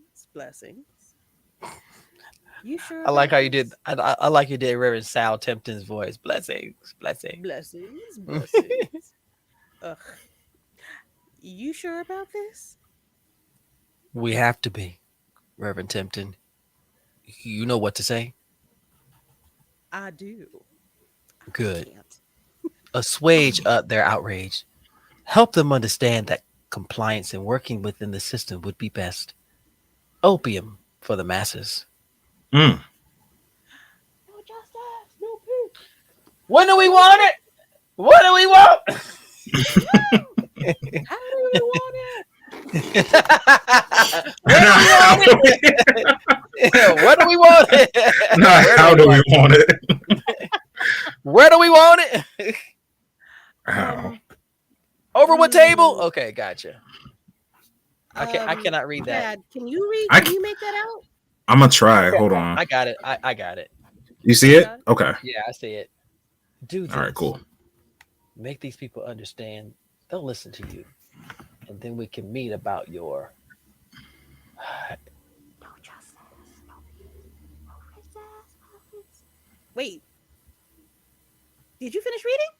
You sure? I like how you did. I like you did Reverend Sal Tempton's voice. Blessings. Ugh. You sure about this? We have to be, Reverend Tempton. You know what to say? I do. Good. Assuage their outrage. Help them understand that compliance and working within the system would be best. Opium for the masses. No justice, no peace. When do we want it? What do we want? How do we want it? What do we want it? Not how do we want it? Where do we want it? Ow. Over what table? Okay, gotcha. I cannot read that. Dad, can you read? Can you make that out? I'm gonna try. Hold on. I got it. I got it. You see it? Okay. Yeah, I see it. Do this. All right. Cool. Make these people understand. They'll listen to you, and then we can meet about your. No justice, no peace, no justice. Wait. Did you finish reading?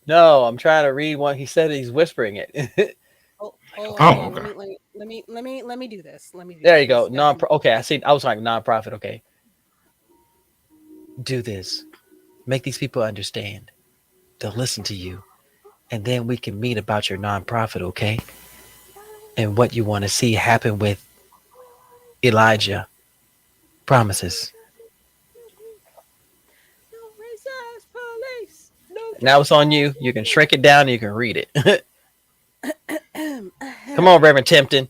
No, I'm trying to read what he said. He's whispering it. Okay. Let me do this. There you go. Okay, I see. I was like nonprofit. Okay. Do this. Make these people understand. They'll listen to you. And then we can meet about your nonprofit, okay? And what you want to see happen with Elijah. Promises. No racist police. No Now it's on you. You can shrink it down and you can read it. Come on, Reverend Tempton.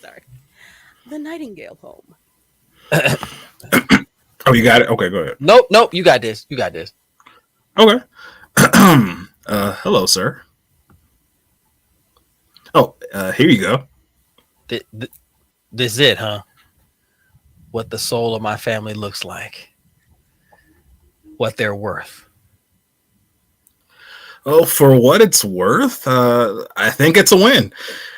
Sorry. The Nightingale Home. Oh, you got it? Okay, go ahead. Nope. You got this. Okay. Hello, sir. Oh, here you go. Th- th- this it, huh? What the soul of my family looks like, what they're worth. Oh, for what it's worth, I think it's a win.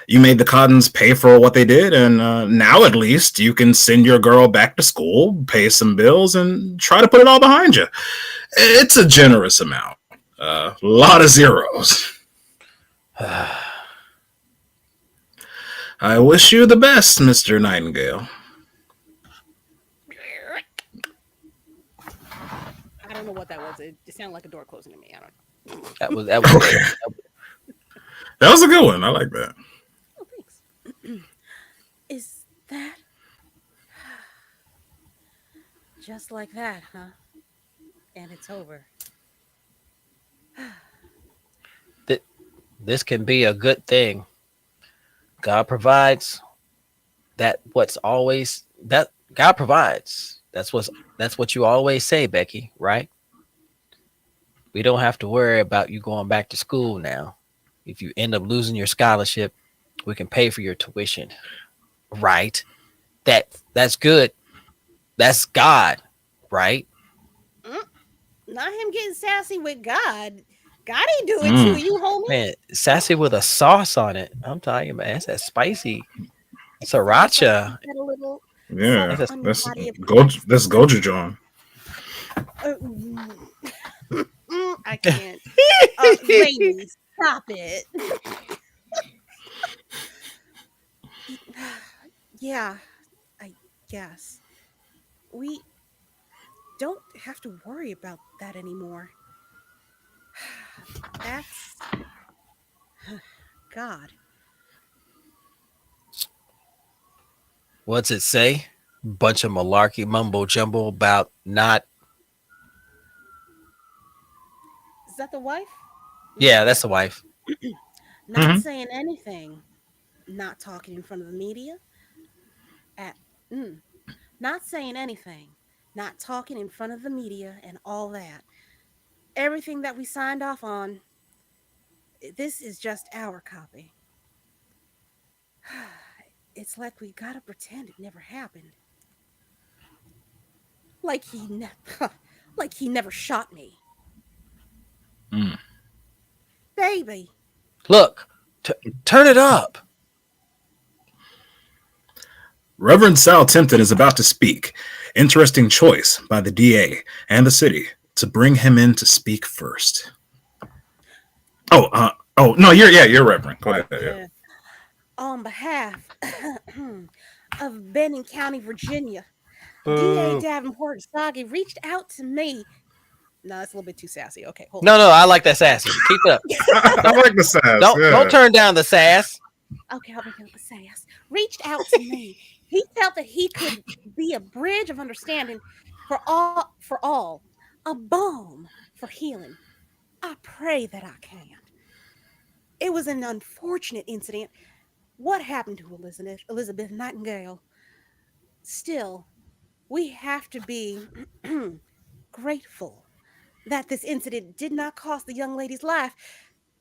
You made the Cottons pay for what they did, and now at least you can send your girl back to school, pay some bills, and try to put it all behind you. It's a generous amount. A lot of zeros. I wish you the best, Mr. Nightingale. I don't know what that was. It sounded like a door closing to me. I don't know. That was Okay. That was a good one. I like that. Oh, thanks. Is that just like that, huh? And it's over. this can be a good thing. God provides that God provides. That's what you always say, Becky, right? We don't have to worry about you going back to school now. If you end up losing your scholarship, we can pay for your tuition. Right? That's good. That's God, right? Mm, not him getting sassy with God. God ain't do it Mm. to you, homie. Man, sassy with a sauce on it. I'm telling you, man, it's that spicy It sounds like you sriracha. had a little Yeah, salt That's on your that's body of That's Goju John. I can't. Rainy, stop it. Yeah, I guess. We don't have to worry about that anymore. That's God. What's it say? Bunch of malarkey mumbo jumbo about not. Is that the wife? Yeah, Yeah. that's the wife. Not Mm-hmm. saying anything. Not talking in front of the media. At mm, not saying anything. Not talking in front of the media and all that. Everything that we signed off on. This is just our copy. It's like we gotta pretend it never happened. Like like he never shot me. Mm. Baby. Look, turn it up. Reverend Sal Tempton is about to speak. Interesting choice by the DA and the city to bring him in to speak first. Oh no, you're Reverend. Go ahead. Yeah. On behalf of Benning County, Virginia, DA Boo. Davenport Sagi reached out to me. No, that's a little bit too sassy. Okay, hold No, I like that sassy. Keep it up. I like the sass. Don't Yeah. turn down the sass. on. Okay, I'll bring up the sass. Reached out to me. He felt that he could be a bridge of understanding for all, a balm for healing. I pray that I can. It was an unfortunate incident. What happened to Elizabeth Nightingale? Still, we have to be grateful that this incident did not cost the young lady's life.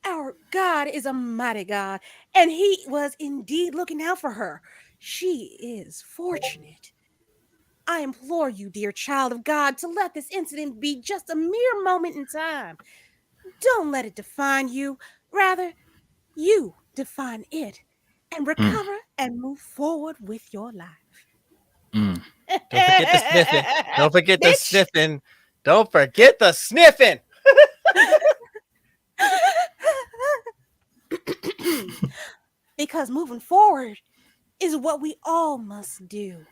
Our God is a mighty God, and He was indeed looking out for her. She is fortunate. I implore you, dear child of God, to let this incident be just a mere moment in time. Don't let it define you. Rather, you define it and Mm, recover and move forward with your life. mm. Don't forget the sniffing. Don't forget the Bitch! sniffing. Don't forget the sniffing. Because moving forward is what we all must do.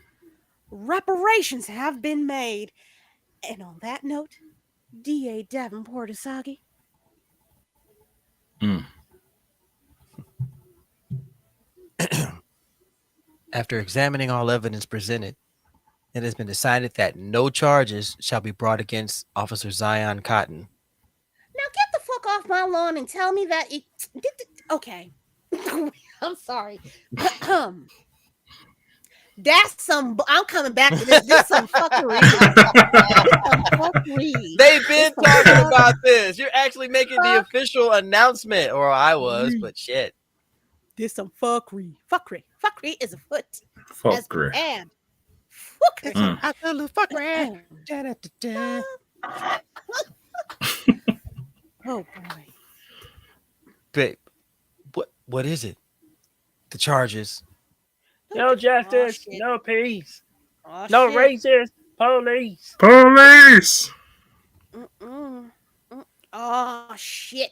Reparations have been made. And on that note, D.A. Davenport Asagi. Mm. After examining all evidence presented, it has been decided that no charges shall be brought against Officer Zion Cotton. Now get the fuck off my lawn and tell me that it. Okay. I'm sorry. That's some. I'm coming back to this. This some fuckery. Some fuckery. They've been This some talking fuck- about this. You're actually making the fuck official announcement, or I was, me. but shit. This some fuckery. Fuckery is afoot. As we Fucker. add It's an fuckery. absolute fuckery. Da-da-da-da. Oh boy. Babe, what is it? The charges. No No ju- oh, justice, shit. no peace, Oh, no shit. racist police. Police. Mm-mm. Oh shit.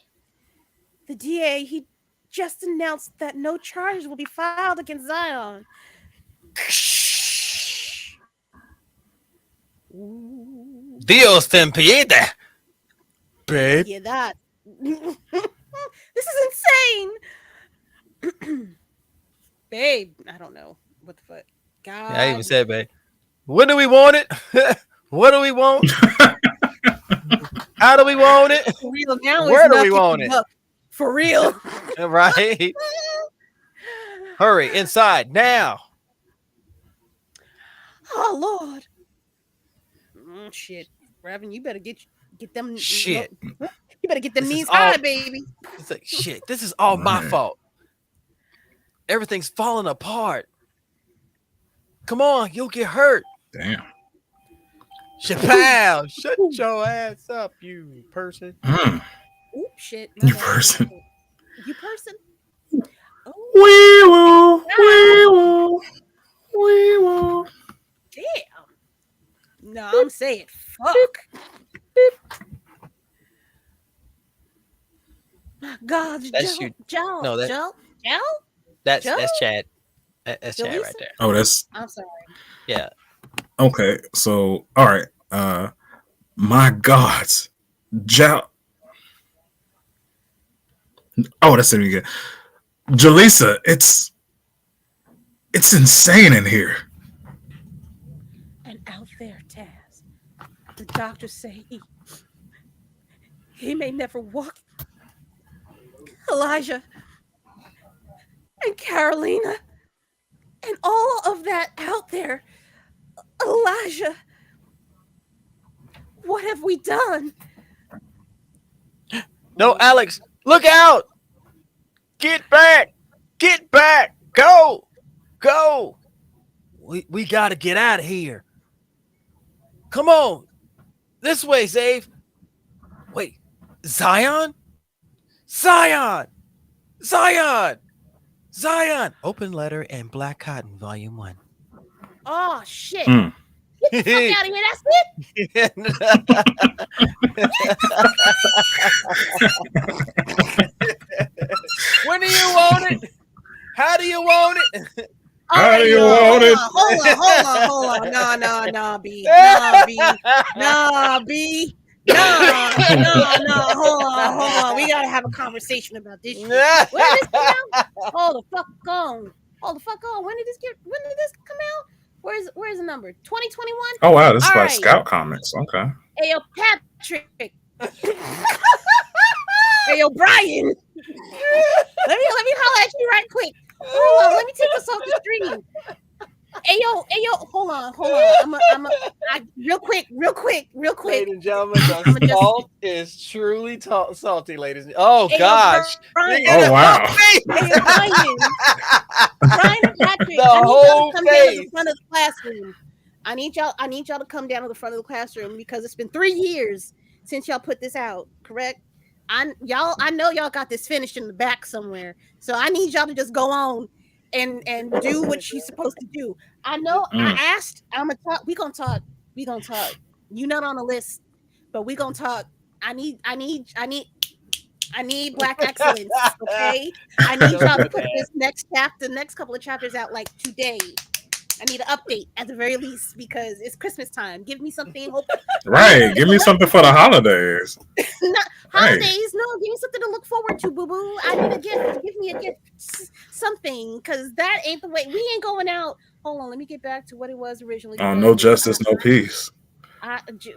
The DA, he just announced that no charges will be filed against Zion. Ooh. Dios te impide. Babe. Yeah, that. This is insane. Babe, I don't know. What the fuck? God. I even said, babe, when do we want it? What do we want? How do we want it? For real, now Where it's do we not want getting it? up. For real. Right? Hurry, inside, now. Oh Lord. Shit. Reverend, you better get them. Shit. You better get them This is knees all- high, baby. It's like, shit, this is all my Right. fault. Everything's falling apart. Come on, you'll get hurt. Damn. Chappelle, shut your ass up, you person. Mm. Oop, shit. You person. You person? Oh, We will. We will. We will. damn. No, I'm saying fuck. God, That's Joe, you. Joe, No, that- Joe. That's Joe? Chad. That's Chad Jaleesa? right there. Oh, that's I'm sorry. Yeah. okay. So, all right. My God. Oh, that's it again. Jaleesa, it's insane in here. And out there, Taz, the doctors say he may never walk. Elijah and Carolina and all of that out there. Elijah, what have we done? No, Alex, look out! Get back! Get back! Go! Go! We gotta get out of here. Come on. This way, Zave. Wait, Zion? Zion! Zion! Zion! Open Letter and Black Cotton, Volume 1. Oh shit! Mm. Get the fuck out of here! That's it. When do you want it? How do you want it? How do you no, want it? Hold on. No, B. No, B. No, B. No. Hold on. We gotta have a conversation about this shit. When did this come out? Hold the fuck on. When did this come out? Where's the number? 2021? Oh wow, this is All about right. Scout Comics. Okay. Hey, yo, Patrick. Hey, yo, Brian. Let me holler at you right quick. Hold on, let me take us off the stream. Hey yo, hold on. Real quick. Ladies and gentlemen, the I'ma just- salt is truly salty, ladies. Oh, Hey, yo, gosh. Brian. Oh wow. Hey, yo, Brian and Patrick, The I need y'all whole to come down to face. the front of the classroom. I need y'all to come down to the front of the classroom because it's been 3 years since y'all put this out, correct? I know y'all got this finished in the back somewhere. So I need y'all to just go on and do what she's supposed to do. I know I asked, we gonna talk. You not on the list, but we gonna talk. I need black excellence, okay? I need y'all to put this next couple of chapters out like today. I need an update at the very least because it's Christmas time. Give me something. Right. Give me something for the holidays. Not holidays. No, give me something to look forward to, boo boo. I need a gift. Give me a gift. Something. Because that ain't the way. We ain't going out. Hold on. Let me get back to what it was originally. No justice, no peace.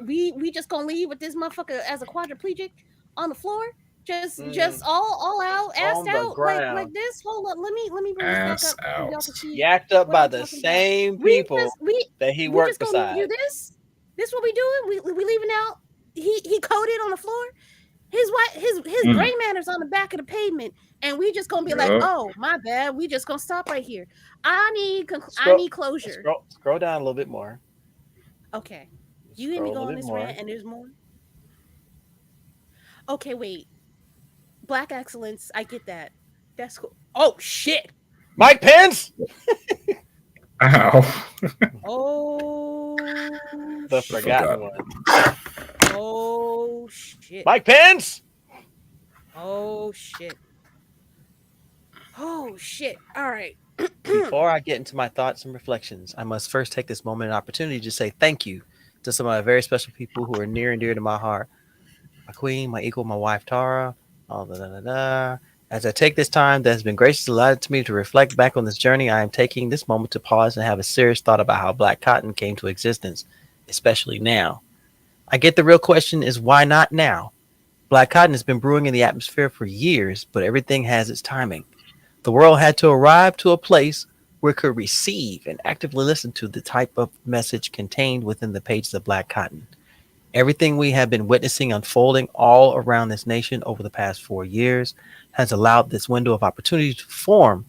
We just gonna leave with this motherfucker as a quadriplegic on the floor. Just all out, assed out like this. Hold on, let me bring this Ass back up. out. Y'all can see Yacked up what by I'm the talking same about. people that he we worked just gonna beside. do this. This what we doing? We leaving out. He coded on the floor. his Mm. gray matters on the back of the pavement, and we just gonna be like, Yeah. oh my bad, we just gonna stop right here. I Scroll, need closure. scroll down a little bit more. Okay, you hear me Scroll a go little on bit this more. rant, and there's more. Okay, wait, black excellence, I get that. That's cool. Oh shit. Mike Pence, Ow. Oh the I forgot. forgotten shit. one. Oh shit. Mike Pence. Oh shit. Oh shit. All right. Before I get into my thoughts and reflections, I must first take this moment and opportunity to say thank you to some of my very special people who are near and dear to my heart. My queen, my equal, my wife Tara, all da da da da. As I take this time that has been graciously allotted to me to reflect back on this journey, I am taking this moment to pause and have a serious thought about how black cotton came to existence, especially now. I get the real question is why not now? Black cotton has been brewing in the atmosphere for years, but everything has its timing. The world had to arrive to a place where it could receive and actively listen to the type of message contained within the pages of Black Cotton. Everything we have been witnessing unfolding all around this nation over the past 4 years has allowed this window of opportunity to form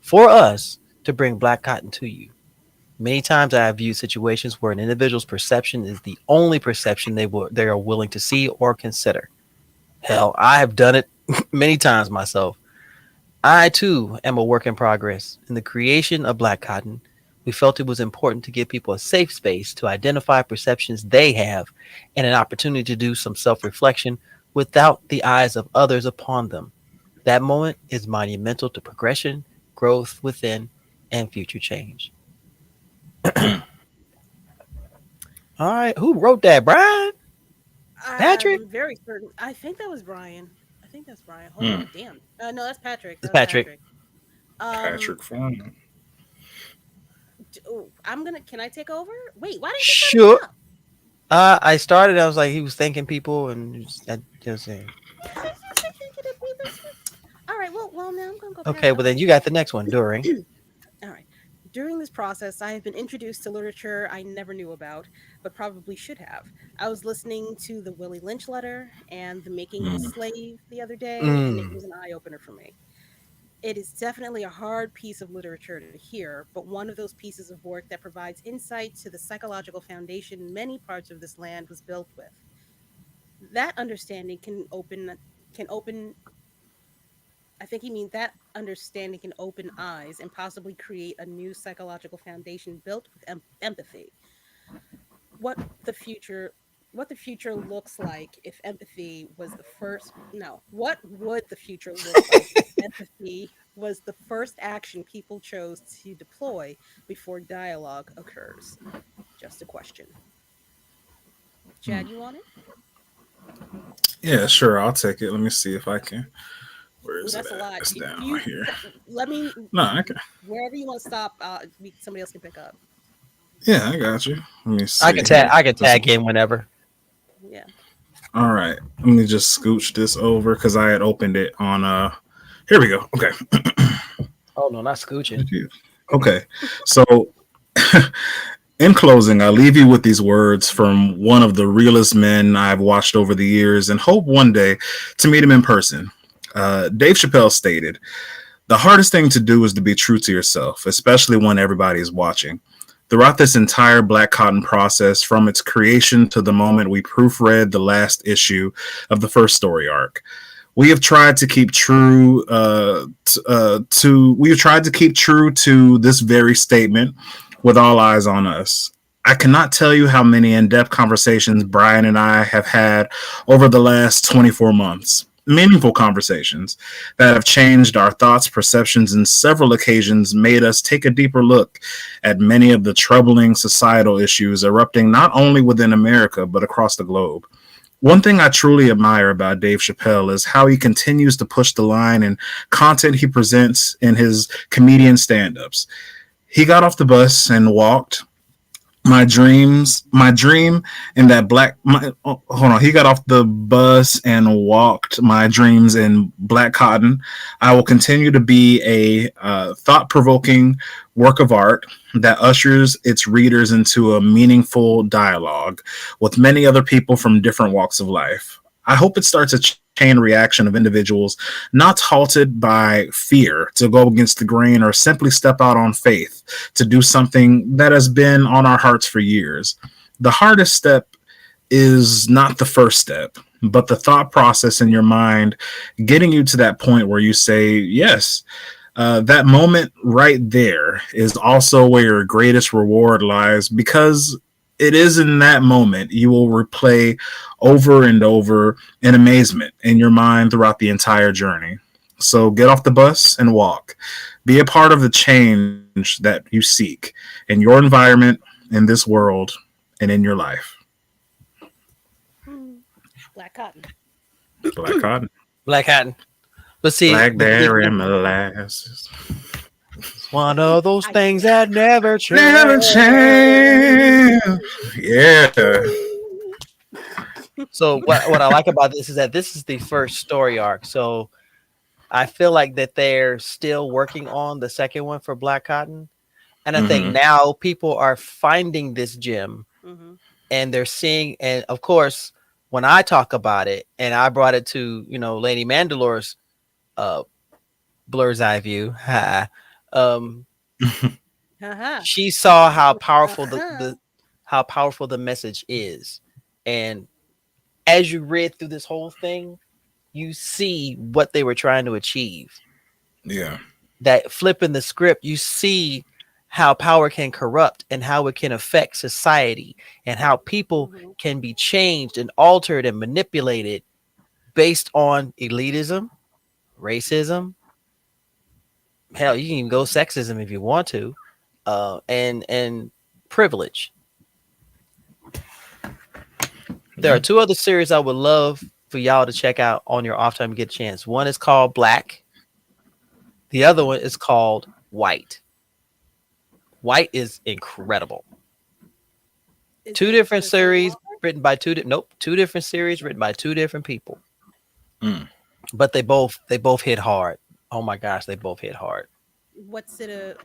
for us to bring Black Cotton to you. Many times I have viewed situations where an individual's perception is the only perception they are willing to see or consider. Hell, I have done it many times myself. I too am a work in progress. In the creation of Black Cotton, we felt it was important to give people a safe space to identify perceptions they have and an opportunity to do some self reflection without the eyes of others upon them. That moment is monumental to progression, growth within, and future change. Mm. All right, who wrote that, Brian? Patrick? I'm very certain. I think that was Brian. I think that's Brian. Hold Mm. on. Damn. No, that's Patrick. It's That was Patrick. Patrick. Um, Patrick Fine. I'm gonna. Can I take over? Wait, why didn't you set Sure. me up? I started. I was like, he was thanking people, and I just saying. All right. Well, now I'm gonna go Okay, Patrick. well then you got the next one during. All right. During this process, I have been introduced to literature I never knew about, but probably should have. I was listening to the Willie Lynch letter and The Making of a Mm. Slave the other day, and it Mm. was an eye opener for me. It is definitely a hard piece of literature to hear, but one of those pieces of work that provides insight to the psychological foundation many parts of this land was built with. That understanding can open I think he means that understanding can open eyes and possibly create a new psychological foundation built with empathy. What the future what the future looks like if empathy was the first no, what would the future look like if empathy was the first action people chose to deploy before dialogue occurs? Just a question. Mm. Chad, you want it? Yeah, sure. I'll take it. Let me see if I can. Where Oh, is it that's a at? lot. It's If down you here. let me No, I can. wherever you want to stop, somebody else can pick up. Yeah, I got you. Let me I see could tag. here. I could This, tag in whenever. Yeah. all right. Let me just scooch this over because I had opened it on. Here we go. Okay. Oh no, not scooching. Okay. So, in closing, I leave you with these words from one of the realest men I've watched over the years and hope one day to meet him in person. Dave Chappelle stated, "The hardest thing to do is to be true to yourself, especially when everybody is watching." Throughout this entire Black Cotton process, from its creation to the moment we proofread the last issue of the first story arc, we have tried to keep true we have tried to keep true to this very statement with all eyes on us. I cannot tell you how many in-depth conversations Brian and I have had over the last 24 months. Meaningful conversations that have changed our thoughts, perceptions, and several occasions made us take a deeper look at many of the troubling societal issues erupting not only within America, but across the globe. One thing I truly admire about Dave Chappelle is how he continues to push the line in content he presents in his comedian stand-ups. He got off the bus and walked my dream in that hold on, he got off the bus and walked my dreams in Black Cotton. I will continue to be a thought-provoking work of art that ushers its readers into a meaningful dialogue with many other people from different walks of life. I hope it starts a chain reaction of individuals not halted by fear to go against the grain or simply step out on faith to do something that has been on our hearts for years. The hardest step is not the first step, but the thought process in your mind getting you to that point where you say, yes, that moment right there is also where your greatest reward lies, because it is in that moment you will replay over and over in amazement in your mind throughout the entire journey. So get off the bus and walk. Be a part of the change that you seek in your environment, in this world, and in your life. Hmm. Black cotton. Black cotton. Black Hatton. But see, Blackberry molasses. it's one of those I things that never Never change. change. Yeah. So what I like about this is that this is the first story arc. So I feel like that they're still working on the second one for Black Cotton. And I think Mm-hmm. now people are finding this gem Mhm. and they're seeing, and of course, when I talk about it and I brought it to, Lady Mandalore's uh blur's eye view, um, Uh-huh. she saw how powerful Uh-huh. how powerful the message is. And as you read through this whole thing, you see what they were trying to achieve. Yeah. That flipping the script, you see how power can corrupt and how it can affect society and how people Mhm. can be changed and altered and manipulated based on elitism, racism. Hell, you can even go sexism if you want to, and privilege. There are Yeah. two other series I would love for y'all to check out on your off time you get a chance. One is called Black. The other one is called White. White is incredible. Is Two it different the same series author? written by nope, two different series written by two different people. Mm. But they both hit hard. Oh my gosh, they both hit hard. What's it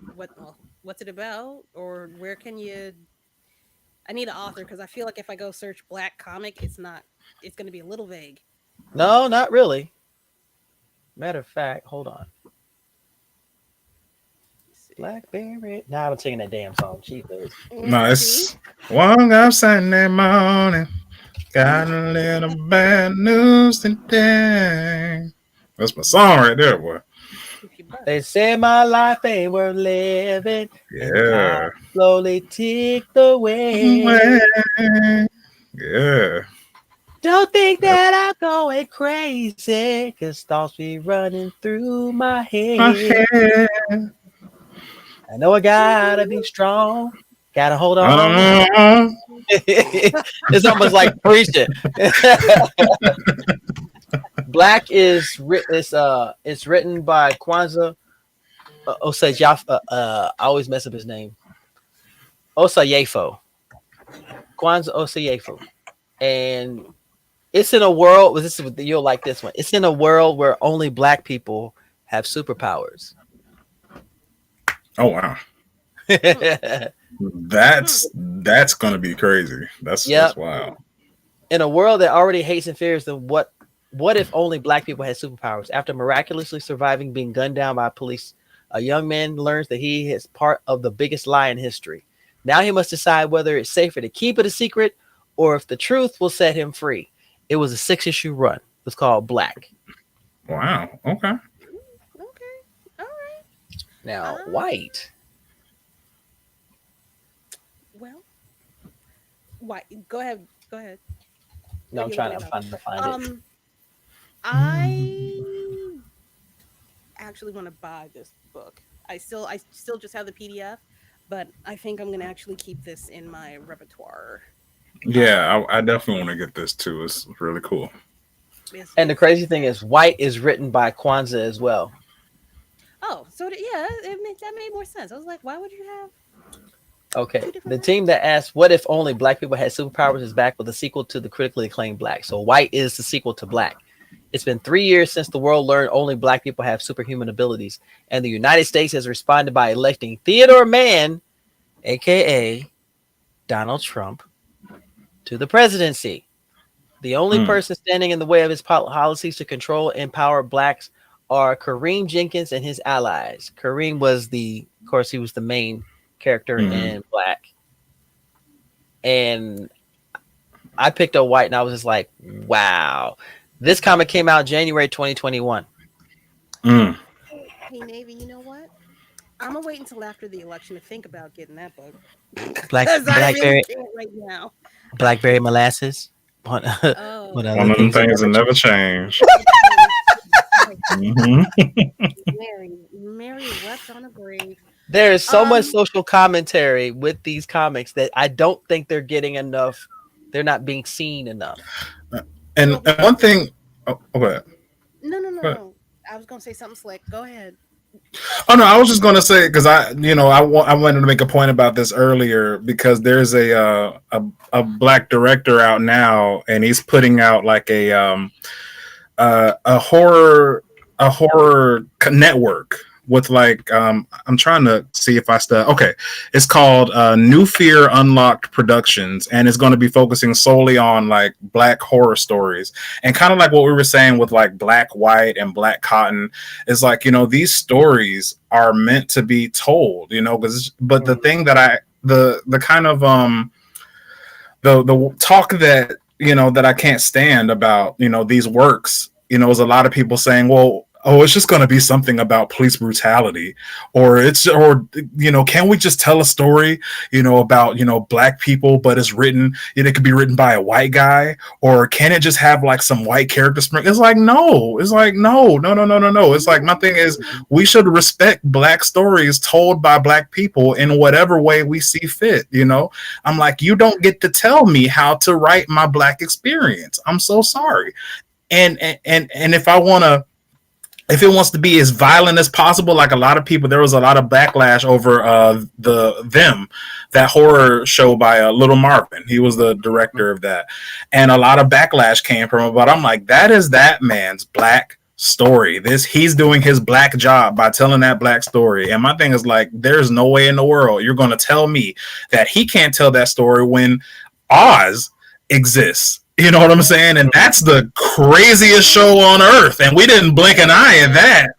about, or where can you? I need an author because I feel like if I go search black comic, it's not. It's going to be a little vague. No, not really. Matter of fact, hold on. Let's see. Blackberry. Nah, I'm singing that damn song. Jesus. See, Nice. Woke up Sunday morning. Got a little bad news today. That's my song right there, boy. if you bust. They say my life ain't worth living, and time Yeah. slowly ticked away. Yeah. Don't think Yep. that I'm going crazy, cause thoughts be running through my My head. head. I know I gotta be strong, gotta hold on. Uh, It's almost like preaching. Black is it's written by Kwanzaa Osei I always mess up his name. Osayefo. Kwanzaa Osayefo. And it's in a world. You'll like this one. It's in a world where only black people have superpowers. oh wow. Yep. That's gonna be crazy. That's wild. In a world that already hates and fears them, what if only black people had superpowers? After miraculously surviving being gunned down by police, a young man learns that he is part of the biggest lie in history. Now he must decide whether it's safer to keep it a secret or if the truth will set him free. It was a 6-issue run. It's called Black. Wow. Okay. Okay, all right. Now, Um, White. well, why? Go ahead. Go ahead. No, I'm You were trying gonna to go. find it. Um, I actually want to buy this book. I still just have the PDF, but I think I'm gonna actually keep this in my repertoire. Yeah, I definitely want to get this too. It's really cool. And the It's crazy thing is, White is written by Kwanzaa as well. oh, so yeah, that made more sense. I was like, why would you have two Okay. different The team writers? that asked, "What if only black people had superpowers?" is back with a sequel to the critically acclaimed Black. So, White is the sequel to Black. It's been 3 years since the world learned only black people have superhuman abilities, and the United States has responded by electing Theodore Mann, aka Donald Trump, to the presidency. The only person standing in the way of his policies to control and empower blacks are Kareem Jenkins and his allies. Kareem was of course, he was the main character in Black. And I picked a white and I was just like, wow. This comic came out January 2021. Mm. Hey, Navy, you know what? I'm going to wait until after the election to think about getting that book. Because I really can't right now. Blackberry molasses. One Oh. One of them things that never change. Mary wept on a grave. There is so much social commentary with these comics that I don't think they're getting enough. They're not being seen enough. And one thing. Oh, go ahead. No. I was going to say something slick. Go ahead. Oh no, I was just going to say because I wanted to make a point about this earlier because there's a black director out now and he's putting out like a horror network with like I'm trying to see if I still okay. It's called New Fear Unlocked Productions, and it's going to be focusing solely on like black horror stories and kind of like what we were saying with like Black White and Black Cotton is like these stories are meant to be told, but the thing that the kind of the talk that that I can't stand about these works is a lot of people saying, well, it's just going to be something about police brutality, or can we just tell a story, about, black people, but it's written, it could be written by a white guy, or can it just have like some white character spring? It's like, no. It's like, no. It's like, my thing is we should respect black stories told by black people in whatever way we see fit. I'm like, you don't get to tell me how to write my black experience. I'm so sorry. And if it wants to be as violent as possible, like a lot of people, there was a lot of backlash over that horror show by Little Marvin. He was the director of that. And a lot of backlash came from it. But I'm like, that is that man's black story. He's doing his black job by telling that black story. And my thing is like, there's no way in the world you're going to tell me that he can't tell that story when Oz exists. You know what I'm saying? And that's the craziest show on earth. And we didn't blink an eye at that.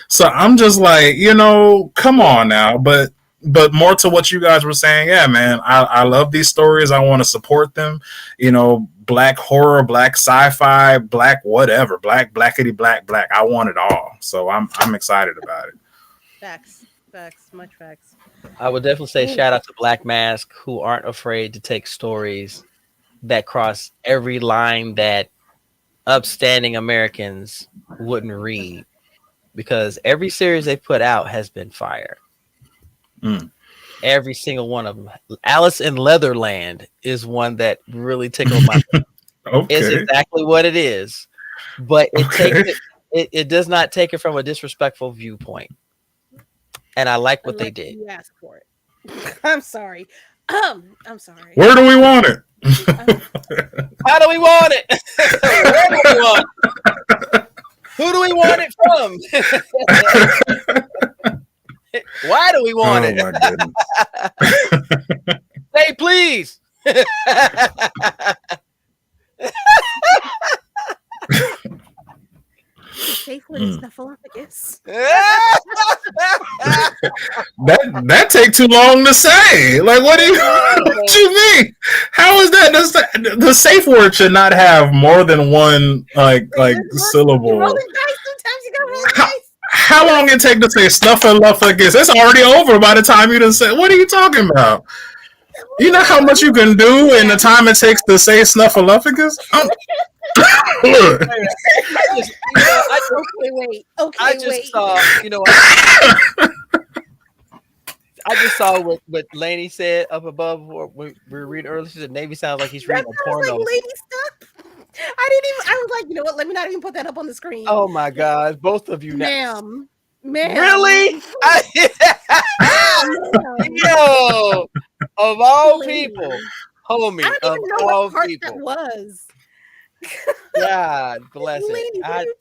So I'm just like, come on now. But more to what you guys were saying, yeah, man, I love these stories. I want to support them. Black horror, black sci-fi, black whatever, blackity black. I want it all. So I'm excited about it. Facts, much facts. I would definitely say shout out to Black Mask, who aren't afraid to take stories that cross every line that upstanding Americans wouldn't read, because every series they put out has been fire. Every single one of them. Alice in Leatherland is one that really tickled my Okay. It's exactly what it is, but it does not take it from a disrespectful viewpoint, and I like what they did. You asked for it. I'm sorry. I'm sorry. Where do we want it? How do we want it? Where do we want it? Who do we want it from? Why do we want it? My goodness. Say please. Safe with his snuffleupagus. that take too long to say. Like, what you mean? How is that? The safe word should not have more than one like syllable. How long it take to say snuffleupagus? It's already over by the time you done say. What are you talking about? You know how much you can do in the time it takes to say snuffleupagus? Okay, wait. I just saw, I just saw what Lainey said up above when we were reading earlier. She said Navy sounds like he's reading a porno. Like lady stuff. I was like, you know what? Let me not even put that up on the screen. Oh my God, both of you now. Ma'am. Really? Yo, of all people, homie, I don't even know what part that was. God bless it. Lady, what are you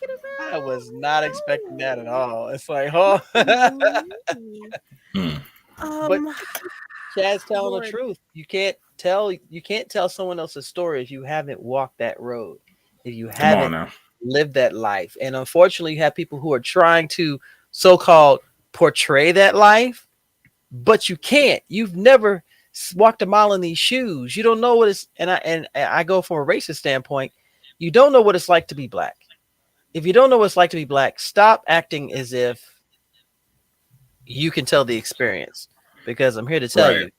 talking about? I was not expecting that at all. It's like, oh. But Chad's telling the truth. You can't you can't tell someone else's story if you haven't walked that road, if you Come on haven't now. lived that life. And unfortunately, you have people who are trying to so-called portray that life, but you can't. You've never walked a mile in these shoes. You don't know what it's, and I go from a racist standpoint. You don't know what it's like to be black. If you don't know what it's like to be black, stop acting as if you can tell the experience, because I'm here to tell Right. you,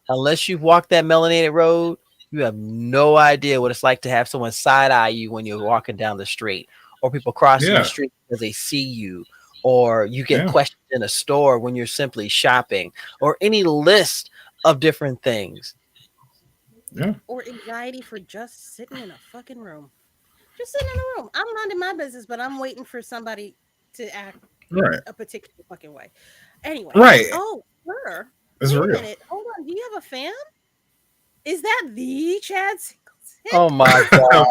unless you've walked that melanated road, you have no idea what it's like to have someone side eye you when you're walking down the street, or people crossing the Yeah. street because they see you, or you get Yeah. questioned in a store when you're simply shopping, or any list of different things. Yeah. Or anxiety for just sitting in a fucking room. Just sitting in a room. I'm minding my business, but I'm waiting for somebody to act Right. a particular fucking way. Anyway. Right. Oh, sir. It's Wait a real. minute. Hold on. Do you have a fan? Is that the Chad Singleton? Oh my god!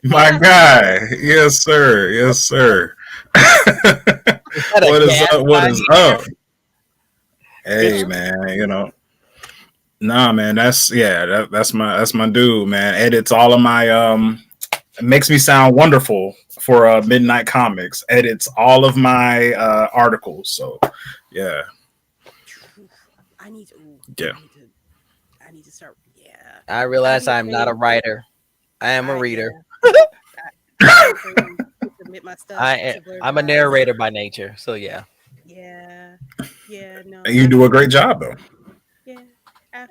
My guy. Yes, sir. Yes, sir. Is that a What is gas up? What is line? up? Hey, man. Nah, man. That's my dude, man. Edits all of my it makes me sound wonderful for Midnight Comics. Edits all of my articles. So, yeah. I need to. Yeah. I need to start. Yeah. I realize I'm I'm not a afraid- writer. I am a reader. I'm afraid to submit my stuff to Blerds I'm a Eyes. narrator by nature, so yeah. Yeah. Yeah. No. And you do a great job, though. Yeah.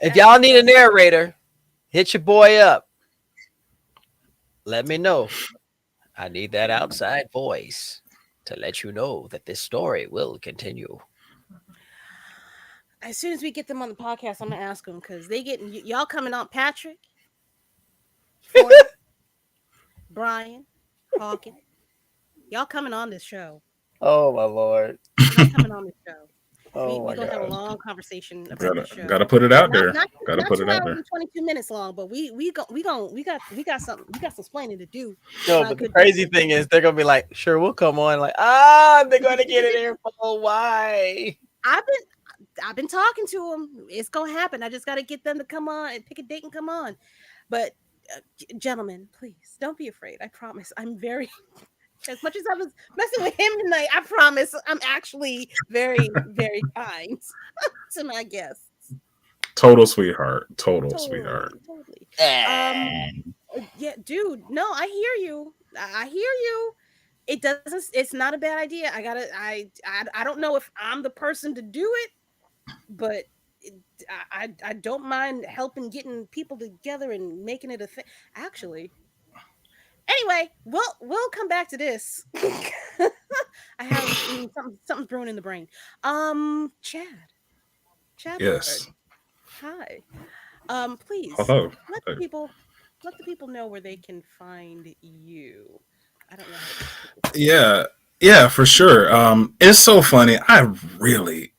If y'all need a narrator, hit your boy up. Let me know. I need that outside voice to let you know that this story will continue. As soon as we get them on the podcast, I'm gonna ask them because they getting y'all coming on. Patrick, Ford, Brian, Hawkins, y'all coming on this show. Oh my lord. Y'all coming on this show. Oh we my gonna have a god. long conversation about the show. Gotta put it out there. Not Gotta put 2 it out hours there. and 22 minutes long, but we got some explaining to do. No, My but the good crazy people. thing is they're gonna be like, sure, we'll come on. Like, they're gonna get an earful. Why? I've been talking to them. It's gonna happen. I just got to get them to come on and pick a date and come on. But gentlemen, please don't be afraid. I promise. I'm very. As much as I was messing with him tonight, I promise I'm actually very, very kind to my guests. Total sweetheart. Total sweetheart. Totally. Eh. Yeah, dude. No, I hear you. I hear you. It doesn't. It's not a bad idea. I don't know if I'm the person to do it, but I don't mind helping getting people together and making it a thing. Actually. Anyway, we'll come back to this. I have something's brewing in the brain. Chad Yes. Ballard. Hi. Please Hello. let the people know where they can find you. I don't know. Yeah, for sure. It's so funny. I really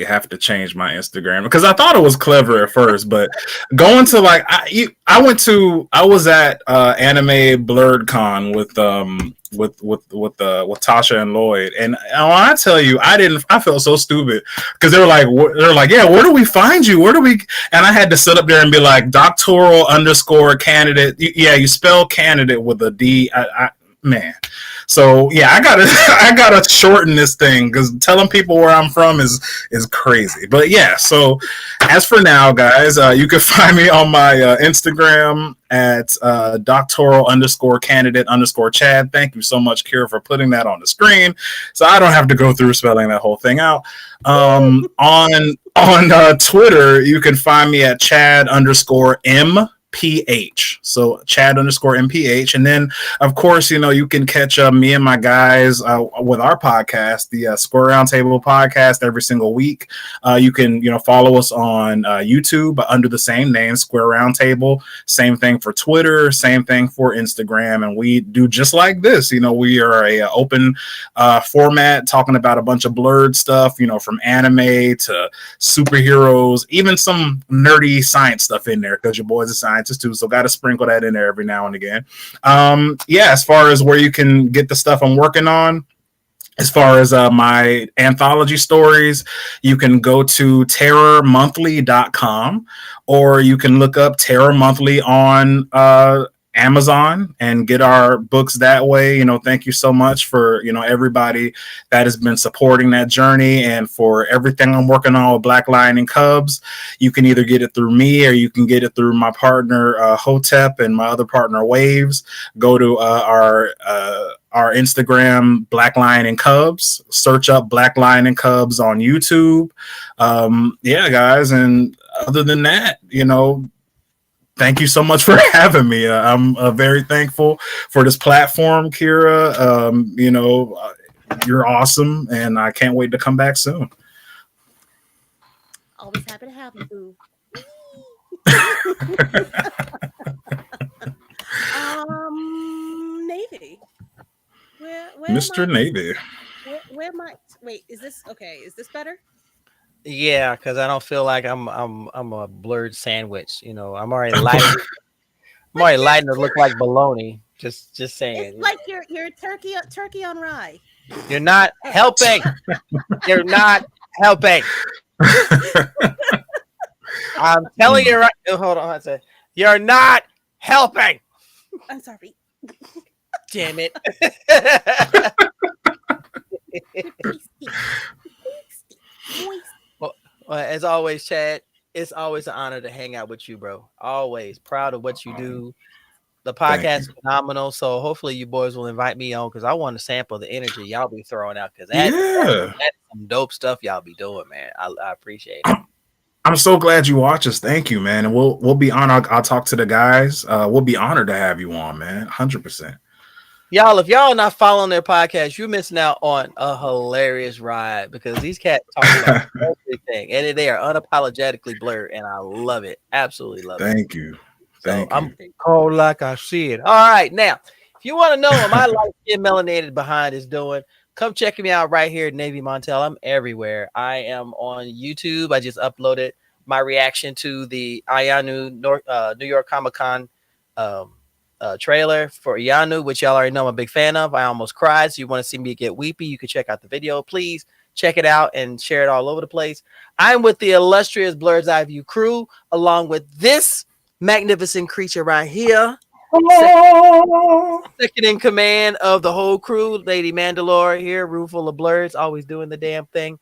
have to change my Instagram because I thought it was clever at first, but going to like I was at Anime Blurred Con with Tasha and Lloyd, and when I tell you, I felt so stupid because they're like, yeah, where do we find you? Where do we? And I had to sit up there and be like, doctoral _ candidate. Yeah, you spell candidate with a D. Man. So yeah, I gotta shorten this thing because telling people where I'm from is crazy. But yeah, so as for now, guys, you can find me on my Instagram at doctoral _ candidate _ Chad. Thank you so much, Kira, for putting that on the screen, so I don't have to go through spelling that whole thing out. On Twitter, you can find me at Chad _ MPH. So Chad _ MPH. And then, of course, you can catch me and my guys with our podcast, the Square Roundtable podcast, every single week. You can, follow us on YouTube under the same name, Square Roundtable. Same thing for Twitter, same thing for Instagram. And we do just like this. We are a open format talking about a bunch of blurred stuff, from anime to superheroes, even some nerdy science stuff in there because your boy's a scientist too, so got to sprinkle that in there every now and again. As far as where you can get the stuff I'm working on, As far as my anthology stories, you can go to terrormonthly.com, or you can look up Terror Monthly on Amazon and get our books that way. Thank you so much for, everybody that has been supporting that journey, and for everything I'm working on with Black Lion and Cubs. You can either get it through me, or you can get it through my partner Hotep and my other partner Waves. Go to our Instagram, Black Lion and Cubs. Search up Black Lion and Cubs on YouTube. Yeah, guys. And other than that, thank you so much for having me. I'm very thankful for this platform, Kira. You're awesome, and I can't wait to come back soon. Always happy to have you, boo. Navy. Where am Mr. I? Navy. Where am I? Wait, is this okay? Is this better? Yeah, because I don't feel like I'm a blurred sandwich. I'm already light. I'm Like already you're, lighting to look like bologna. Just it's saying. like you're turkey on rye. You're not helping. You're not helping. I'm telling you right. Hold on. I said you're not helping. I'm sorry. Damn it. well, as always, Chad, it's always an honor to hang out with you, bro. Always proud of what you do. The podcast is phenomenal. So hopefully you boys will invite me on, because I want to sample the energy y'all be throwing out, because that's some dope stuff y'all be doing, man. I appreciate it. I'm so glad you watch us. Thank you, man. And we'll be on. I'll talk to the guys. We'll be honored to have you on, man. 100%. Y'all, if y'all are not following their podcast, you're missing out on a hilarious ride, because these cats talk about everything, and they are unapologetically blurred, and I love it. Absolutely love it. Thank you. So I'm cold like I see it. All right, now, if you want to know what my light skin melanated behind is doing, come check me out right here at Navy Montel. I'm everywhere. I am on YouTube. I just uploaded my reaction to the Ayanu New York Comic Con trailer for Yanu, which y'all already know I'm a big fan of. I almost cried. So you want to see me get weepy, you can check out the video. Please check it out and share it all over the place. I'm with the illustrious Blur's Eye View crew, along with this magnificent creature right here. Second in command of the whole crew, Lady Mandalore here, room full of blurs, always doing the damn thing.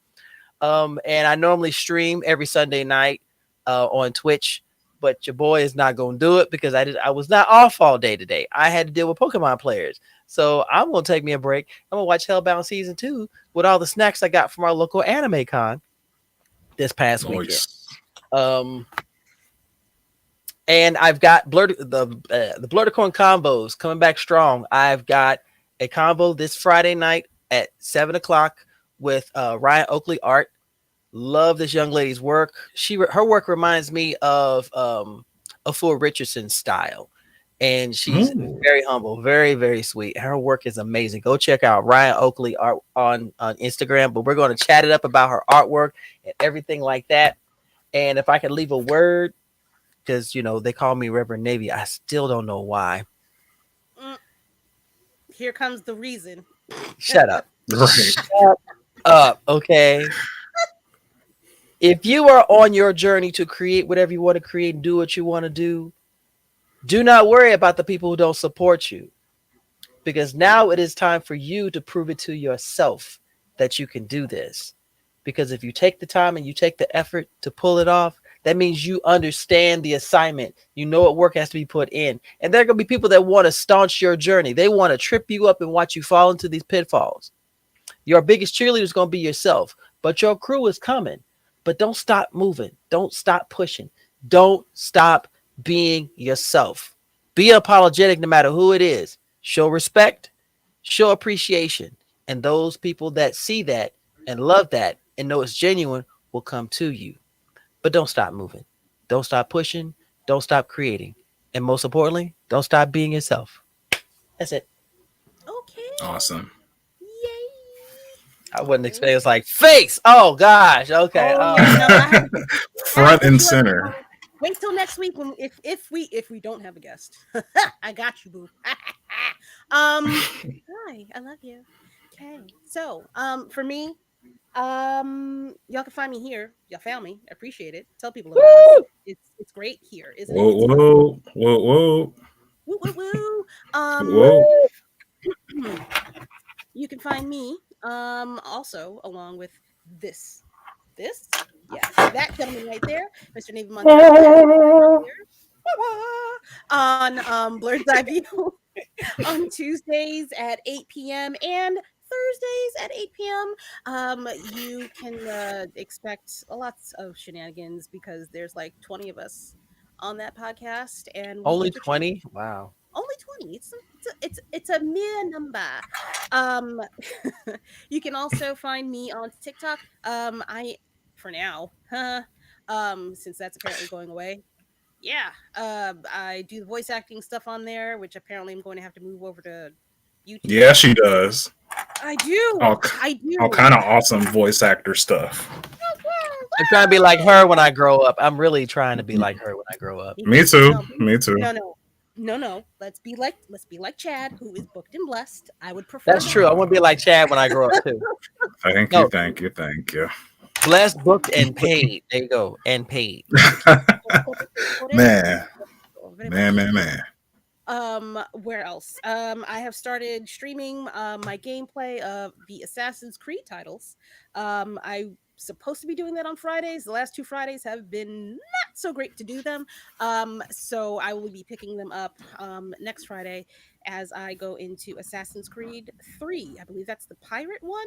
And I normally stream every Sunday night on Twitch, but your boy is not gonna do it because I was not off all day today. I had to deal with Pokemon players, so I'm gonna take me a break. I'm gonna watch Hellbound season 2 with all the snacks I got from our local anime con this past weekend. And I've got the Blurticorn combos coming back strong. I've got a combo this Friday night at 7:00 with Ryan Oakley art. Love this young lady's work. Her work reminds me of a Full Richardson style, and she's very humble, very, very sweet. Her work is amazing. Go check out Ryan Oakley art on Instagram. But we're going to chat it up about her artwork and everything like that. And if I could leave a word, because they call me Reverend Navy, I still don't know why. Here comes the reason. Shut up. Shut up. Okay. If you are on your journey to create whatever you want to create and do what you want to do not worry about the people who don't support you, because now it is time for you to prove it to yourself that you can do this. Because if you take the time and you take the effort to pull it off, that means you understand the assignment. You know what work has to be put in. And there are going to be people that want to staunch your journey. They want to trip you up and watch you fall into these pitfalls. Your biggest cheerleader is going to be yourself, but your crew is coming. But don't stop moving. Don't stop pushing. Don't stop being yourself. Be apologetic no matter who it is. Show respect, show appreciation. And those people that see that and love that and know it's genuine will come to you. But don't stop moving. Don't stop pushing. Don't stop creating. And most importantly, don't stop being yourself. That's it. Okay. Awesome. Yay. I wasn't expecting it's like face. Oh gosh. Okay. Front and center. Wait till next week when if we don't have a guest. I got you, boo. Hi, I love you. Okay. So, for me, y'all can find me here. Y'all found me. I appreciate it. Tell people about us. Woo! It's great here, isn't it? Whoa, It's fun. whoa, whoa, whoa, Woo woo woo. whoa. You can find me also along with this this yes that gentleman right there, Mr. Navy Montero, that on Blurred's Eye View on Tuesdays at 8 p.m. and Thursdays at 8 p.m. You can expect lots of shenanigans because there's like 20 of us on that podcast, and we Only interchange. 20? Wow. Only 20. It's a mere number. Um, you can also find me on TikTok. I for now, huh? Since that's apparently going away. Yeah. I do the voice acting stuff on there, which apparently I'm going to have to move over to YouTube. Yeah, she does. I do. All, I all do. kind of awesome voice actor stuff. I'm trying to be like her when I grow up. I'm really trying to be like her when I grow up. Me too. No, Me too. no. Let's be like Chad, who is booked and blessed. I would prefer That's true. I that. want to be like Chad when I grow up too. Thank you, No, thank you, thank you. blessed, booked, and paid. There you go. And paid. Man, man. Where else? I have started streaming my gameplay of the Assassin's Creed titles. I supposed to be doing that on Fridays. The last two Fridays have been not so great to do them. So I will be picking them up next Friday as I go into Assassin's Creed 3. I believe that's the pirate one,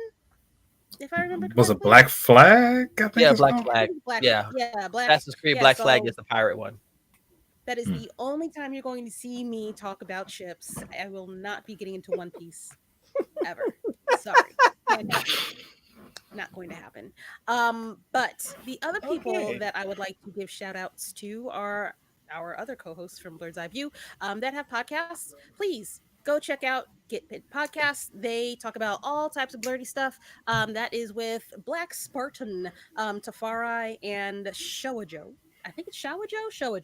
if I remember Was it correctly. Black Flag? I think Yeah, it's Black called. I Flag. think it's Black. Yeah. Yeah, Black. Assassin's Creed Yeah, Black Flag so is the pirate one. that is Hmm. the only time you're going to see me talk about ships. I will not be getting into One Piece ever. Sorry. Can't happen. Not going to happen. But the other people Okay. that I would like to give shout outs to are our other co-hosts from Blurred's Eye View that have podcasts. Please go check out Get Pit Podcasts. They talk about all types of blurry stuff. That is with Black Spartan, Tafari, and Showajo. I think it's Show Showajo it,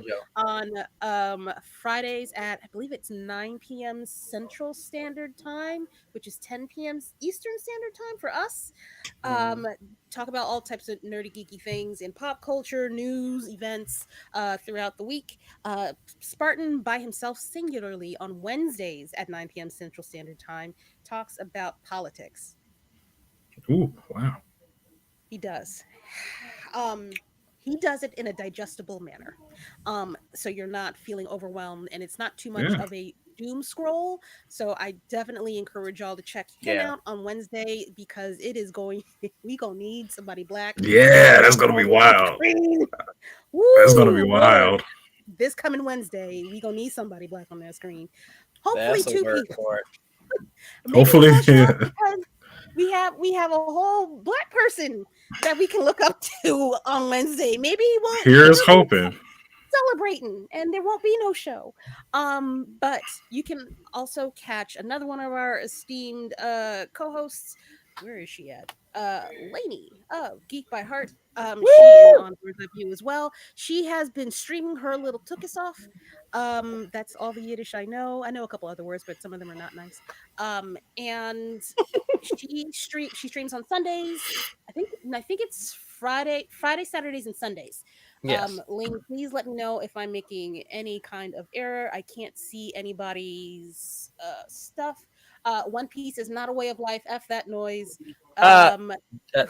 Joe. on Fridays at I believe it's 9 p.m. Central Standard Time, which is 10 p.m. Eastern Standard Time for us. Mhm. Um, Talk about all types of nerdy, geeky things in pop culture, news, events throughout the week. Spartan by himself, singularly, on Wednesdays at 9 p.m. Central Standard Time, talks about politics. Ooh, wow. He does. Um, he does it in a digestible manner. So you're not feeling overwhelmed and it's not too much Yeah. of a doom scroll. So I definitely encourage y'all to check him Yeah. out on Wednesday because it is going we gonna need somebody black Yeah, that's gonna be on the wild. screen. That's gonna be Woo Lord. wild. This coming Wednesday, we gonna need somebody black on that screen. Hopefully That's a two word people. for it. Maybe they Hopefully, won't show up yeah. because we have a whole black person that we can look up to on Wednesday. Maybe he won't. Maybe Here's he'll be hoping. celebrating and there won't be no show. But you can also catch another one of our esteemed co-hosts. Where is she at? Lainey of Geek by Heart. She is Woo! on Birds of You as well. She has been streaming her little Tukis off. That's all the Yiddish I know. I know a couple other words, but some of them are not nice. And she streams on Sundays. I think it's Friday, Saturdays, and Sundays. Yes. Lainey, please let me know if I'm making any kind of error. I can't see anybody's stuff. One Piece is not a way of life. F that noise. Uh, Um,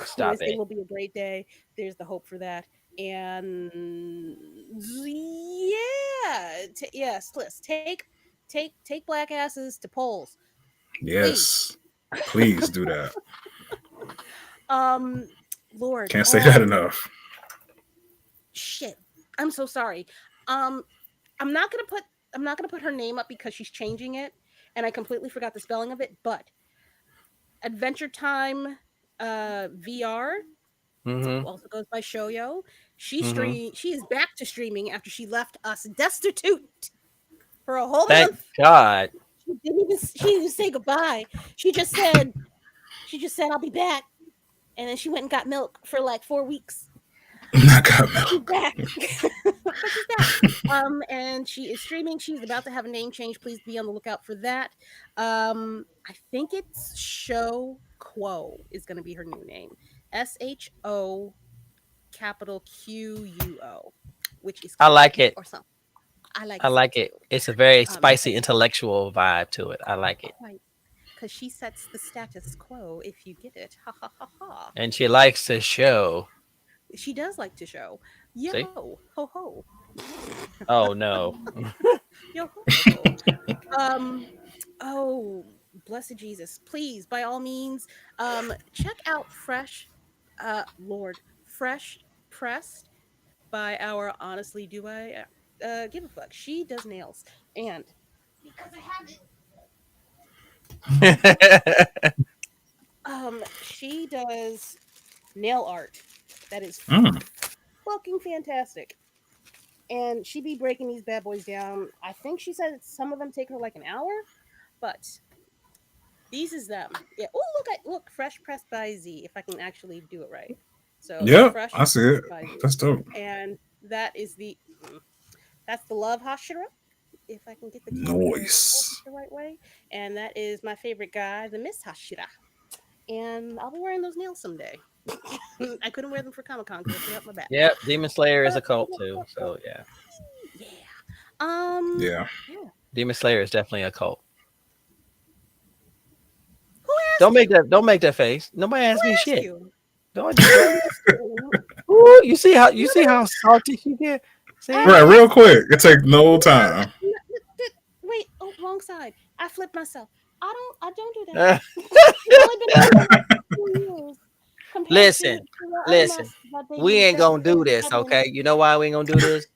Stop Wednesday it. will be a great day. There's the hope for that. And yeah, yes, please take black asses to polls, please. Yes. Please do that. Um, Lord, Can't say that enough. shit. I'm so sorry. Um, I'm not gonna put her name up because she's changing it, and I completely forgot the spelling of it. But Adventure Time, VR Mm-hmm. also goes by Shoyo. Mm-hmm. She is back to streaming after she left us destitute for a whole Thank month. God. She didn't even say goodbye. She just said I'll be back, and then she went and got milk for like 4 weeks. Not got But she's milk. back. But she's back. And she is streaming. She's about to have a name change. Please be on the lookout for that. I think it's Show Quo is going to be her new name. SHO capital QUO, which is I cute like it. or something. I like I it like it. too. It's a very Because spicy intellectual vibe to it. I like it. quite because she sets the status quo if you get it. Ha ha ha ha. And she likes to show. She does like to show. See? Yo ho ho. Oh no. Yo ho ho. Oh, blessed Jesus. Please, by all means, check out Lord, Fresh Pressed by our Honestly Do I Give a Fuck. She does nails. And because I have it, she does nail art that is Mm. fucking fantastic. And she be breaking these bad boys down. I think she said some of them take her like an hour, but these is them. Yeah. Oh, look, fresh pressed by Z. If I can actually do it right. So Yep, fresh I see it. by Z, That's dope. and that is that's the love Hashira. If I can get the camera Nice. the right way, and that is my favorite guy, the Miss Hashira. And I'll be wearing those nails someday. I couldn't wear them for Comic Con because they up my back. Yep, Demon Slayer is a cult too. So yeah. Yeah. Yeah. Yeah. Demon Slayer is definitely a cult. Who asked Don't make that face. Nobody asked me asked shit. you? Don't. Ooh, you see how salty she get? See? Right, real quick. It takes no time. Wait, oh, wrong side. I flipped myself. I don't do that. It's only been 2 years compared Listen, to the other listen. mess that they We do ain't gonna do every this, seven. okay? You know why we ain't gonna do this?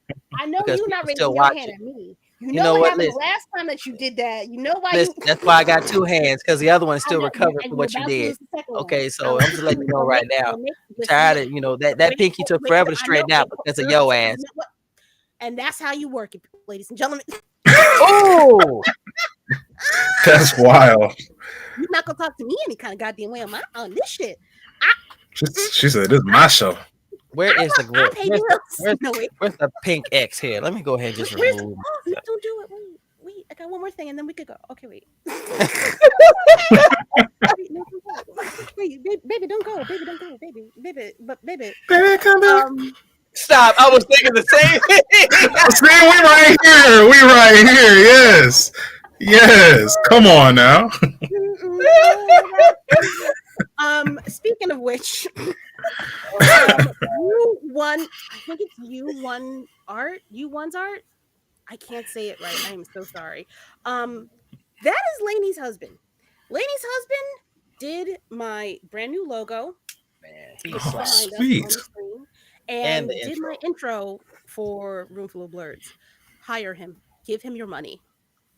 I know Because you not people still raising your watch hand it. at me. You You know know what what? happened Listen, the last time that you did that. You know why listen. you. That's why I got two hands because the other one's I still know, recovering and from you're what you about to did. lose the second one. Okay, so I'm I'm just letting you know well, right now. Tired of that pinky took forever to I know. straighten out because of your ass. You know what? And that's how you work it, ladies and gentlemen. Oh, That's wild. You're not gonna talk to me any kind of goddamn way on this shit. She said, "This is my show." where is the I pay you else. No wait. where's the pink X here? Let me go ahead and just Where's remove. oh, no, don't do it. Wait. I got one more thing, and then we could go. Okay, wait. Wait, no, don't go. Wait, baby, don't go. Baby, don't go. Baby. Baby, come back. Stop! I was thinking the same thing. See, we right here. We right here. Yes. Yes. Come on now. Speaking of which, you won. I think it's You one's art. I can't say it right. I am so sorry. That is Lainey's husband. Lainey's husband did my brand new logo. Man, It's he's Oh, behind us on sweet. the screen, And and the did intro. my intro for Roomful of Blerds. Hire him. Give him your money.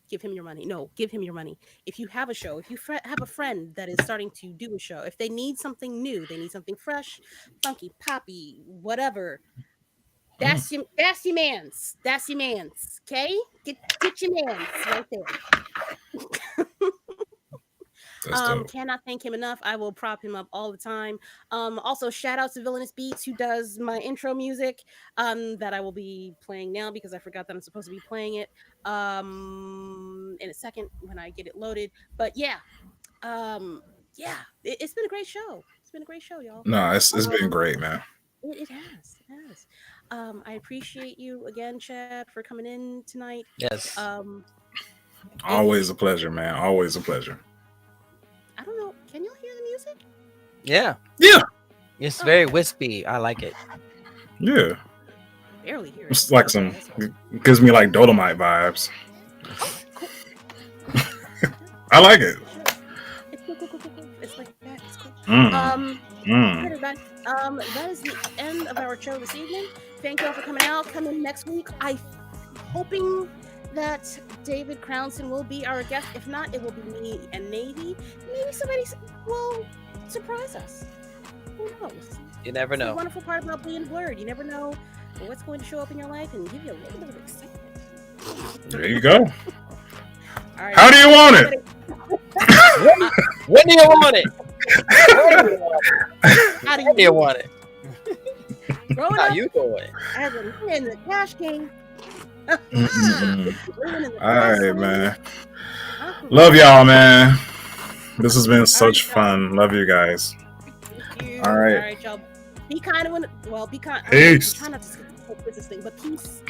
Give him your money. No, give him your money. If you have a show, if you have a friend that is starting to do a show, if they need something new, they need something fresh, funky, poppy, whatever. That's your man's. That's your man's. Okay? Get your man's right there. That's dope. Cannot thank him enough. I will prop him up all the time. Also shout out to Villainous Beats who does my intro music that I will be playing now because I forgot that I'm supposed to be playing it in a second when I get it loaded. But yeah, it's been a great show. It's been a great show, y'all. No, it's been great, man. It has. It has. I appreciate you again, Chad, for coming in tonight. Yes. Always a pleasure, man. Always a pleasure. I don't know. Can y'all hear the music? Yeah. Yeah. It's very wispy. I like it. Yeah. Barely hear it. It's like some. It gives me like Dolomite vibes. Oh, cool. I like it. It's cool. It's like that. It's cool. Mm. Everybody, that is the end of our show this evening. Thank you all for coming out. Come in next week. I'm hoping that David Crownson will be our guest. If not, it will be me and Navy. Maybe somebody will surprise us. Who knows? You never It's the know. wonderful part about being blurred. You never know what's going to show up in your life and give you a little bit of excitement. There you go. All right. How do you want it? When do you want it? How do When do you want it? Growing How up you doing? as a man in the Cash King, Mm-mm-mm. Living in the All fast right, lane. man. Uh-huh. Love y'all, man. This has been All right, such y'all. fun. Love you guys. Thank you. All All right. right, y'all. Be kind of when. Well, be kind. Peace. Try not to skip the whole business thing, but peace.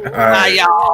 All Bye, right. y'all.